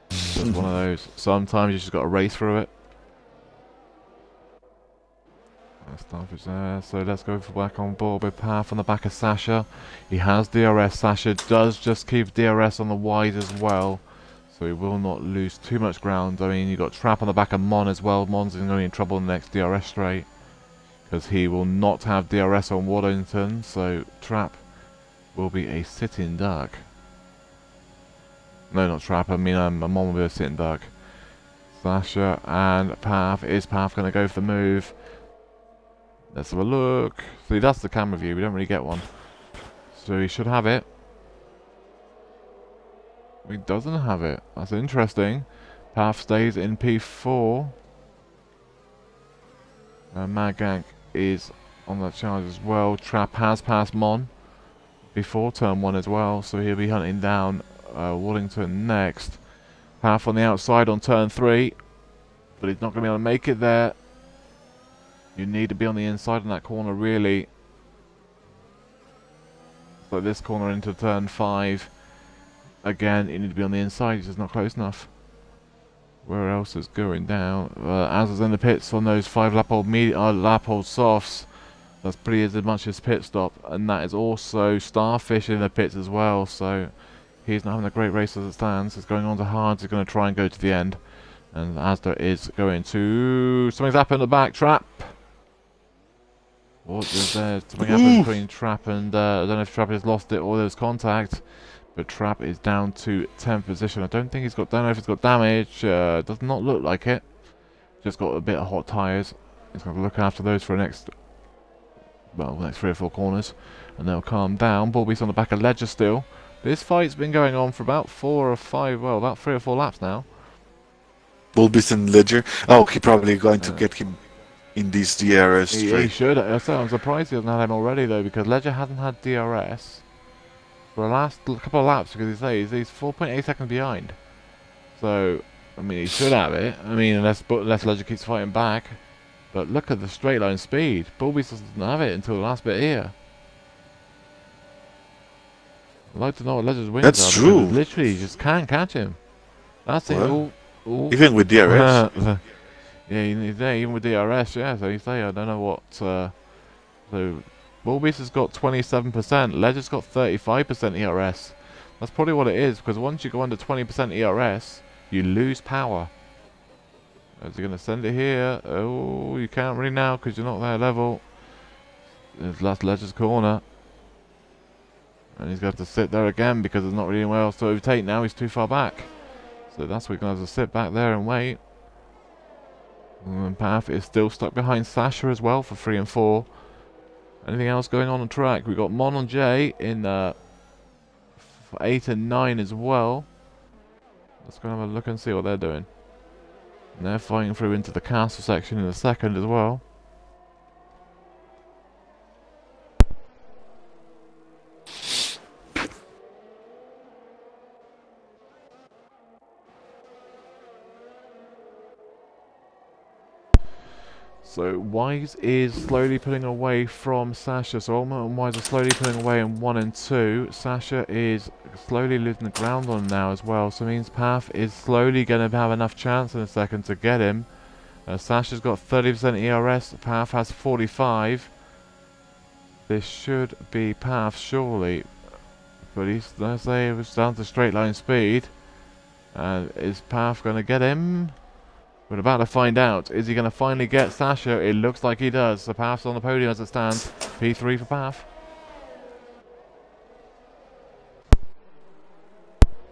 [SPEAKER 2] It's just one of those. Sometimes you just got to race through it. Stuff is there, so let's go for back on board with Path on the back of Sasha. He has DRS. Sasha does just keep DRS on the wide as well, so he will not lose too much ground. I mean, you got Trap on the back of Mon as well. Mon's going to be in trouble in the next DRS straight because he will not have DRS on Waddington, so Trap will be a sitting duck. No, not Trap. I mean, Mon will be a sitting duck. Sasha and Path. Is Path going to go for the move? Let's have a look. See, that's the camera view. We don't really get one. So he should have it. He doesn't have it. That's interesting. Path stays in P4. Mad Gank is on that charge as well. Trap has passed Mon before turn 1 as well. So he'll be hunting down Waddington next. Path on the outside on turn 3. But he's not going to be able to make it there. You need to be on the inside in that corner, really. So this corner into turn 5. Again, you need to be on the inside. It's just not close enough. Where else is going down? As is in the pits on those 5 lap-old softs. That's pretty as much as pit stop. And that is also Starfish in the pits as well. So he's not having a great race as it stands. He's going on to hards. He's going to try and go to the end. And Asda is going to... Something's happened at the back. Trap. What is there? Something happened between Trap and I don't know if Trap has lost it or there's contact, but Trap is down to 10th position. I don't know if it's got damage. Does not look like it. Just got a bit of hot tyres. He's going to look after those for the next 3 or 4 corners, and they'll calm down. Bullbeast on the back of Ledger still. This fight's been going on for about 3 or 4 laps now.
[SPEAKER 1] Bulbis and Ledger. Oh, he probably going to
[SPEAKER 2] Uh,
[SPEAKER 1] get him in this DRS
[SPEAKER 2] he
[SPEAKER 1] straight.
[SPEAKER 2] should. I'm surprised he hasn't had him already though, because Ledger hasn't had DRS for the last couple of laps because he's 4.8 seconds behind. So, I mean, he should have it. I mean, unless Ledger keeps fighting back. But look at the straight line speed. Bulbis doesn't have it until the last bit here. I'd like to know what Ledger's wins
[SPEAKER 1] That's
[SPEAKER 2] are because
[SPEAKER 1] true.
[SPEAKER 2] it literally you just can't catch him. That's it.
[SPEAKER 1] Well,
[SPEAKER 2] Ooh, ooh.
[SPEAKER 1] even with DRS.
[SPEAKER 2] Yeah, he's there even with DRS. Yeah, so you say I don't know what. So Bulbis has got 27%. Ledger's got 35% ERS. That's probably what it is because once you go under 20% ERS, you lose power. Is he going to send it here? Oh, you can't really now because you're not that level. There's last Ledger's corner. And he's going to have to sit there again because there's not really anywhere else to overtake now. He's too far back. So that's why he's going to have to sit back there and wait. And Path is still stuck behind Sasha as well for 3 and 4. Anything else going on track? We've got Mon and Jay in 8 and 9 as well. Let's go and have a look and see what they're doing. And they're fighting through into the castle section in a second as well. So Wise is slowly pulling away from Sasha. So Ultimate and Wise are slowly pulling away in 1 and 2. Sasha is slowly losing the ground on him now as well. So it means Path is slowly going to have enough chance in a second to get him. Sasha's got 30% ERS. Path has 45. This should be Path surely. But let's say it was down to straight line speed. Is Path going to get him? We're about to find out. Is he going to finally get Sasha? It looks like he does. So Path's on the podium as it stands. P3 for Path.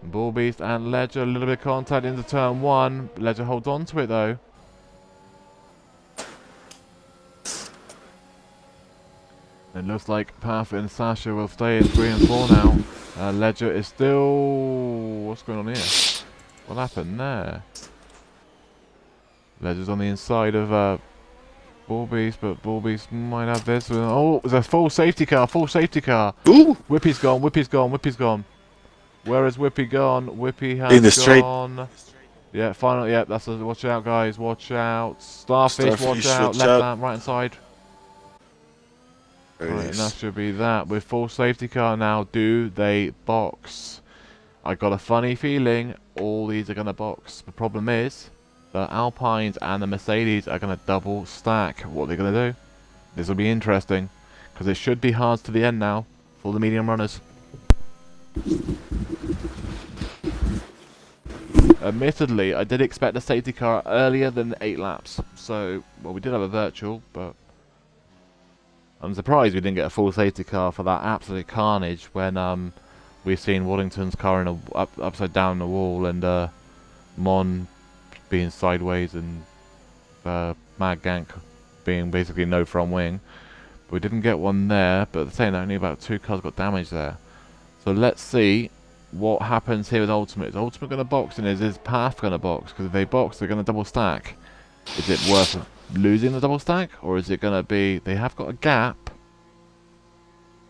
[SPEAKER 2] Bullbeast and Ledger, a little bit of contact into turn 1. Ledger holds on to it though. It looks like Path and Sasha will stay in 3 and 4 now. Ledger is still... What's going on here? What happened there? Ledger's on the inside of Bullbeast, but Bullbeast might have this. Oh, there's a full safety car, full safety car.
[SPEAKER 1] Ooh!
[SPEAKER 2] Whippy's gone, Whippy's gone, Whippy's gone. Where has Whippy gone? Whippy has
[SPEAKER 1] In the straight.
[SPEAKER 2] gone. Yeah, final, yeah, that's a, watch out guys, watch out. Starfish, watch
[SPEAKER 1] Starfish,
[SPEAKER 2] out,
[SPEAKER 1] watch
[SPEAKER 2] left
[SPEAKER 1] out.
[SPEAKER 2] hand, right hand side.
[SPEAKER 1] There it
[SPEAKER 2] Right, and that
[SPEAKER 1] is.
[SPEAKER 2] should be that. With full safety car now, do they box? I got a funny feeling all these are going to box. The problem is, the Alpines and the Mercedes are going to double stack. What are they going to do? This will be interesting, because it should be hard to the end now for the medium runners. Admittedly, I did expect a safety car earlier than 8 laps. So, well, we did have a virtual, but I'm surprised we didn't get a full safety car for that absolute carnage when we've seen Waddington's car in upside down the wall and Mon being sideways and Mad Gank being basically no front wing. But we didn't get one there, but at the same time only about 2 cars got damaged there. So let's see what happens here with Ultimate. Is Ultimate going to box and is Path going to box? Because if they box, they're going to double stack. Is it worth losing the double stack? Or is it going to be... They have got a gap.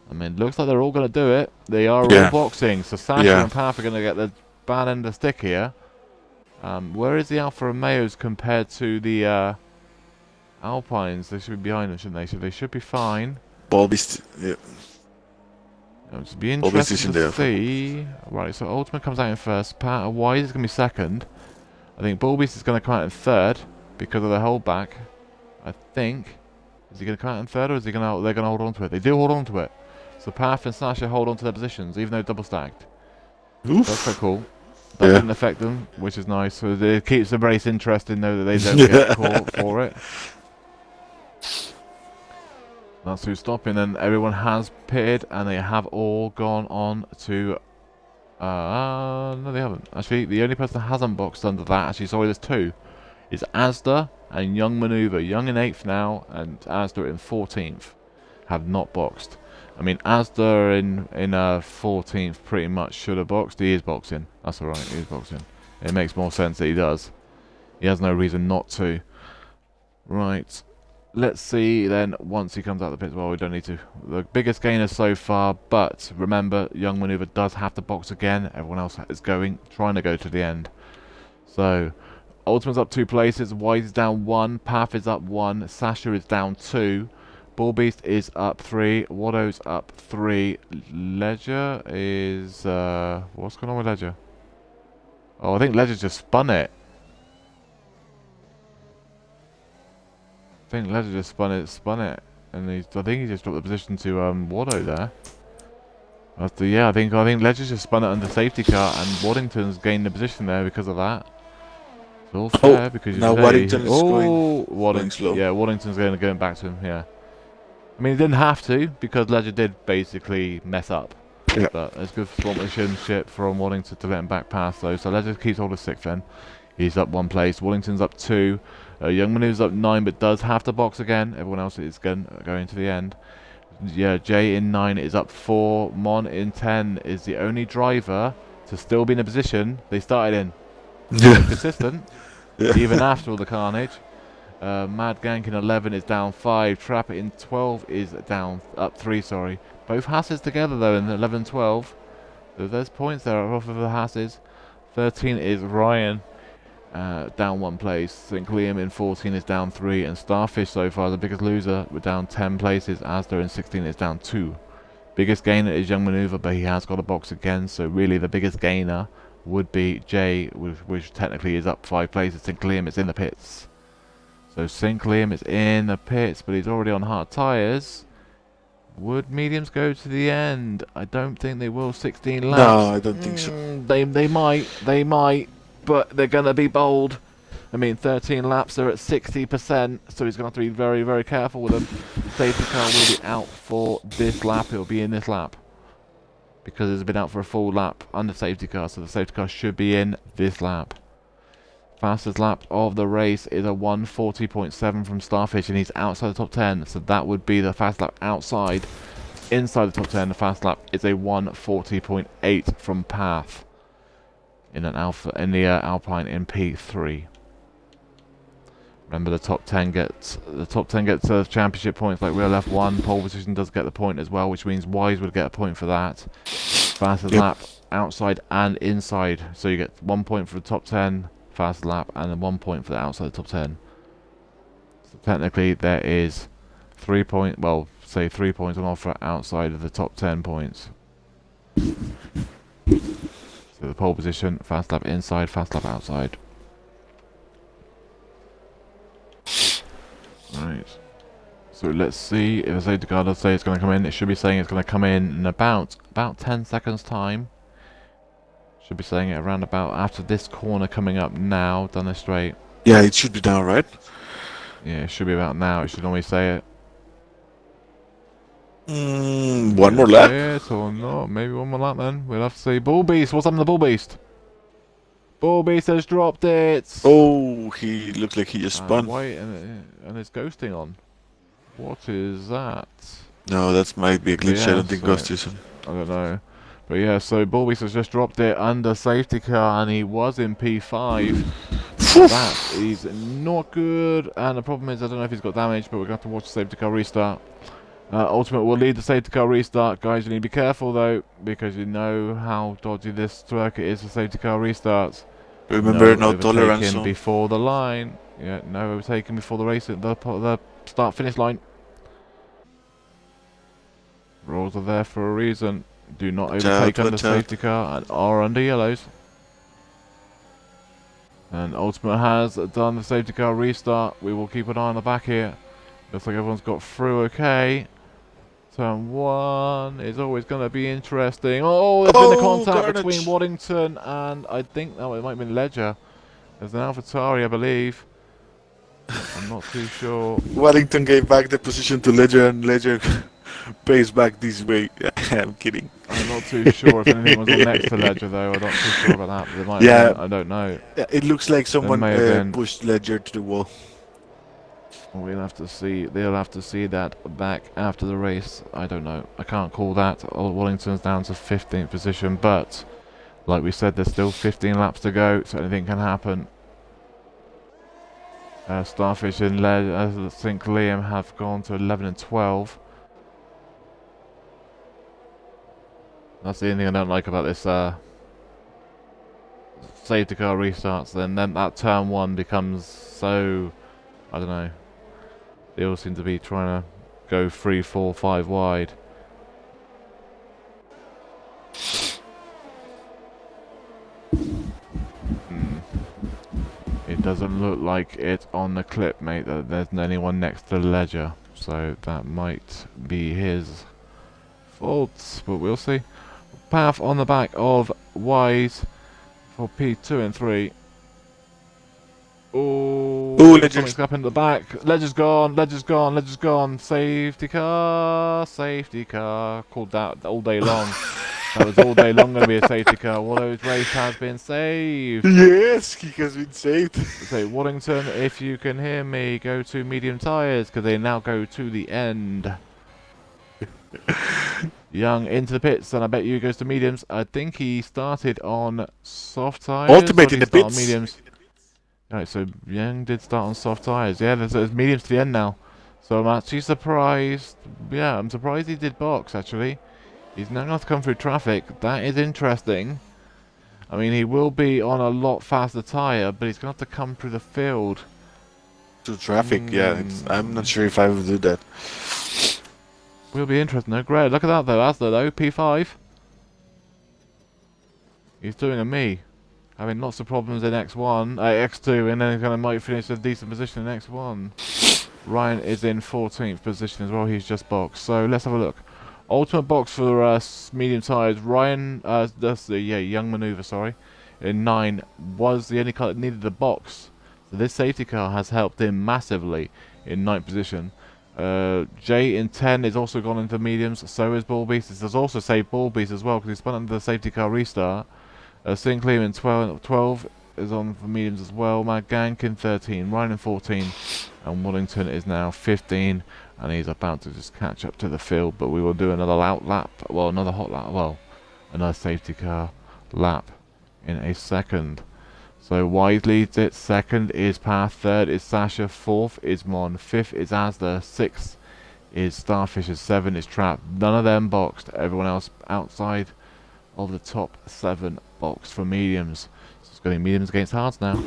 [SPEAKER 2] I mean, looks like they're all going to do it. They are all boxing. So Sasha and Path are going to get the bad end of the stick here. Where is the Alfa Romeos compared to the Alpines? They should be behind them, shouldn't they? So they should be fine.
[SPEAKER 1] Bulbist, yeah.
[SPEAKER 2] It'll be interesting to see. Right, so Ultimate comes out in first. Wise is going to be second. I think Bulbeast is going to come out in third because of the holdback. I think. Is he going to come out in third or is he going to? They're going to hold on to it. They do hold on to it. So Path and Sasha hold on to their positions, even though double stacked.
[SPEAKER 1] Oof.
[SPEAKER 2] That's quite cool. That didn't affect them, which is nice. So it keeps the race interesting, though, that they don't get caught for it. That's who's stopping, and everyone has pitted, and they have all gone on to... no, they haven't. Actually, the only person that hasn't boxed under that, actually, sorry, there's 2, is Asda and Young Maneuver. Young in 8th now, and Asda in 14th. Have not boxed. I mean, Asda in 14th pretty much should have boxed. He is boxing. That's alright, he is boxing. It makes more sense that he does. He has no reason not to. Right. Let's see then once he comes out of the pits. Well, we don't need to. The biggest gainer so far, but remember, Young Maneuver does have to box again. Everyone else is trying to go to the end. So, Ultimate's up 2 places. Wise is down 1. Path is up 1. Sasha is down 2. Bull Beast is up 3. Watto's up 3. Ledger is... what's going on with Ledger? Oh, I think Ledger just spun it. I think Ledger just spun it. And I think he just dropped the position to Watto there. Yeah, I think Ledger just spun it under safety car, and Waddington's gained the position there because of that. It's all fair because
[SPEAKER 1] now Waddington is going slow.
[SPEAKER 2] Yeah, Waddington's going back to him. Yeah, I mean he didn't have to because Ledger did basically mess up.
[SPEAKER 1] Yeah.
[SPEAKER 2] But it's good sportsmanship from Waddington to let him back past though. So Ledger keeps hold of 6th then. He's up 1 place. Waddington's up 2. Young Maneuver's up 9, but does have to box again. Everyone else is going to the end. Yeah, Jay in 9 is up 4. Mon in 10 is the only driver to still be in a position they started in.
[SPEAKER 1] Yeah.
[SPEAKER 2] Consistent,
[SPEAKER 1] Yeah.
[SPEAKER 2] even after all the carnage. Mad Gank in 11 is down 5. Trapper in 12 is up 3. Sorry, both Hasses together though in 11 12. So there's points there off of the Hasses. 13 is Ryan. Down 1 place. St. Liam in 14 is down 3, and Starfish so far the biggest loser. We're down 10 places. Asda in 16 is down 2. Biggest gainer is Young Maneuver, but he has got a box again, so really the biggest gainer would be Jay, which technically is up 5 places. St. Liam is in the pits. So St. Liam is in the pits, but he's already on hard tyres. Would mediums go to the end? I don't think they will. 16 laps.
[SPEAKER 1] No, I don't think so.
[SPEAKER 2] They might. But they're going to be bold. I mean, 13 laps, they're at 60%, so he's going to have to be very, very careful with them. Safety car will be out for this lap. It'll be in this lap. Because it's been out for a full lap under safety car, so the safety car should be in this lap. Fastest lap of the race is a 1:40.7 from Starfish, and he's outside the top 10, so that would be the fast lap outside. Inside the top 10, the fast lap is a 1:40.8 from Path. In the Alpine in P3. Remember, the top 10 gets championship points like real F1. Pole position does get the point as well, which means Wise would get a point for that. Fastest lap outside and inside, so you get 1 point for the top 10 fast lap and then 1 point for the outside the top 10. So technically, there is 3 points. Well, say 3 points on offer outside of the top 10 points. So the pole position, fast lap inside, fast lap outside. Right. So let's see if the safety car does say it's going to come in. It should be saying it's going to come in about 10 seconds time. Should be saying it around about after this corner coming up now, down the straight.
[SPEAKER 1] Yeah, it should be now, right?
[SPEAKER 2] Yeah, it should be about now. It should always say it.
[SPEAKER 1] One more lap?
[SPEAKER 2] Yes or not? Maybe one more lap then. We'll have to see. Bull Beast, what's happened to Bull Beast? Bull Beast has dropped it!
[SPEAKER 1] Oh, he looks like he just spun.
[SPEAKER 2] Wait, and it's ghosting on. What is that?
[SPEAKER 1] No, that might be a glitch. I don't think Ghost is.
[SPEAKER 2] I don't know. But yeah, so Bull Beast has just dropped it under safety car, and he was in P5. That is not good. And the problem is, I don't know if he's got damage, but we're going to have to watch the safety car restart. Ultimate will lead the safety car restart. Guys, you need to be careful though, because you know how dodgy this circuit is for safety car restarts.
[SPEAKER 1] Remember, no tolerance
[SPEAKER 2] before the line. Yeah, no overtaking before the race at the start-finish line. Rules are there for a reason. Do not overtake under safety car and are under yellows. And Ultimate has done the safety car restart. We will keep an eye on the back here. Looks like everyone's got through okay. Turn 1 is always going to be interesting. Oh, there's been a contact between Waddington and I think it might have been Ledger. There's an AlphaTauri, I believe. I'm not too sure.
[SPEAKER 1] Waddington gave back the position to Ledger, and Ledger pays back this way. I'm kidding.
[SPEAKER 2] I'm not too sure if anything was on next to Ledger though. I'm not too sure about that. But there might have been, I don't know.
[SPEAKER 1] Yeah, it looks like someone pushed Ledger to the wall.
[SPEAKER 2] We'll have to see. They'll have to see that back after the race. I don't know. I can't call that. Wellington's down to 15th position, but like we said, there's still 15 laps to go, so anything can happen. Starfish and I think Liam have gone to 11 and 12. That's the only thing I don't like about this safety car restarts. Then that turn one becomes so, I don't know. They all seem to be trying to go 3, 4, 5 wide. It doesn't look like it on the clip, mate, that there's anyone next to the ledger. So that might be his fault, but we'll see. Path on the back of Wise for P2 and 3. Oh, something's up in the back. Ledger's gone, ledger's gone, ledger's gone. Safety car, safety car. Called that all day long. That was all day long going to be a safety car. Waddow's race has been saved.
[SPEAKER 1] Yes, he has been saved.
[SPEAKER 2] So, Waddington, if you can hear me, go to medium tyres because they now go to the end. Young into the pits, and I bet you goes to mediums. I think he started on soft tyres.
[SPEAKER 1] Ultimate in the pits.
[SPEAKER 2] On mediums. Right, so Young did start on soft tyres. Yeah, there's mediums to the end now. So I'm actually surprised. Yeah, I'm surprised he did box, actually. He's now going to have to come through traffic. That is interesting. I mean, he will be on a lot faster tyre, but he's going to have to come through the field.
[SPEAKER 1] To traffic, yeah. I'm not sure if I will do that.
[SPEAKER 2] Will be interesting though. Great, look at that though. Asda though, P5. He's doing a me. Having lots of problems in X1, X2, and then he's going to might finish a decent position in X1. Ryan is in 14th position as well. He's just boxed. So let's have a look. Ultimate box for medium tyres. Ryan, that's the Young Maneuver, sorry, in 9 was the only car that needed the box. So this safety car has helped him massively in 9th position. Jay in 10 is also gone into mediums. So is Ball Beast. This has also saved Ball Beast as well because he spun under the safety car restart. Sinclair in 12 is on for mediums as well. Mad Gank in 13. Ryan in 14. And Waddington is now 15. And he's about to just catch up to the field, but we will do another out lap, well, another hot lap, well, another safety car lap in a second. So Wise leads it, second is Path, third is Sasha, fourth is Mon, fifth is Asda, sixth is Starfish, 7 is Trap. None of them boxed, everyone else outside of the top 7 boxed for mediums. So it's going mediums against hards now.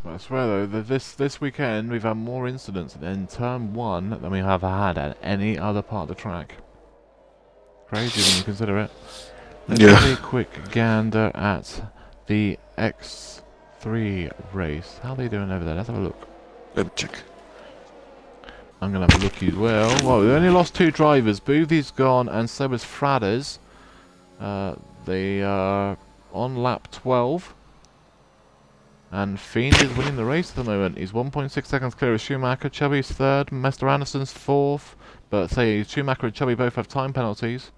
[SPEAKER 2] I swear though, that this weekend we've had more incidents in turn 1 than we have had at any other part of the track. Crazy when you consider it. Let's have a quick gander at the X3 race. How are they doing over there? Let's have a look.
[SPEAKER 1] Let me check.
[SPEAKER 2] I'm going to have a look as well. Well, we only lost 2 drivers. Boothy's gone and so is Fradders. They are on lap 12. And Fiend is winning the race at the moment. He's 1.6 seconds clear of Schumacher. Chubby's third. Mr. Anderson's fourth. But say Schumacher and Chubby both have time penalties.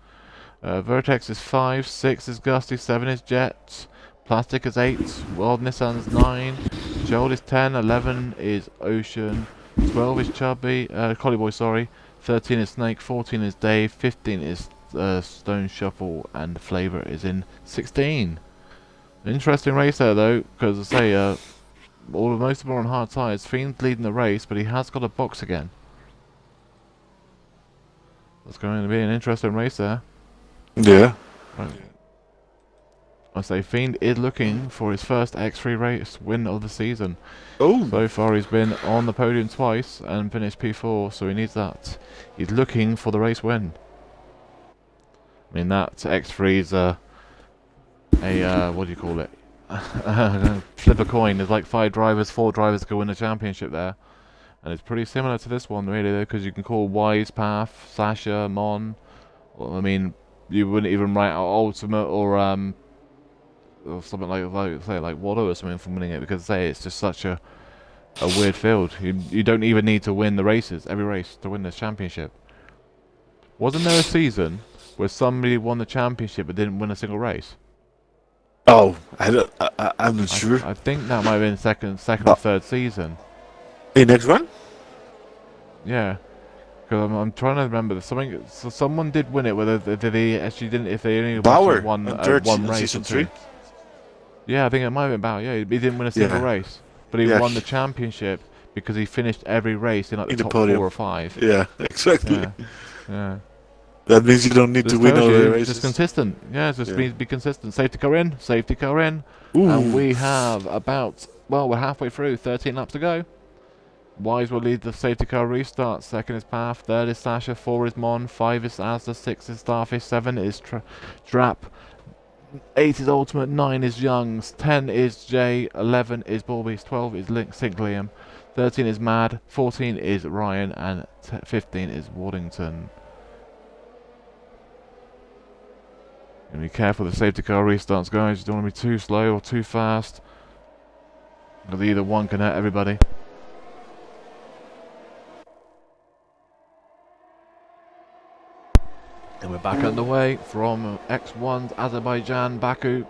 [SPEAKER 2] Vertex is 5. 6 is Gusty. 7 is Jet. Plastic is 8. World Nissan's 9. Joel is 10. 11 is Ocean. 12 is Chubby. Collie Boy, sorry. 13 is Snake. 14 is Dave. 15 is Stone Shuffle. And Flavor is in 16. Interesting race there though, because I say most of them are on hard tyres. Fiend's leading the race, but he has got a box again. That's going to be an interesting race there.
[SPEAKER 1] Yeah.
[SPEAKER 2] Right. I say Fiend is looking for his first X3 race win of the season.
[SPEAKER 1] Oh.
[SPEAKER 2] So far he's been on the podium twice and finished P4, so he needs that. He's looking for the race win. I mean that X3 is what do you call it? Flip a coin. There's like 4 drivers go win the championship there. And it's pretty similar to this one really though, because you can call Wise, Path, Sasha, Mon. Well, I mean, you wouldn't even write out Ultimate or something like Watto or something from winning it, because say it's just such a weird field. You don't even need to win the races, every race, to win this championship. Wasn't there a season where somebody won the championship but didn't win a single race?
[SPEAKER 1] Oh, I'm not sure.
[SPEAKER 2] I think that might have been second or
[SPEAKER 1] But
[SPEAKER 2] third season.
[SPEAKER 1] in next one,
[SPEAKER 2] Yeah, because I'm trying to remember. Someone did win it, whether they actually didn't. If they only actually
[SPEAKER 1] Bauer
[SPEAKER 2] won
[SPEAKER 1] on third
[SPEAKER 2] one
[SPEAKER 1] on
[SPEAKER 2] race or
[SPEAKER 1] season three.
[SPEAKER 2] two. Yeah, I think it might have been Bao. Yeah, he didn't win a single
[SPEAKER 1] Yeah,
[SPEAKER 2] race, but he
[SPEAKER 1] yeah,
[SPEAKER 2] won the championship because he finished every race in like the
[SPEAKER 1] in the
[SPEAKER 2] top four
[SPEAKER 1] podium.
[SPEAKER 2] or five.
[SPEAKER 1] Yeah, exactly.
[SPEAKER 2] Yeah, yeah.
[SPEAKER 1] That means you don't need to
[SPEAKER 2] Just
[SPEAKER 1] win
[SPEAKER 2] tells
[SPEAKER 1] all the
[SPEAKER 2] you, just
[SPEAKER 1] races.
[SPEAKER 2] consistent. Yeah, just
[SPEAKER 1] Yeah.
[SPEAKER 2] be consistent. Safety car in, and
[SPEAKER 1] Ooh.
[SPEAKER 2] we have we're halfway through. 13 laps to go. Wise will lead the safety car restart. Second is Path. Third is Sasha. 4 is Mon. 5 is Asda. 6 is Starfish. 7 is Drap. 8 is Ultimate. 9 is Youngs. 10 is Jay. 11 is Bulbies. 12 is Sync Liam. 13 is Mad. 14 is Ryan. And 15 is Waddington. And be careful with the safety car restarts, guys. You don't want to be too slow or too fast, because either one can hurt everybody. And we're back underway from X1's Azerbaijan, Baku.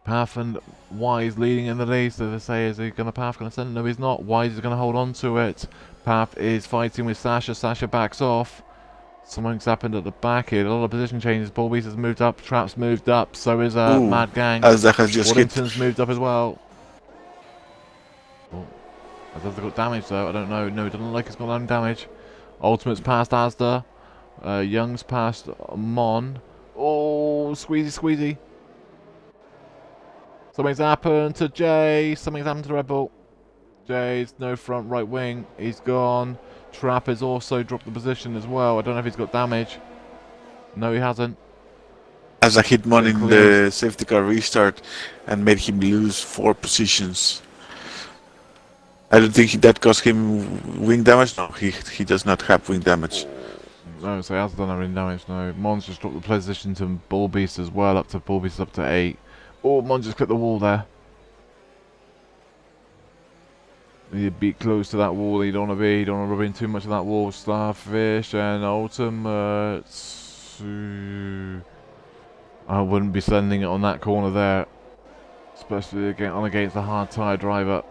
[SPEAKER 2] Path and Wise leading in the lead, so they say, is he going to Path going to send it? No, he's not. Wise is going to hold on to it. Path is fighting with Sasha. Sasha backs off. Something's happened at the back here. A lot of position changes. Bulbies has moved up. Trap's moved up. So is
[SPEAKER 1] Ooh.
[SPEAKER 2] Mad Gang.
[SPEAKER 1] As that has just hit.
[SPEAKER 2] Waddington's moved up as well. Oh, has Asda got damage though? I don't know. No, it doesn't look like it's got any damage. Ultimate's past Asda. Young's past Mon. Oh, squeezy. Something's happened to Jay. Something's happened to the Red Bull. Jay's no front right wing. He's gone. Trap has also dropped the position as well. I don't know if he's got damage. No, he hasn't.
[SPEAKER 1] As I hit Mon in the safety car restart and made him lose 4 positions. I don't think that cost him wing damage. No, he does not have wing damage.
[SPEAKER 2] No, so he hasn't done any damage. No, Mon's just dropped the position to Bull Beast as well. Bull Beast up to 8. Oh, Mon just clipped the wall there. You be close to that wall. You don't want to be. You don't want to rub in too much of that wall. Starfish and Ultimate. I wouldn't be sending it on that corner there, especially against a hard tyre driver.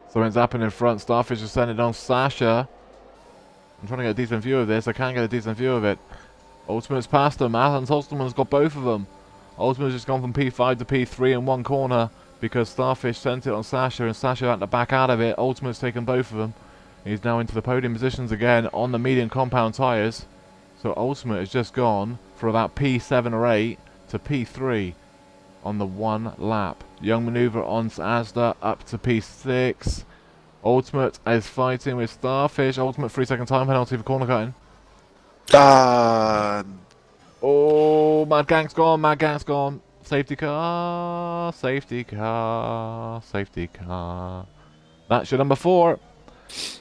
[SPEAKER 2] Something's happened in front. Starfish is sending it on Sasha. I'm trying to get a decent view of this. I can't get a decent view of it. Ultimate's past him. Alan's Ultimate's got both of them. Ultimate's just gone from P5 to P3 in one corner because Starfish sent it on Sasha and Sasha had to back out of it. Ultimate's taken both of them. He's now into the podium positions again on the medium compound tyres. So Ultimate has just gone from about P7 or 8 to P3 on the one lap. Young Maneuver on Asda up to P6. Ultimate is fighting with Starfish. Ultimate 3-second time penalty for corner cutting. Oh, Mad Gang's gone. Safety car. That's your number 4.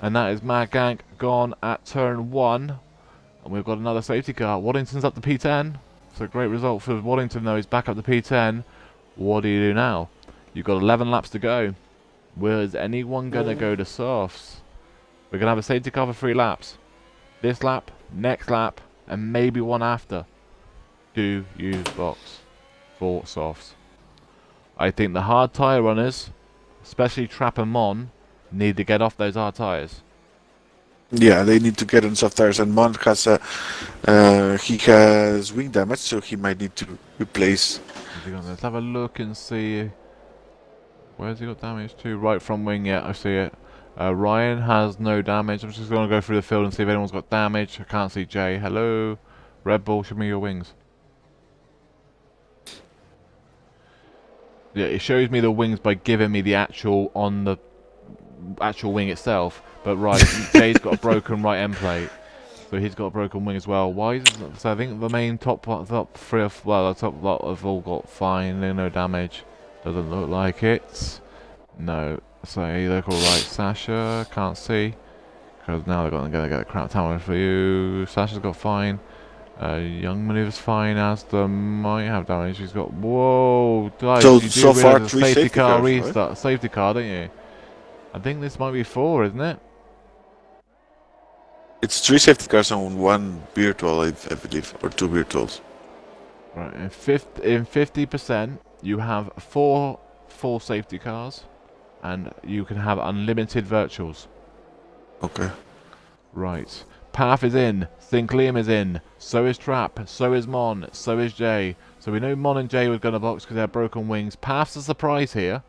[SPEAKER 2] And that is Mad Gang gone at turn 1. And we've got another safety car. Waddington's up to P10. So great result for Waddington though. He's back up to P10. What do you do now? You've got 11 laps to go. Where's anyone going to go to softs? We're going to have a safety car for 3 laps. This lap, next lap, and maybe one after. Do use box for softs. I think the hard tyre runners, especially Trap and Mon, need to get off those hard tyres.
[SPEAKER 1] Yeah, they need to get on soft tires, and Mon has he has wing damage, so he might need to replace.
[SPEAKER 2] Let's have a look and see. Where's he got damage to? Right front wing, yeah, I see it. Ryan has no damage. I'm just going to go through the field and see if anyone's got damage. I can't see Jay. Hello? Red Bull, show me your wings. Yeah, it shows me the wings by giving me the actual on the actual wing itself. But right, Jay's got a broken right end plate. So he's got a broken wing as well. Why is it, so I think the main top 3 the top lot have all got fine, no damage. Doesn't look like it. No. So you look alright, Sasha. Can't see. Because now they're going to get a crap tower for you. Sasha's got fine. Young Maneuver's fine. Asda might have damage. She's got. Whoa! Guys,
[SPEAKER 1] So,
[SPEAKER 2] you do
[SPEAKER 1] so far,
[SPEAKER 2] realise
[SPEAKER 1] 3
[SPEAKER 2] safety
[SPEAKER 1] safety
[SPEAKER 2] car
[SPEAKER 1] cars,
[SPEAKER 2] restart.
[SPEAKER 1] right?
[SPEAKER 2] Safety car, don't you? I think this might be 4, isn't it?
[SPEAKER 1] It's 3 safety cars and 1 virtual, I believe, or 2 virtuals.
[SPEAKER 2] Right, in 50%, you have 4 full safety cars, and you can have unlimited virtuals.
[SPEAKER 1] Okay.
[SPEAKER 2] Right. Path is in. Think Liam is in. So is Trap. So is Mon. So is Jay. So we know Mon and Jay were going to box because they have broken wings. Path's a surprise here.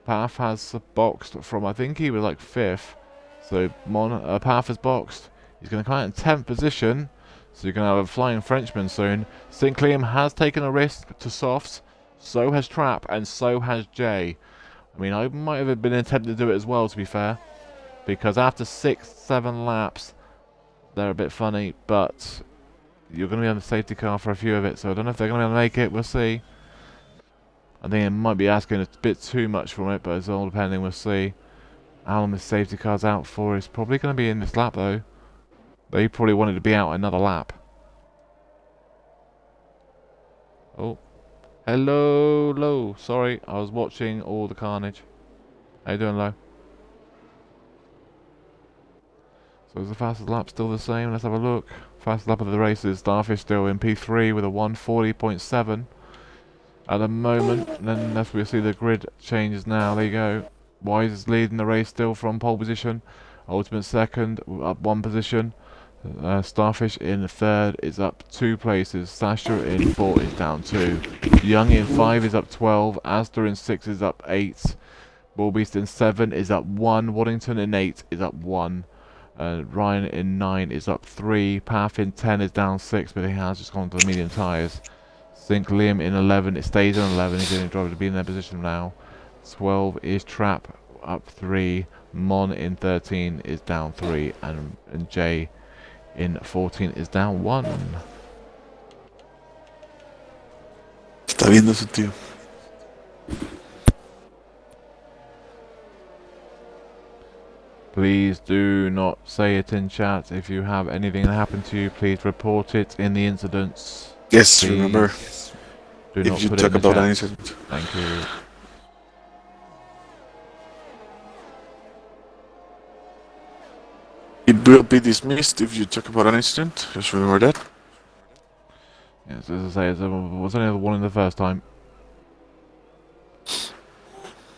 [SPEAKER 2] Path has boxed from, I think he was like 5th. So Path has boxed. He's going to come out in 10th position. So you're going to have a flying Frenchman soon. Think Liam has taken a risk to softs. So has Trap. And so has Jay. I mean, I might have been tempted to do it as well, to be fair. Because after 6, 7 laps, they're a bit funny, but you're going to be on the safety car for a few of it, so I don't know if they're going to be able to make it. We'll see. I think it might be asking a bit too much from it, but it's all depending. We'll see. How long the safety car's out for is probably going to be in this lap, though. They probably wanted to be out another lap. Oh. Hello, Lo. Sorry, I was watching all the carnage. How you doing, Lo? So is the fastest lap still the same? Let's have a look. Fastest lap of the race is Starfish still in P3 with a 1:40.7 at the moment. And then as we see the grid changes now, there you go. Wise is leading the race still from pole position. Ultimate second, up 1 position. Starfish in 3rd is up 2 places. Sasha in 4 is down 2. Young in 5 is up 12. Astor in 6 is up 8. Bullbeast in 7 is up 1. Waddington in 8 is up 1. Ryan in 9 is up 3. Path in 10 is down 6, but he has just gone to the medium tyres. Think Liam in 11, it stays on 11. He's going to drive to be in their position now. 12 is Trap, up 3. Mon in 13 is down 3. And Jay in 14 is down 1.
[SPEAKER 1] Está viendo eso, tío.
[SPEAKER 2] Please do not say it in chat. If you have anything that happened to you, please report it in the incidents.
[SPEAKER 1] Yes,
[SPEAKER 2] Please
[SPEAKER 1] remember.
[SPEAKER 2] do not
[SPEAKER 1] If you
[SPEAKER 2] put it
[SPEAKER 1] talk
[SPEAKER 2] in the
[SPEAKER 1] about
[SPEAKER 2] chat.
[SPEAKER 1] an incident.
[SPEAKER 2] Thank you.
[SPEAKER 1] It will be dismissed if you talk about an incident. Just remember that.
[SPEAKER 2] Yes, as I say, it was only the one in the first time.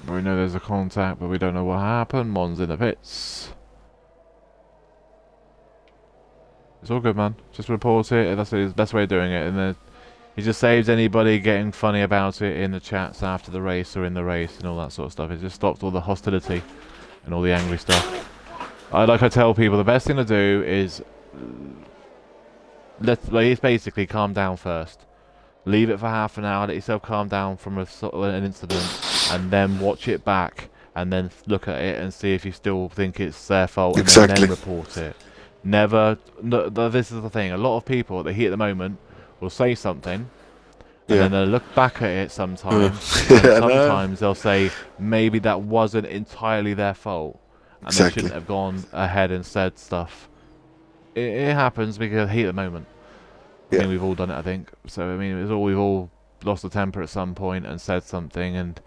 [SPEAKER 2] We know there's a contact, but we don't know what happened. Mon's in the pits. It's all good, man. Just report it. That's the best way of doing it. And then he just saves anybody getting funny about it in the chats after the race or in the race and all that sort of stuff. It just stops all the hostility and all the angry stuff. Like I tell people, the best thing to do is basically calm down first. Leave it for half an hour, let yourself calm down from an incident, and then watch it back, and then look at it and see if you still think it's their fault, and then report it. Never. No, this is the thing. A lot of people at the heat at the moment will say something, and then they'll look back at it sometimes, and sometimes they'll say maybe that wasn't entirely their fault, and they shouldn't have gone ahead and said stuff. It happens because of the heat at the moment. I mean, we've all done it, I think. So, I mean, we've all lost the temper at some point and said something, and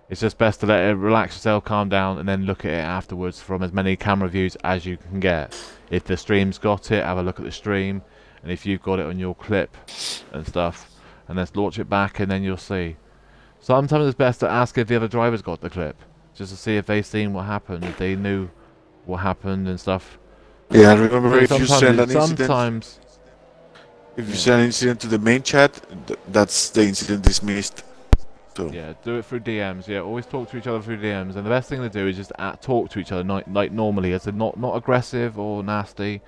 [SPEAKER 2] it's just best to let it relax yourself, calm down, and then look at it afterwards from as many camera views as you can get. If the stream's got it, have a look at the stream, and if you've got it on your clip and stuff, and let's launch it back, and then you'll see. Sometimes it's best to ask if the other drivers got the clip, just to see if they've seen what happened, if they knew what happened and stuff.
[SPEAKER 1] Yeah, remember if you send an incident.
[SPEAKER 2] Sometimes.
[SPEAKER 1] If you send an incident to the main chat, that's the incident dismissed. So.
[SPEAKER 2] Yeah, do it through DMs. Yeah, always talk to each other through DMs. And the best thing to do is just talk to each other like normally, as not aggressive or nasty.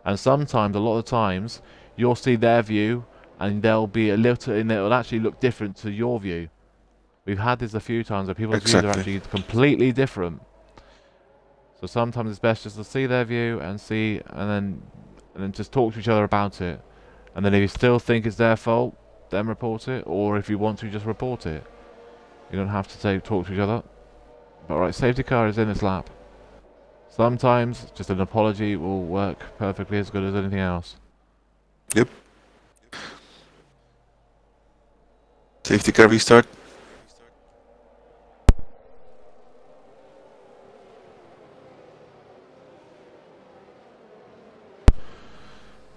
[SPEAKER 2] And sometimes, a lot of the times, you'll see their view, and they'll be a little, and it'll actually look different to your view. We've had this a few times where people's views are actually completely different. So sometimes it's best just to see their view and see, and then just talk to each other about it. And then if you still think it's their fault, then report it. Or if you want to, just report it. You don't have to talk to each other. But right, safety car is in this lap. Sometimes just an apology will work perfectly as good as anything else.
[SPEAKER 1] Yep. Safety car restart.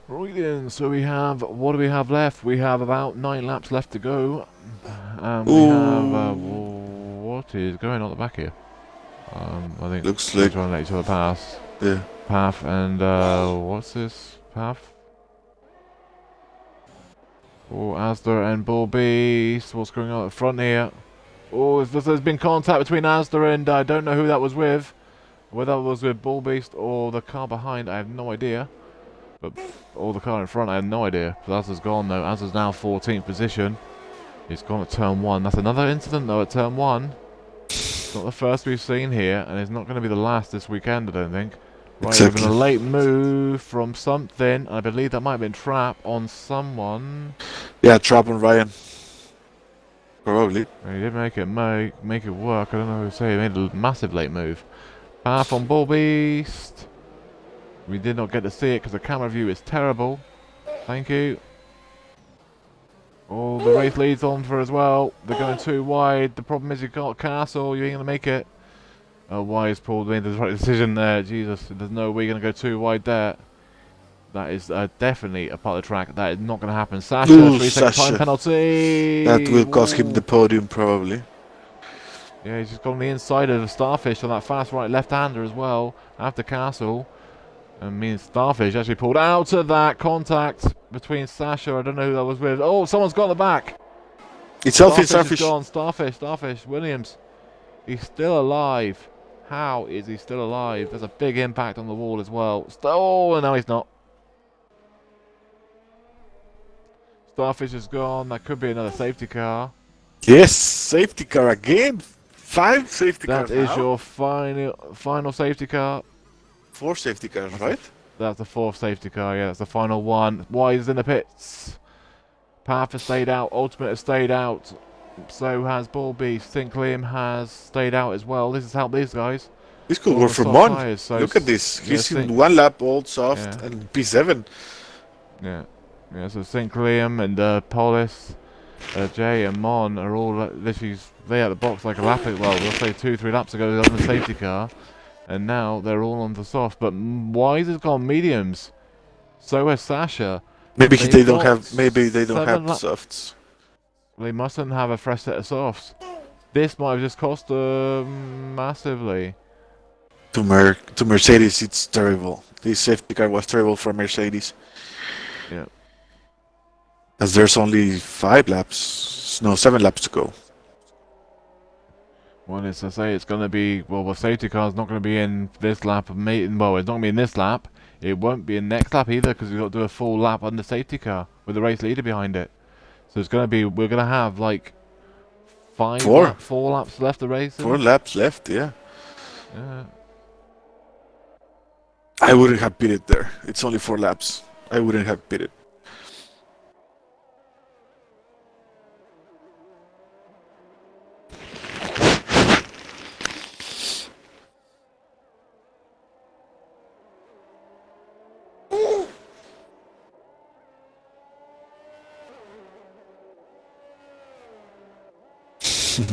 [SPEAKER 2] Right then, so we have, what do we have left? We have about 9 laps left to go. And we have,
[SPEAKER 1] Ooh,
[SPEAKER 2] what is going on at the back here? I think
[SPEAKER 1] looks
[SPEAKER 2] they're
[SPEAKER 1] like
[SPEAKER 2] trying to let each other pass.
[SPEAKER 1] yeah.
[SPEAKER 2] Path, and, what's this? Path? Oh, Asda and Bull Beast. What's going on at the front here? Oh, there's been contact between Asda and I don't know who that was with. Whether it was with Bull Beast or the car behind, I have no idea. But or the car in front, I have no idea. But Asda's gone though. Asda's now 14th position. He's gone at turn 1. That's another incident though at turn 1. It's not the first we've seen here, and it's not going to be the last this weekend, I don't think. Right,
[SPEAKER 1] Exactly.
[SPEAKER 2] having a late move from something. I believe that might have been trap on someone.
[SPEAKER 1] Yeah, Trap and Ryan. Probably.
[SPEAKER 2] He did make it work. I don't know who to say. He made a massive late move. Path on Bull Beast. We did not get to see it because the camera view is terrible. Thank you. Oh, the race leads on for as well. They're going too wide. The problem is you've got Castle. You ain't going to make it. Wise Paul made the right decision there. Jesus, there's no way you're going to go too wide there. That is definitely a part of the track. That is not going to happen. Sasha,
[SPEAKER 1] Ooh,
[SPEAKER 2] 3-second time
[SPEAKER 1] Sasha.
[SPEAKER 2] penalty.
[SPEAKER 1] That will cost him the
[SPEAKER 2] Ooh.
[SPEAKER 1] podium probably.
[SPEAKER 2] Yeah, he's just got on the inside of the Starfish on that fast right left-hander as well. After Castle. And me and Starfish actually pulled out of that contact between Sasha. I don't know who that was with. Oh, someone's got the back.
[SPEAKER 1] It's Selfie
[SPEAKER 2] Starfish is
[SPEAKER 1] Starfish.
[SPEAKER 2] gone. Starfish. Williams. He's still alive. How is he still alive? There's a big impact on the wall as well. Oh, no, he's not. Starfish is gone. That could be another safety car.
[SPEAKER 1] Yes, safety car again. 5 safety
[SPEAKER 2] That
[SPEAKER 1] cars
[SPEAKER 2] is
[SPEAKER 1] now.
[SPEAKER 2] your final safety car.
[SPEAKER 1] 4 safety cars, right?
[SPEAKER 2] That's the 4th safety car. Yeah, that's the final one. Wise in the pits. Path has stayed out. Ultimate has stayed out. So has Bull Beast. Liam has stayed out as well. This has helped these guys.
[SPEAKER 1] This could
[SPEAKER 2] All
[SPEAKER 1] work
[SPEAKER 2] the
[SPEAKER 1] for
[SPEAKER 2] soft
[SPEAKER 1] Mon.
[SPEAKER 2] tyres, so
[SPEAKER 1] Look at this.
[SPEAKER 2] yeah,
[SPEAKER 1] He's in 1 lap old soft
[SPEAKER 2] yeah.
[SPEAKER 1] and P7.
[SPEAKER 2] Yeah, so Liam and Polis, Jay and Mon are all literally they at the box like a lap. Well, we'll say 2-3 laps ago on the safety car, and now they're all on the soft. But Wise has gone mediums. So has Sasha.
[SPEAKER 1] Maybe
[SPEAKER 2] They've
[SPEAKER 1] they don't
[SPEAKER 2] got
[SPEAKER 1] have. Maybe they don't have
[SPEAKER 2] 7
[SPEAKER 1] the softs.
[SPEAKER 2] They mustn't have a fresh set of softs. This might have just cost them massively.
[SPEAKER 1] To Mercedes, it's terrible. This safety car was terrible for Mercedes.
[SPEAKER 2] Yeah.
[SPEAKER 1] As there's only 5 laps, no, 7 laps to go.
[SPEAKER 2] Well, as I say, it's going to be, well, the safety car's not going to be in this lap. Well, it's not going to be in this lap. It won't be in next lap either because we've got to do a full lap on the safety car with the race leader behind it. So it's going to be, we're going to have like 4 laps left to race.
[SPEAKER 1] 4 laps left, yeah.
[SPEAKER 2] Yeah.
[SPEAKER 1] I wouldn't have beat it there. It's only 4 laps. I wouldn't have beat it.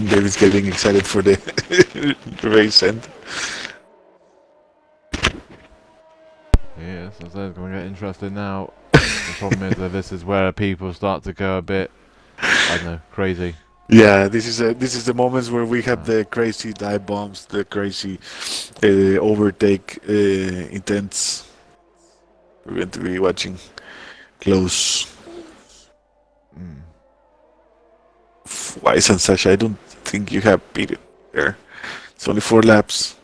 [SPEAKER 1] David's getting excited for the race end.
[SPEAKER 2] Yes, I said it's going to get interesting now. The problem is that this is where people start to go a bit, I don't know, crazy.
[SPEAKER 1] Yeah, this is the moments where we have the crazy dive bombs, the crazy overtake intents. We're going to be watching close. Wise and Sasha, I don't think you have beat it there. It's only 4 laps.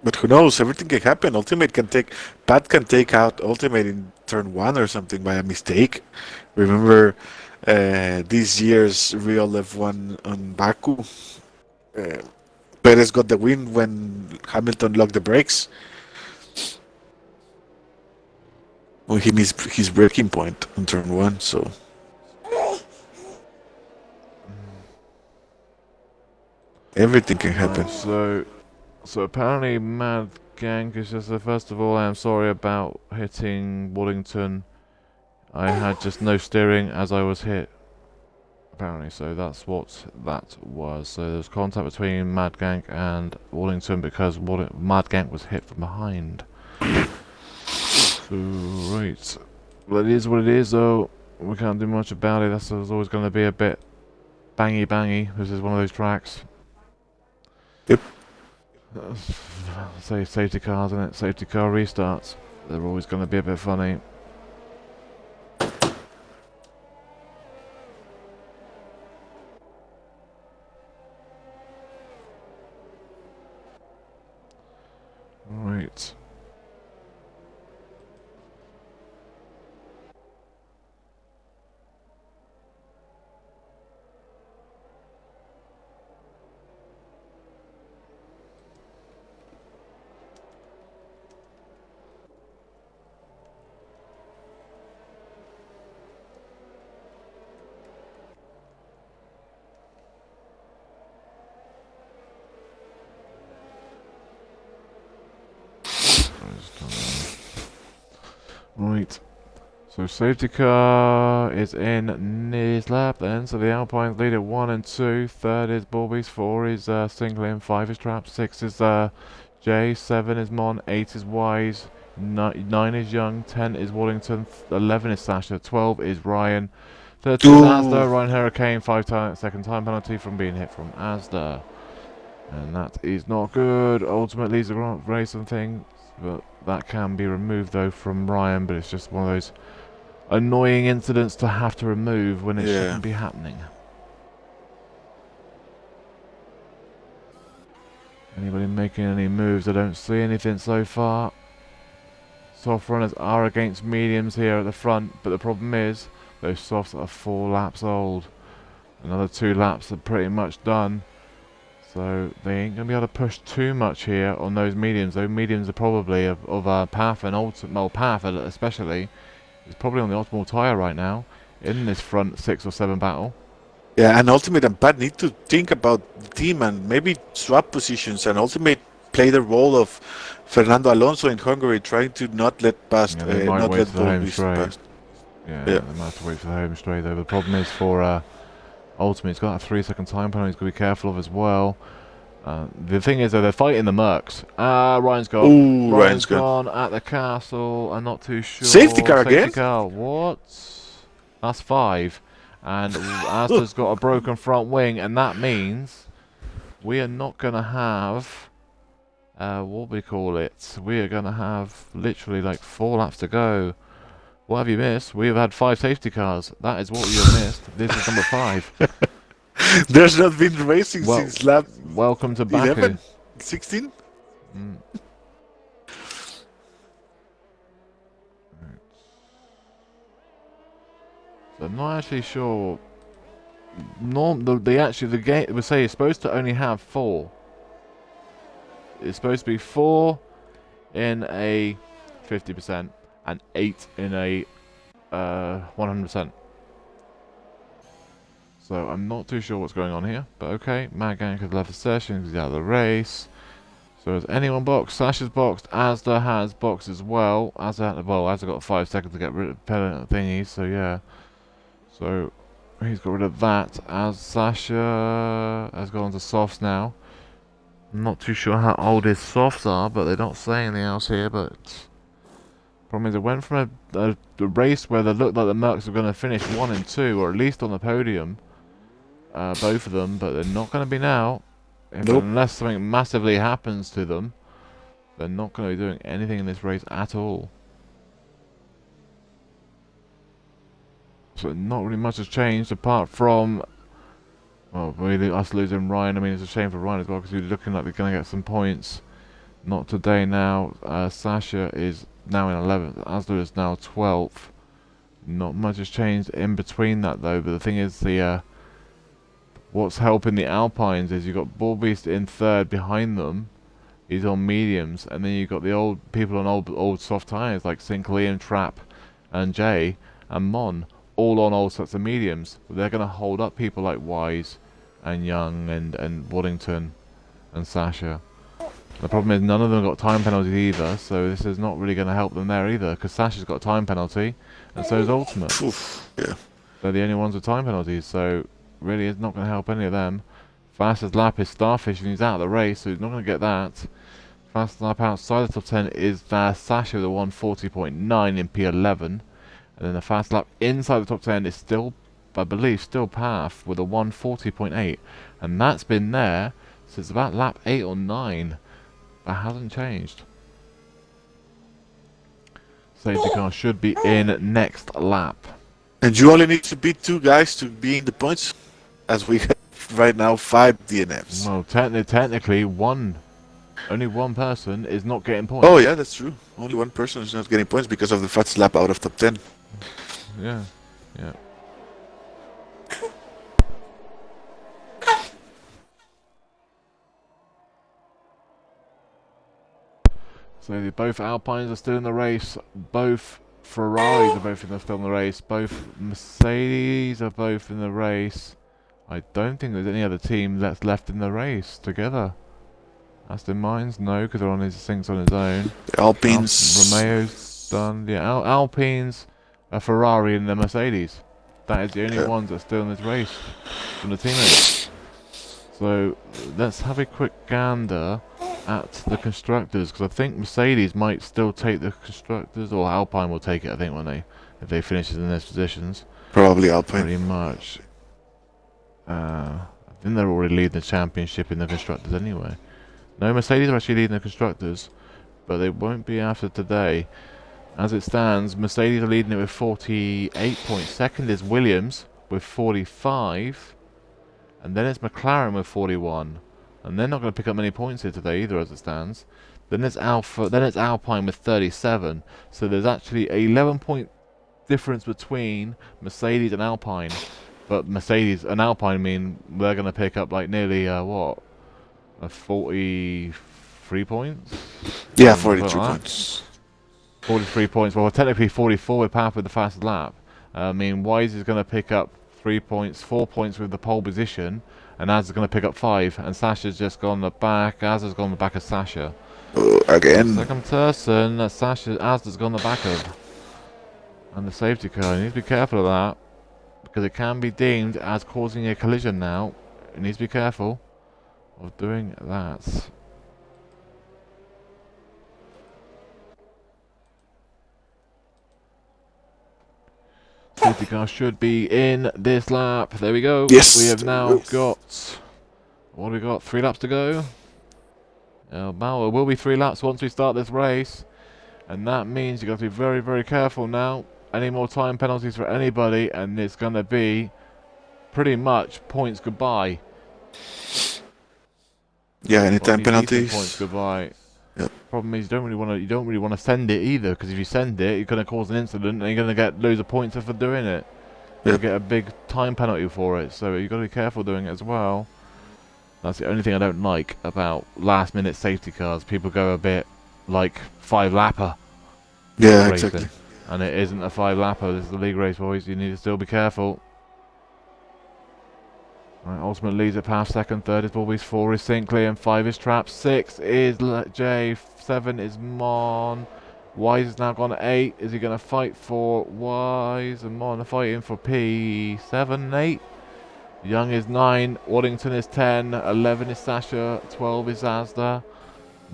[SPEAKER 1] But who knows? Everything can happen. Pat can take out Ultimate in turn 1 or something by a mistake. Remember this year's real F1 on Baku? Perez got the win when Hamilton locked the brakes. When he missed his braking point on turn 1, so. Everything can happen.
[SPEAKER 2] So apparently Mad Gang is just first of all, I am sorry about hitting Wallington. I had just no steering as I was hit. Apparently, so that's what that was. So there was contact between Mad Gank and Wallington because Mad Gank was hit from behind. So, right. Well, it is what it is, though. We can't do much about it. That's always going to be a bit bangy. This is one of those tracks.
[SPEAKER 1] Yep.
[SPEAKER 2] Say safety cars, isn't it? Safety car restarts. They're always going to be a bit funny. Right. Right. So safety car is in his lap then. So the Alpines lead at 1 and 2. Third is Bulbies. 4 is Singling. 5 is Trap. 6 is J. 7 is Mon. 8 is Wise. 9 is Young. 10 is Wallington. 11 is Sasha. 12 is Ryan. 13 is Asda. Ryan Hurricane. 5-second time penalty from being hit from Asda. And that is not good. Ultimately, it's a race and thing. But that can be removed though from Ryan, but it's just one of those annoying incidents to have to remove when it shouldn't be happening. Anybody making any moves? I don't see anything so far. Soft runners are against mediums here at the front, but the problem is those softs are 4 laps old. Another 2 laps are pretty much done. So they ain't going to be able to push too much here on those mediums. Those mediums are probably of Path and Ultimate, well, Path especially, is probably on the optimal tyre right now in this front 6 or 7 battle.
[SPEAKER 1] Yeah, and Ultimate and Pat need to think about the team and maybe swap positions, and Ultimate play the role of Fernando Alonso in Hungary, trying to not let past,
[SPEAKER 2] they might
[SPEAKER 1] not
[SPEAKER 2] wait
[SPEAKER 1] let
[SPEAKER 2] for the home straight.
[SPEAKER 1] past.
[SPEAKER 2] Yeah, they might have to wait for the home straight though. The problem is for Ultimate, he's got a 3-second time penalty he's got to be careful of as well. The thing is, though, they're fighting the Mercs. Ryan's gone.
[SPEAKER 1] Ooh,
[SPEAKER 2] Ryan's gone at the castle. I'm not too sure.
[SPEAKER 1] Safety car again?
[SPEAKER 2] Car. What? That's 5. And Asda's got a broken front wing, and that means we are not going to have... what we call it? We are going to have literally like 4 laps to go. What have you missed? We have had 5 safety cars. That is what you have missed. This is number 5.
[SPEAKER 1] There's not been racing since lap...
[SPEAKER 2] Welcome to Baku.
[SPEAKER 1] 11? 16?
[SPEAKER 2] So I'm not actually sure. The game would say it's supposed to only have 4. It's supposed to be 4 in a 50% and 8 in a 100%. So I'm not too sure what's going on here, but okay. Mad Gang has left the session, he's out of the race. So has anyone boxed? Sasha's boxed. Asda has boxed as well. Asda got 5 seconds to get rid of penalty thingies, so yeah. So he's got rid of that. As Sasha has gone to softs now. I'm not too sure how old his softs are, but they're not saying anything else here, but problem is it went from a race where they looked like the Mercs were going to finish 1 and 2, or at least on the podium. Both of them, but they're not going to be now. Unless something massively happens to them, they're not going to be doing anything in this race at all. So not really much has changed apart from, well, really us losing Ryan. I mean, it's a shame for Ryan as well because he's looking like they're going to get some points. Not today now. Sasha is now in 11th. Asda is now 12th. Not much has changed in between that though. But the thing is, what's helping the Alpines is you've got Bullbeast in 3rd behind them. He's on mediums, and then you've got the old people on old soft tyres like Sinclair, Trap, and Jay, and Mon, all on old sets of mediums. But they're going to hold up people like Wise, and Young, and Waddington, and Sasha. The problem is none of them got time penalties either, so this is not really going to help them there either, because Sasha's got a time penalty, and so is Ultimate.
[SPEAKER 1] Oof, yeah.
[SPEAKER 2] They're the only ones with time penalties, so really is not going to help any of them. Fastest lap is Starfish, and he's out of the race, so he's not going to get that. Fastest lap outside the top 10 is Sasha with a 140.9 in P11. And then the fastest lap inside the top 10 is still, I believe, still Path with a 140.8. And that's been there since about lap 8 or 9. That hasn't changed. Safety car should be in next lap.
[SPEAKER 1] And you only need to beat 2 guys to be in the points, as we have right now 5 DNFs.
[SPEAKER 2] Well, technically, only one person is not getting points.
[SPEAKER 1] Oh yeah, that's true. Only one person is not getting points because of the fastest lap out of top 10.
[SPEAKER 2] Yeah, yeah. So both Alpines are still in the race. Both Ferraris are still in the race. Both Mercedes are both in the race. I don't think there's any other team that's left in the race together. Aston Martin's no, because they're on his things on his own.
[SPEAKER 1] The Alpines.
[SPEAKER 2] Romeo's done. Yeah, Alpines, a Ferrari, and the Mercedes. That is the only ones that are still in this race from the teammates. So let's have a quick gander at the constructors, because I think Mercedes might still take the constructors, or Alpine will take it. I think if they finish in those positions.
[SPEAKER 1] Probably Alpine.
[SPEAKER 2] Pretty much. I think they're already leading the championship in the constructors anyway. No, Mercedes are actually leading the constructors, but they won't be after today. As it stands, Mercedes are leading it with 48 points. Second is Williams with 45, and then it's McLaren with 41. And they're not going to pick up many points here today either, as it stands. Then it's Alpine with 37. So there's actually an 11-point difference between Mercedes and Alpine. But Mercedes and Alpine mean they're going to pick up like nearly 43 points?
[SPEAKER 1] Yeah, 43 points.
[SPEAKER 2] 43 points. Well, technically 44 with Path with the fastest lap. I mean, Wise is going to pick up 3 points, 4 points with the pole position, and Az is going to pick up 5. And Sasha's just gone the back. Az has gone the back of Sasha.
[SPEAKER 1] Again.
[SPEAKER 2] Second person, Az has gone the back of. And the safety car. You need to be careful of that, because it can be deemed as causing a collision now. You need to be careful of doing that. Safety car should be in this lap. There we go.
[SPEAKER 1] Yes.
[SPEAKER 2] We have now got, what have we got? 3 laps to go. Well, it will be 3 laps once we start this race, and that means you've got to be very, very careful now. Any more time penalties for anybody, and it's going to be pretty much points goodbye.
[SPEAKER 1] Yeah, any time penalties.
[SPEAKER 2] Points goodbye.
[SPEAKER 1] Yep.
[SPEAKER 2] Problem is, you don't really want to send it either, because if you send it, you're going to cause an incident, and you're going to get loads of points for doing it. You'll get a big time penalty for it, so you've got to be careful doing it as well. That's the only thing I don't like about last-minute safety cars. People go a bit like 5-lapper.
[SPEAKER 1] Yeah, exactly.
[SPEAKER 2] And it isn't a 5-lapper. This is the league race, boys. You need to still be careful. Right, Ultimate leads at Path. Second, third is Bulbies. 4 is Sinclair, and 5 is Trap. 6 is J. 7 is Mon. Wise is now gone to 8. Is he going to fight for Wise? And Mon are fighting for P. 7, 8. Young is 9. Waddington is 10. 11 is Sasha. 12 is Asda.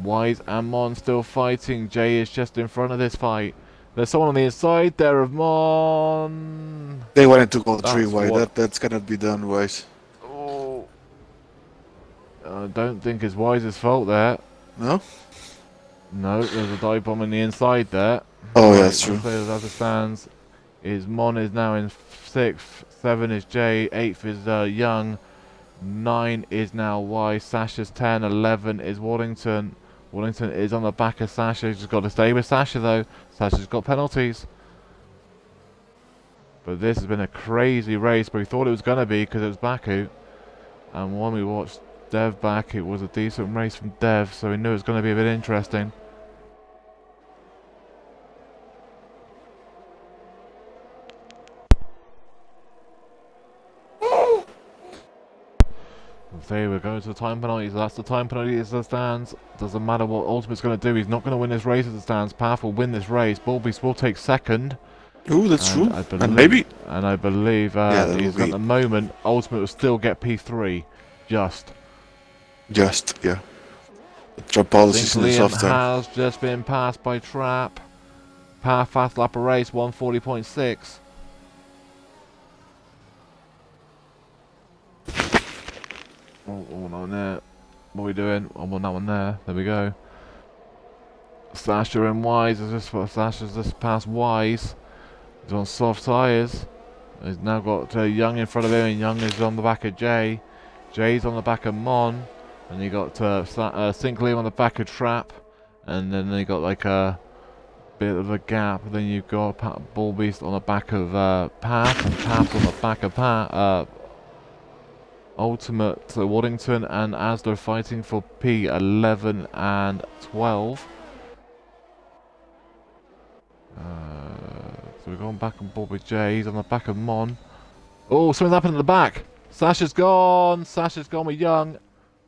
[SPEAKER 2] Wise and Mon still fighting. Jay is just in front of this fight. There's someone on the inside there of Mon.
[SPEAKER 1] They wanted to go 3 wide. That's cannot be done, Wise.
[SPEAKER 2] Oh. I don't think it's Wise's fault there.
[SPEAKER 1] No?
[SPEAKER 2] No, there's a dive bomb on the inside there.
[SPEAKER 1] Oh, yeah, that's true.
[SPEAKER 2] As it stands, Mon is now in 6th. 7 is Jay. 8th is Young. 9 is now Wise. Sasha's 10. 11 is Waddington. Waddington is on the back of Sasha. He's just got to stay with Sasha though. Sasha's got penalties. But this has been a crazy race, but we thought it was going to be because it was Baku. And when we watched Dev back, it was a decent race from Dev, so we knew it was going to be a bit interesting. There we go to the time penalties. That's the time penalty as it stands. Doesn't matter what Ultimate's going to do. He's not going to win this race as it stands. Path will win this race. Bulbies will take second.
[SPEAKER 1] Ooh, that's
[SPEAKER 2] And
[SPEAKER 1] true.
[SPEAKER 2] I
[SPEAKER 1] And
[SPEAKER 2] believe,
[SPEAKER 1] maybe,
[SPEAKER 2] and I believe
[SPEAKER 1] yeah, that
[SPEAKER 2] he's
[SPEAKER 1] would
[SPEAKER 2] at
[SPEAKER 1] be
[SPEAKER 2] the moment Ultimate will still get P3, just.
[SPEAKER 1] just, yeah. The drop policies in the
[SPEAKER 2] Liam
[SPEAKER 1] soft time.
[SPEAKER 2] has just been passed by Trap. Fast lap of race 140.6. Oh, no, there. What are we doing? Oh, well, that one there. There we go. Sasha and Wise Sasha's just passed Wise. He's on soft tyres. He's now got Young in front of him, and Young is on the back of Jay. Jay's on the back of Mon, and you got Sinclair on the back of Trap, and then they got like a bit of a gap. Then you've got Ball Beast on the back of Path, and Path on the back of Ultimate Waddington, and Asda fighting for P11 and 12. So we're going back on board with Jay. He's on the back of Mon. Oh, something's happened at the back. Sasha's gone. Sasha's gone with Young.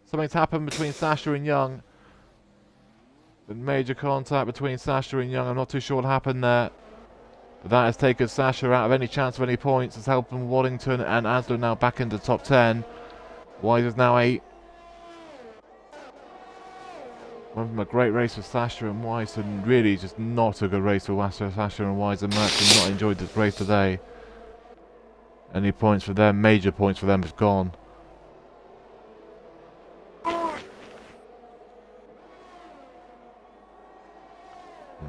[SPEAKER 2] Something's happened between Sasha and Young. The major contact between Sasha and Young. I'm not too sure what happened there. But that has taken Sasha out of any chance of any points. It's helping Waddington and Asda now back into the top 10. Wise is now 8. Went from a great race for Sasha and Wise and really just not a good race for Sasha and Wise, and actually not enjoyed this race today. Any points for them, major points for them, have gone. And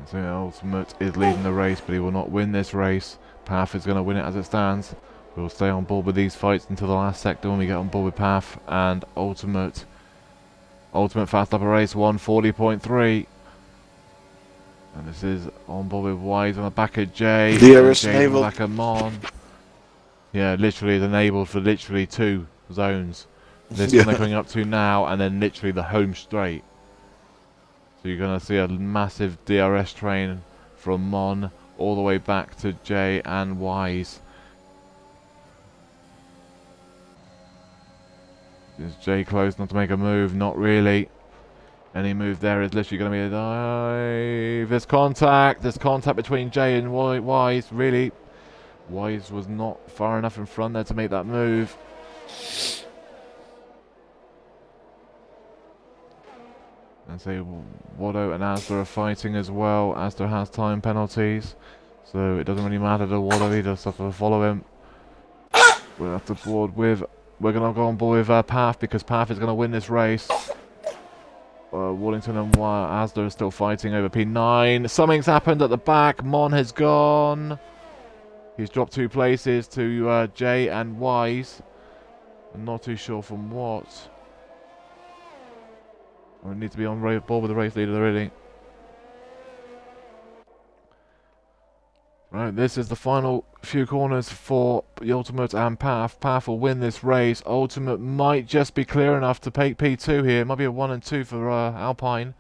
[SPEAKER 2] so Ultimate is leading the race, but he will not win this race. Path is going to win it as it stands. We'll stay on board with these fights until the last sector when we get on board with Path and Ultimate. Ultimate fast up a race 140.3. And this is on board with Wise on the back of Jay.
[SPEAKER 1] DRS
[SPEAKER 2] Jay on the
[SPEAKER 1] enabled.
[SPEAKER 2] back of Mon. Yeah, literally is enabled for literally 2 zones. This one they're coming up to now, and then literally the home straight. So you're going to see a massive DRS train from Mon all the way back to Jay and Wise. Is Jay close not to make a move? Not really. Any move there is literally going to be a dive. There's contact. There's contact between Jay and Wise. Really, Wise was not far enough in front there to make that move. And so Wado and Asda are fighting as well. Asda has time penalties, so it doesn't really matter to Wado. He just has to follow him. We'll have to board with. We're going to go on board with Path, because Path is going to win this race. Wallington and Asda are still fighting over P9. Something's happened at the back. Mon has gone. He's dropped 2 places to Jay and Wise. I'm not too sure from what. We need to be on board with the race leader, really. Right, this is the final few corners for the Ultimate and Path. Path will win this race. Ultimate might just be clear enough to take P2 here. It might be a 1 and 2 for Alpine.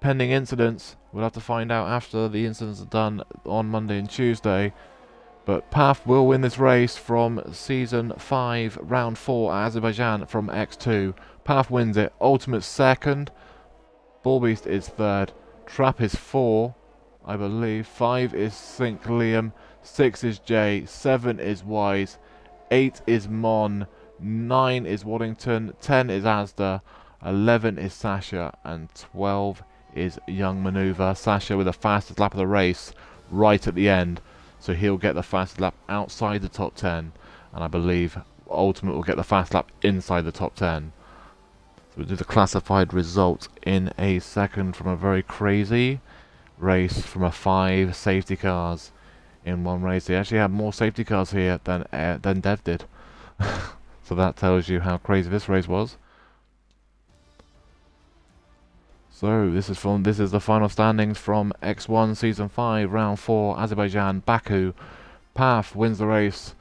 [SPEAKER 2] Pending incidents. We'll have to find out after the incidents are done on Monday and Tuesday. But Path will win this race from Season 5, Round 4 at Azerbaijan from X2. Path wins it. Ultimate second. Ballbeast is third. Trap is 4. I believe 5 is Sync Liam, 6 is Jay, 7 is Wise, 8 is Mon, 9 is Waddington, 10 is Asda, 11 is Sasha, and 12 is Young Maneuver. Sasha with the fastest lap of the race right at the end, so he'll get the fastest lap outside the top 10, and I believe Ultimate will get the fast lap inside the top 10. So we'll do the classified results in a second from a very crazy race from 5 safety cars in one race. They actually had more safety cars here than Dev did. So that tells you how crazy this race was. So this is the final standings from X1 Season 5 Round 4 Azerbaijan Baku. Path wins the race.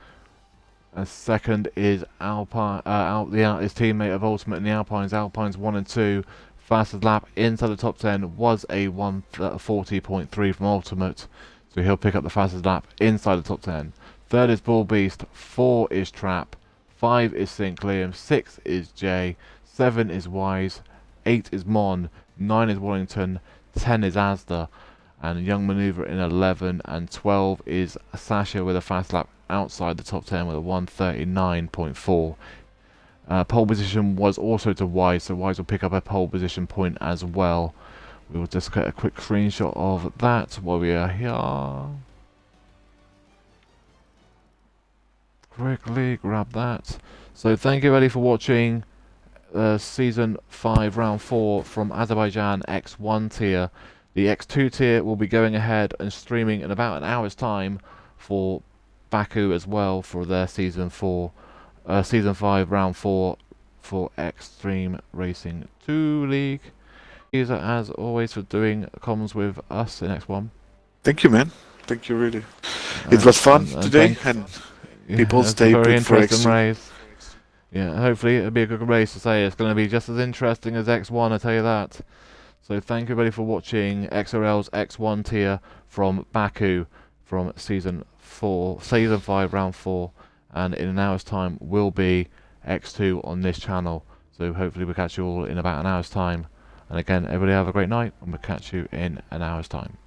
[SPEAKER 2] Second is Alpine, his teammate of Ultimate in the Alpines. Alpines 1 and 2. Fastest lap inside the top 10 was a 140.3 from Ultimate, so he'll pick up the fastest lap inside the top 10. Third is Ball Beast, 4 is Trap, 5 is St. Liam, 6 is Jay, 7 is Wise, 8 is Mon, 9 is Wallington, 10 is Asda, and Young Maneuver in 11, and 12 is Sasha with a fast lap outside the top 10 with a 1:39.4. Pole position was also to Wise, so Wise will pick up a pole position point as well. We will just get a quick screenshot of that while we are here. Quickly grab that. So thank you everybody for watching Season 5 Round 4 from Azerbaijan X1 tier. The X2 tier will be going ahead and streaming in about an hour's time for Baku as well for their Season 5 Round 4 for Extreme Racing 2 League. Thank you as always for doing comms with us in X1.
[SPEAKER 1] Thank you, man. Thank you, really. It was fun today, and people stay put for X2.
[SPEAKER 2] Race. Yeah, hopefully it'll be a good race to say. It's going to be just as interesting as X1, I tell you that. So thank you everybody for watching XRL's X1 tier from Baku from Season 5 Round 4, and in an hour's time will be X2 on this channel. So hopefully we'll catch you all in about an hour's time. And again, everybody have a great night, and we'll catch you in an hour's time.